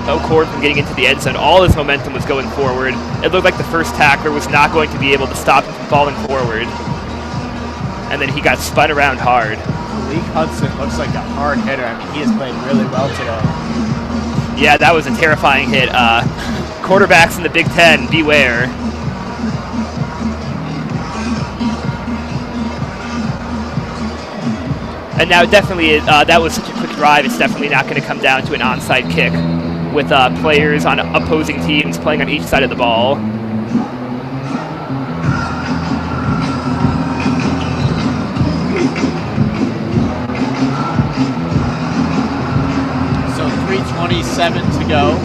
O'Korn from getting into the end zone. All his momentum was going forward. It looked like the first tackler was not going to be able to stop him from falling forward. And then he got spun around hard. Malik Hudson looks like a hard hitter. I mean, he has played really well today. Yeah, that was a terrifying hit. Quarterbacks in the Big Ten, beware. And now definitely, that was such a quick drive, it's definitely not going to come down to an onside kick with players on opposing teams playing on each side of the ball. So 3:27 to go.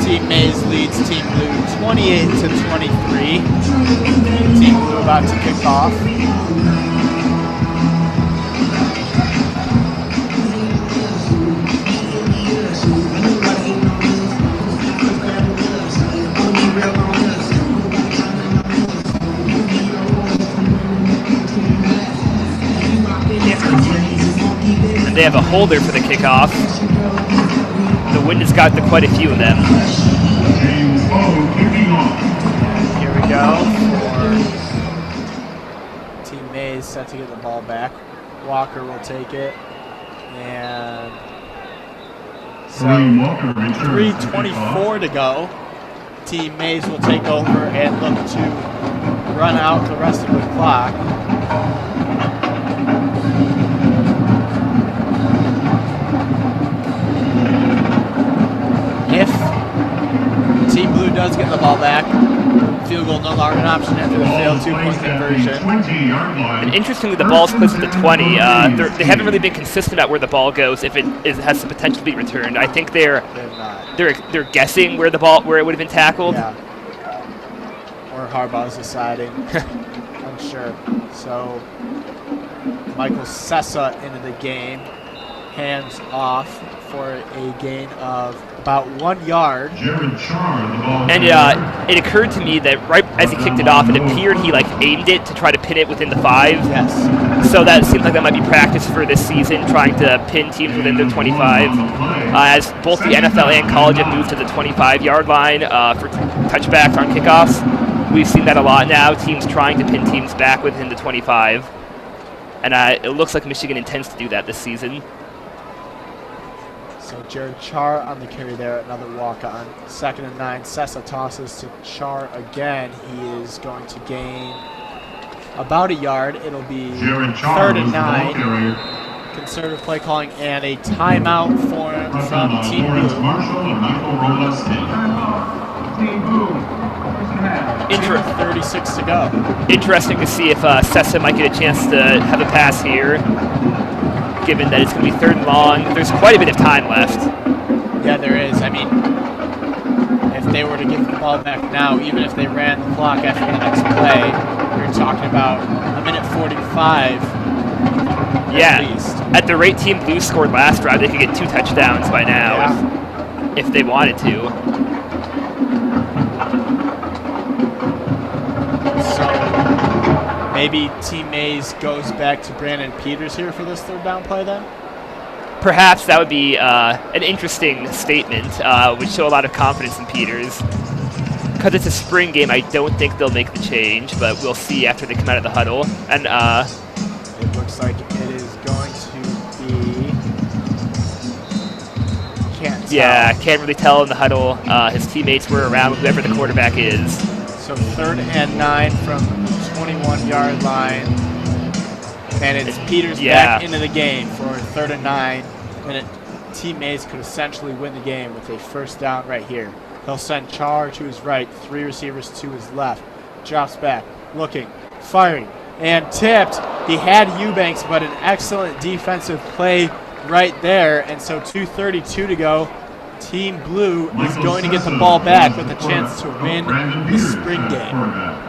Team Mays leads Team Blue 28-23. Team Blue about to kick off. And they have a holder for the kickoff. The wind has got to quite a few of them. James O kicking off. Here we go for Team Mays set to get the ball back. Walker will take it. And so Kareem Walker returns the 3:24 to go. Team Mays will take over and look to run out the rest of the clock. If Team Blue does get the ball back, field goal no longer an option after the failed 2-point conversion. 20-yard line. And interestingly, the ball's close to the 20. They haven't really been consistent about where the ball goes if it has the potential to be returned. I think They're not. they're guessing where it would have been tackled. Yeah. Or Harbaugh's deciding. Unsure. So Michael Sessa into the game. Hands off for a gain of about 1 yard. Jared Charr, the ball. And it occurred to me that right as he kicked it off, it appeared he aimed it to try to pin it within the 5. Yes. So that seems like that might be practice for this season, trying to pin teams within their 25. As both the NFL and college have moved to the 25-yard line for touchbacks on kickoffs. We've seen that a lot now, teams trying to pin teams back within the 25. And it looks like Michigan intends to do that this season. So Jared Charr on the carry there, another walk-on. 2nd and 9. Sessa tosses to Charr again. He is going to gain about a yard. It'll be Jared Charr 3rd and was the ball 9. carrier. Conservative play calling and a timeout from Team Lawrence Blue. Marshall and Michael Robles State. Team Blue. 36 to go. Interesting to see if Sessa might get a chance to have a pass here, given that it's going to be 3rd and long. There's quite a bit of time left. Yeah, there is. I mean, if they were to give the ball back now, even if they ran the clock after the next play, you're talking about a minute 45 Yeah, at least. at the rate Team Blue scored last drive, they could get 2 touchdowns by now if they wanted to. So maybe Team Mays goes back to Brandon Peters here for this 3rd down play then? Perhaps that would be an interesting statement. Would show a lot of confidence in Peters. Because it's a spring game, I don't think they'll make the change, but we'll see after they come out of the huddle. And It looks like it is going to be tell. Yeah, can't really tell in the huddle. His teammates were around whoever the quarterback is. So 3rd and 9 from the 21-yard line. And it's Peters back into the game for 3rd and 9. And teammates could essentially win the game with a first down right here. He'll send Char to his right, 3 receivers to his left. Drops back, looking, firing, and tipped. He had Eubanks, but an excellent defensive play right there. And so 2:32 to go. Team Blue is going to get the ball back with a chance to win the spring game.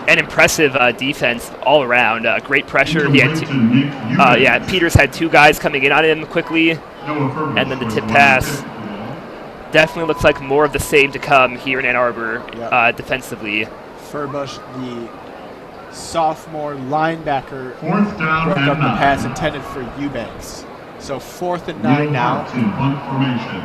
An impressive defense all around. Great pressure. He had Peters had 2 guys coming in on him quickly, and then the tip pass. Definitely looks like more of the same to come here in Ann Arbor defensively. Furbush, the sophomore linebacker, 4th down broke and up the 9. pass intended for Eubanks. So 4th and 9 now. Punt formation.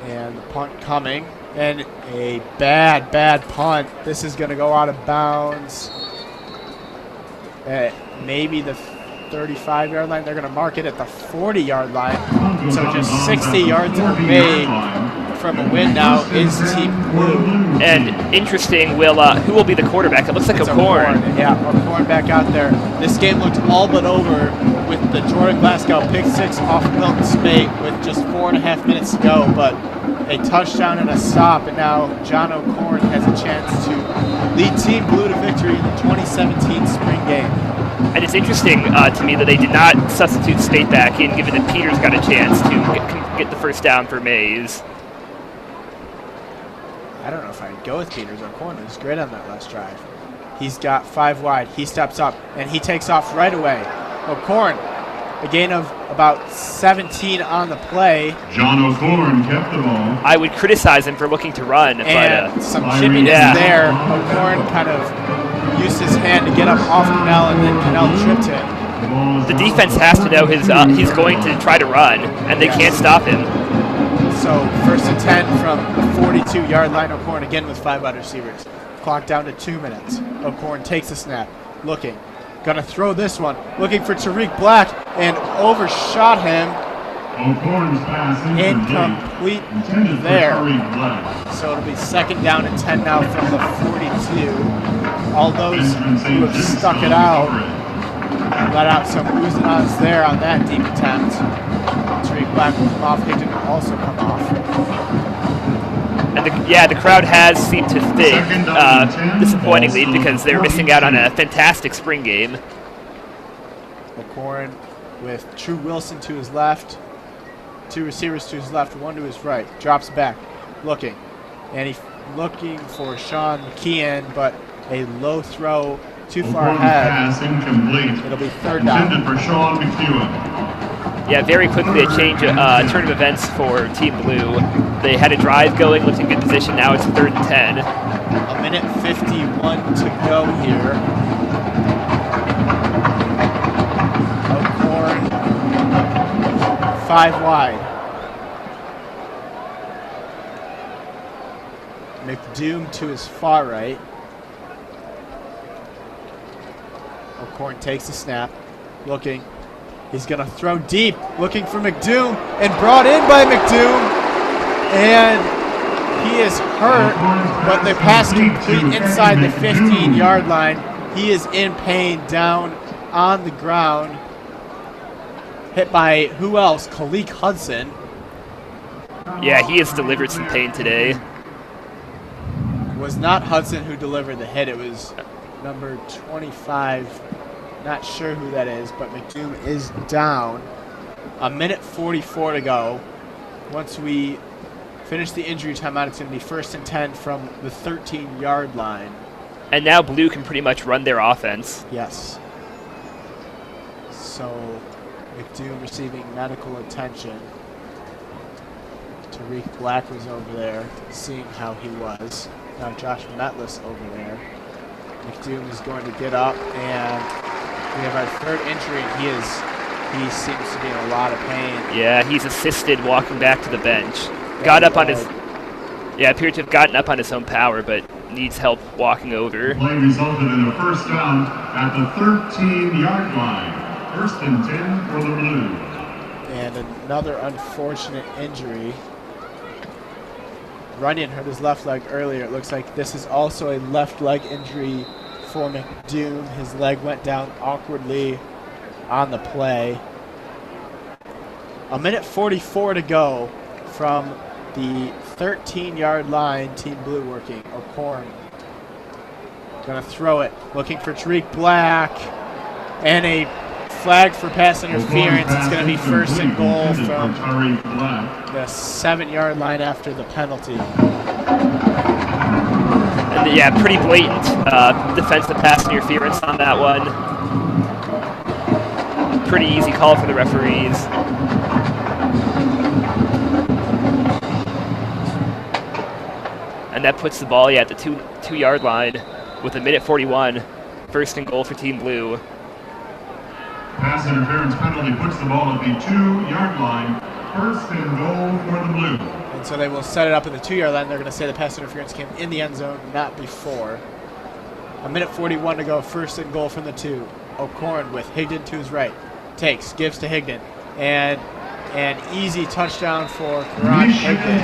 And the punt coming. And a bad punt. This is going to go out of bounds at maybe the 35-yard line. They're going to mark it at the 40-yard line. So just 60 yards away from a win now is Team Blue. And interesting, who will be the quarterback? It looks like It's O'Korn. Yeah, O'Korn back out there. This game looked all but over with the Jordan Glasgow pick 6 off Milton Spate with just 4.5 minutes to go, but a touchdown and a stop, and now John O'Korn has a chance to lead Team Blue to victory in the 2017 spring game. And it's interesting to me that they did not substitute Spate back in, given that Peters got a chance to get the first down for Mays. I don't know if I'd go with Peters. O'Korn was great on that last drive. He's got 5 wide. He steps up, and he takes off right away. O'Korn, a gain of about 17 on the play. John O'Korn kept the ball. I would criticize him for looking to run, And but some chippiness there. O'Korn kind of used his hand to get up off Cannell, and then Cannell tripped him. the defense has to know he's going to try to run, and they can't stop him. So 1st and 10 from the 42-yard line. O'Korn again with 5 wide receivers. Clock down to 2 minutes. O'Korn takes the snap, looking. Gonna throw this one, looking for Tariq Black, and overshot him. O'Korn's pass Incomplete intended for there. Tariq Black. So it'll be 2nd down and 10 now from the 42. All those who have stuck it out let out some oohs and ahs there on that deep attempt. Tariq Black will come off. Higdon will also come off. And the crowd has seemed to think, disappointingly, because they're missing out on a fantastic spring game. O'Korn with True Wilson to his left, 2 receivers to his left, 1 to his right. Drops back, looking, and he's looking for Sean McKeon, but a low throw too far O'Korn's ahead. pass incomplete. It'll be 3rd down. Intended for Sean McEwen. Yeah, very quickly a turn of events for Team Blue. They had a drive going, looked in good position. Now it's 3rd and 10. A minute 51 to go here. O'Korn, 5 wide. McDoom to his far right. O'Korn takes the snap, looking. He's going to throw deep, looking for McDoom, and brought in by McDoom. And he is hurt, but the pass complete inside the 15-yard line. He is in pain down on the ground. Hit by who else? Khalik Hudson. Yeah, he has delivered some pain today. It was not Hudson who delivered the hit. It was number 25. Not sure who that is, but McDoom is down. A minute 44 to go. Once we finish the injury timeout, it's going to be 1st and 10 from the 13-yard line. And now Blue can pretty much run their offense. Yes. So McDoom receiving medical attention. Tariq Black was over there seeing how he was. Now Josh Metlis over there. McDoom is going to get up, and we have our 3rd injury, and he seems to be in a lot of pain. Yeah, he's assisted walking back to the bench. Got up on his, appeared to have gotten up on his own power, but needs help walking over. Play resulted in a first down at the 13-yard line. 1st and 10 for the Blues. And And another unfortunate injury. Runyon hurt his left leg earlier. It looks like this is also a left leg injury for McDoom. His leg went down awkwardly on the play. 1:44 to go from the 13-yard line. Team Blue working. O'Korn gonna throw it, looking for Tariq Black, and a flag for pass interference. It's gonna be first and goal from the 7-yard line after the penalty. And yeah, pretty blatant defensive pass interference on that one. Pretty easy call for the referees. And that puts the ball, at the two-yard line with 1:41. First and goal for Team Blue. Pass interference penalty puts the ball at the 2-yard line. First and goal for the Blue. And so they will set it up at the 2-yard line. They're going to say the pass interference came in the end zone, not before. 1:41 to go. First and goal from the 2. O'Korn with Higdon to his right. Takes, gives to Higdon. And an easy touchdown for Karan Higdon.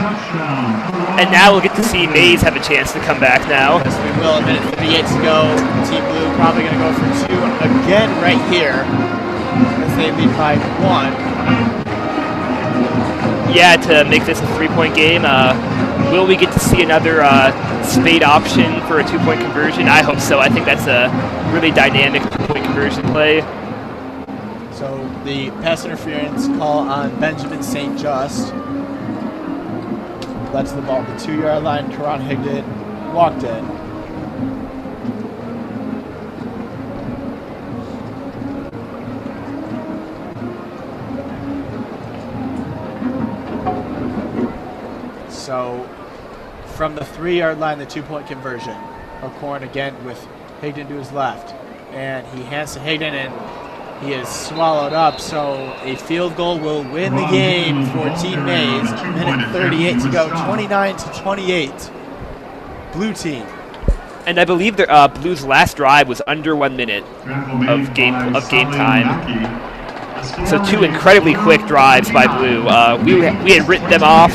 And now we'll get to see Mays have a chance to come back now. Yes, we will. 1:58 to go. Team Blue probably going to go for 2 again right here as they lead by 1. Yeah, to make this a 3-point game. Will we get to see another spade option for a 2-point conversion? I hope so. I think that's a really dynamic 2-point conversion play. So the pass interference call on Benjamin St. Just lets the ball at the 2-yard line. Karan Higdon walked in. So from the 3-yard line, the 2-point conversion. O'Korn again with Higdon to his left. And he hands to Higdon, and he is swallowed up. So a field goal will win the game for Team Mays. 1:38 to go, 29-28. Blue team. And I believe the Blues' last drive was under 1 minute of game time. So 2 incredibly quick drives by Blue. We had written them off.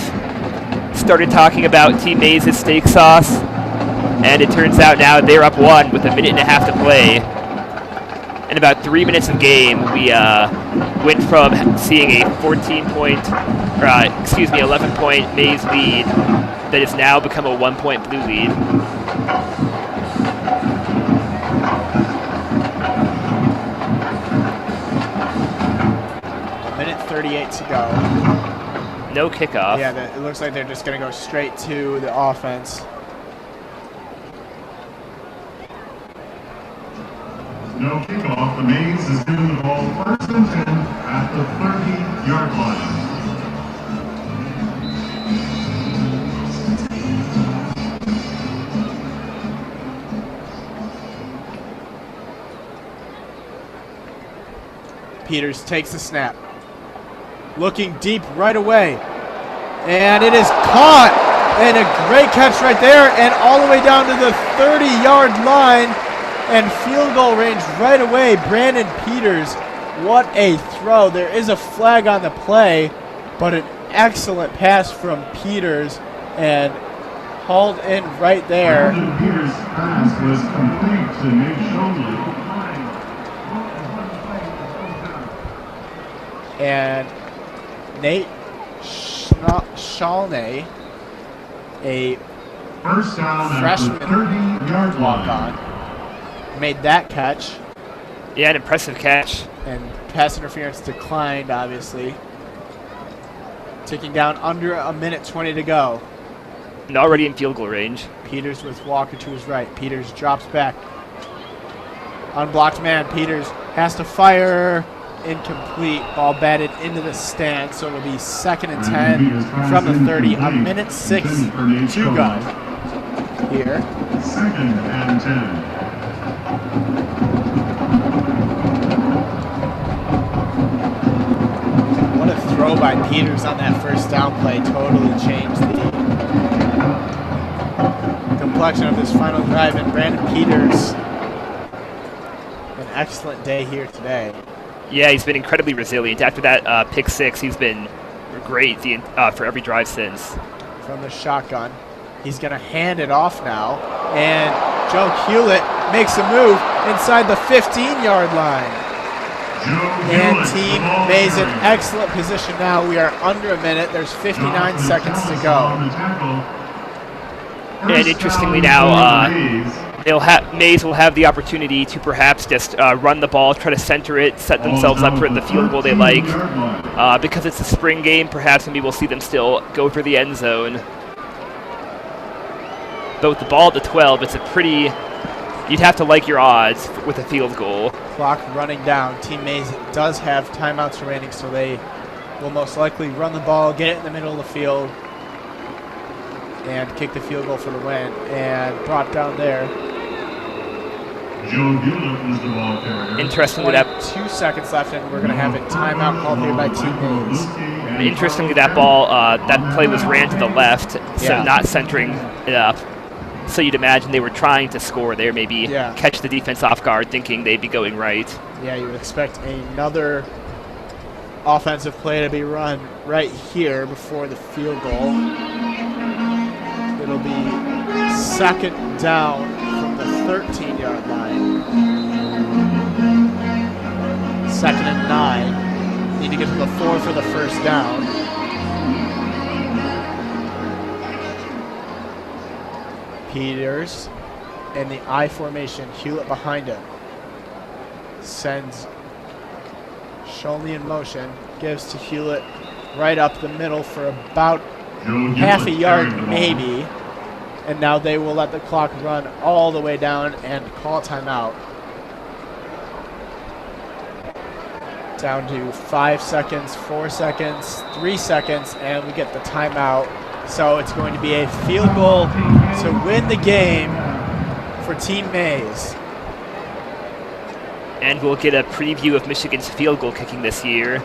Started talking about Team Mays' steak sauce, and it turns out now they're up 1 with 1.5 minutes to play. In about 3 minutes of game, we went from seeing a 11-point Mays lead that has now become a 1-point Blue lead. 1:38 to go. No kickoff. Yeah, it looks like they're just going to go straight to the offense. No kickoff. The Mays is given the ball first and 10 at the 30-yard line. Peters takes the snap. Looking deep right away. And it is caught. And a great catch right there. And all the way down to the 30-yard line. And field goal range right away. Brandon Peters. What a throw. There is a flag on the play. But an excellent pass from Peters. And hauled in right there. Brandon Peters' pass was complete to Nate Schoenley. And Nate Shalney, a First down at the freshman 30-yard line. walk-on, made that catch. Yeah, an impressive catch. And pass interference declined, obviously. Ticking down under 1:20 to go. And already in field goal range. Peters with Walker to his right. Peters drops back. Unblocked man. Peters has to fire. Incomplete. Ball batted into the stand, so it'll be 2nd and 10 from the 30. 1:06 to go here. 2nd and 10. What a throw by Peters on that first down play. Totally changed the complexion of this final drive. And Brandon Peters, an excellent day here today. Yeah, he's been incredibly resilient. After that pick six, he's been great for every drive since. From the shotgun. He's going to hand it off now. And Joe Hewlett makes a move inside the 15-yard line. And Team Mays in excellent position now. We are under a minute. There's 59 seconds to go. And interestingly now, Mays will have the opportunity to perhaps just run the ball, try to center it, set themselves up for the field goal they like. Because it's a spring game, perhaps maybe we'll see them still go for the end zone. But with the ball at the 12, it's a pretty... You'd have to like your odds with a field goal. Clock running down. Team Mays does have timeouts remaining, so they will most likely run the ball, get it in the middle of the field, and kick the field goal for the win. And brought down there. Joe Hewlett is the ball carrier. Interestingly, that 2 seconds left, and we're going to have a timeout called here by Team Mays. Interestingly, that ball, that play was ran to the left, so Yeah. not centering it up. So you'd imagine they were trying to score there, maybe catch the defense off guard, thinking they'd be going right. Yeah, you would expect another offensive play to be run right here before the field goal. It'll be second down from the 13-yard line. 2nd and 9. Need to get to the 4 for the first down. Peters in the I formation. Hewlett behind him. Sends Scholny in motion. Gives to Hewlett right up the middle for about half a yard maybe. And now they will let the clock run all the way down and call a timeout. Down to 5 seconds, 4 seconds, 3 seconds, and we get the timeout. So it's going to be a field goal to win the game for Team Mays. And we'll get a preview of Michigan's field goal kicking this year.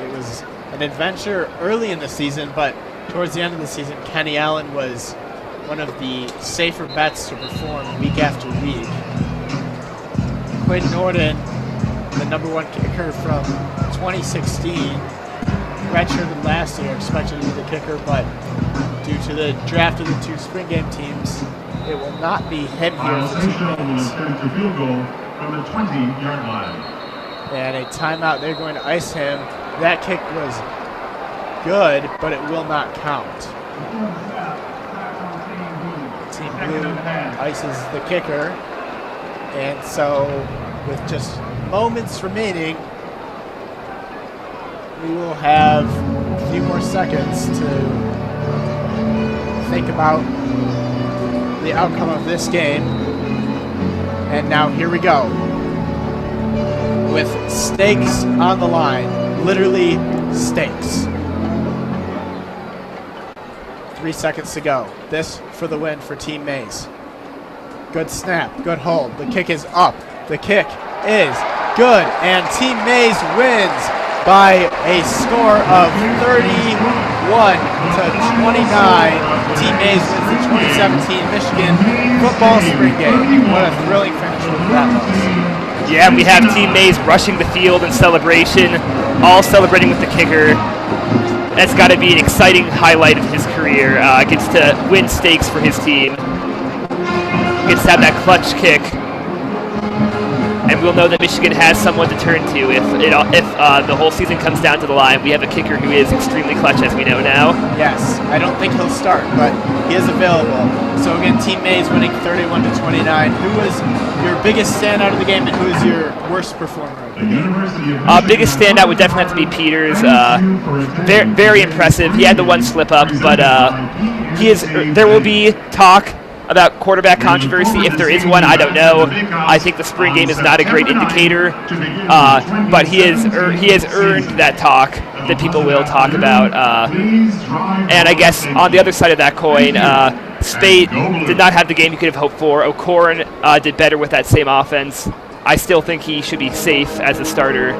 It was an adventure early in the season, but towards the end of the season, Kenny Allen was one of the safer bets to perform week after week. Quinn Norton, the #1 kicker from 2016, redshirted last year, expected to be the kicker, but due to the draft of the 2 spring game teams, it will not be him here for Team Mays. To field goal from the 20-yard line. And a timeout, they're going to ice him. That kick was good, but it will not count. Team Blue ices the kicker. And so, with just moments remaining, we will have a few more seconds to think about the outcome of this game. And now here we go. With stakes on the line, literally stakes. 3 seconds to go. This for the win for Team Mays. Good snap, good hold. The kick is up. The kick is good, and Team Mays wins by a score of 31 to 29. Team Mays wins the 2017 Michigan football spring game. What a thrilling finish that was. Yeah, we have Team Mays rushing the field in celebration, all celebrating with the kicker. That's got to be an exciting highlight of his career. Gets to win stakes for his team. Gets to have that clutch kick. And we'll know that Michigan has someone to turn to if the whole season comes down to the line. We have a kicker who is extremely clutch, as we know now. Yes, I don't think he'll start, but he is available. So again, Team Mays winning 31 to 29. Who was your biggest standout of the game, and who is your worst performer of the game? Biggest standout would definitely have to be Peters. Very, very impressive. He had the one slip up, but there will be talk about quarterback controversy. If there is one, I don't know. I think the spring game is not a great indicator, but he has earned that talk that people will talk about. And I guess on the other side of that coin, Spate did not have the game you could have hoped for. O'Korn did better with that same offense. I still think he should be safe as a starter,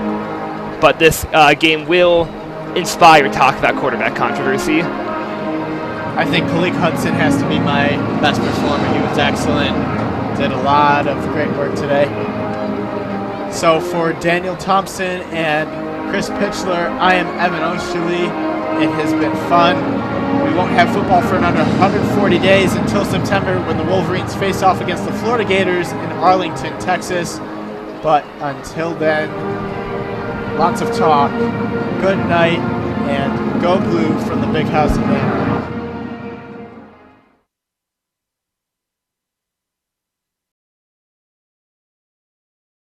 but this game will inspire talk about quarterback controversy. I think Khalid Hudson has to be my best performer. He was excellent. Did a lot of great work today. So for Daniel Thompson and Chris Pitchler, I am Evan Osterly. It has been fun. We won't have football for another 140 days until September when the Wolverines face off against the Florida Gators in Arlington, Texas. But until then, lots of talk. Good night, and go blue from the Big House of Banner.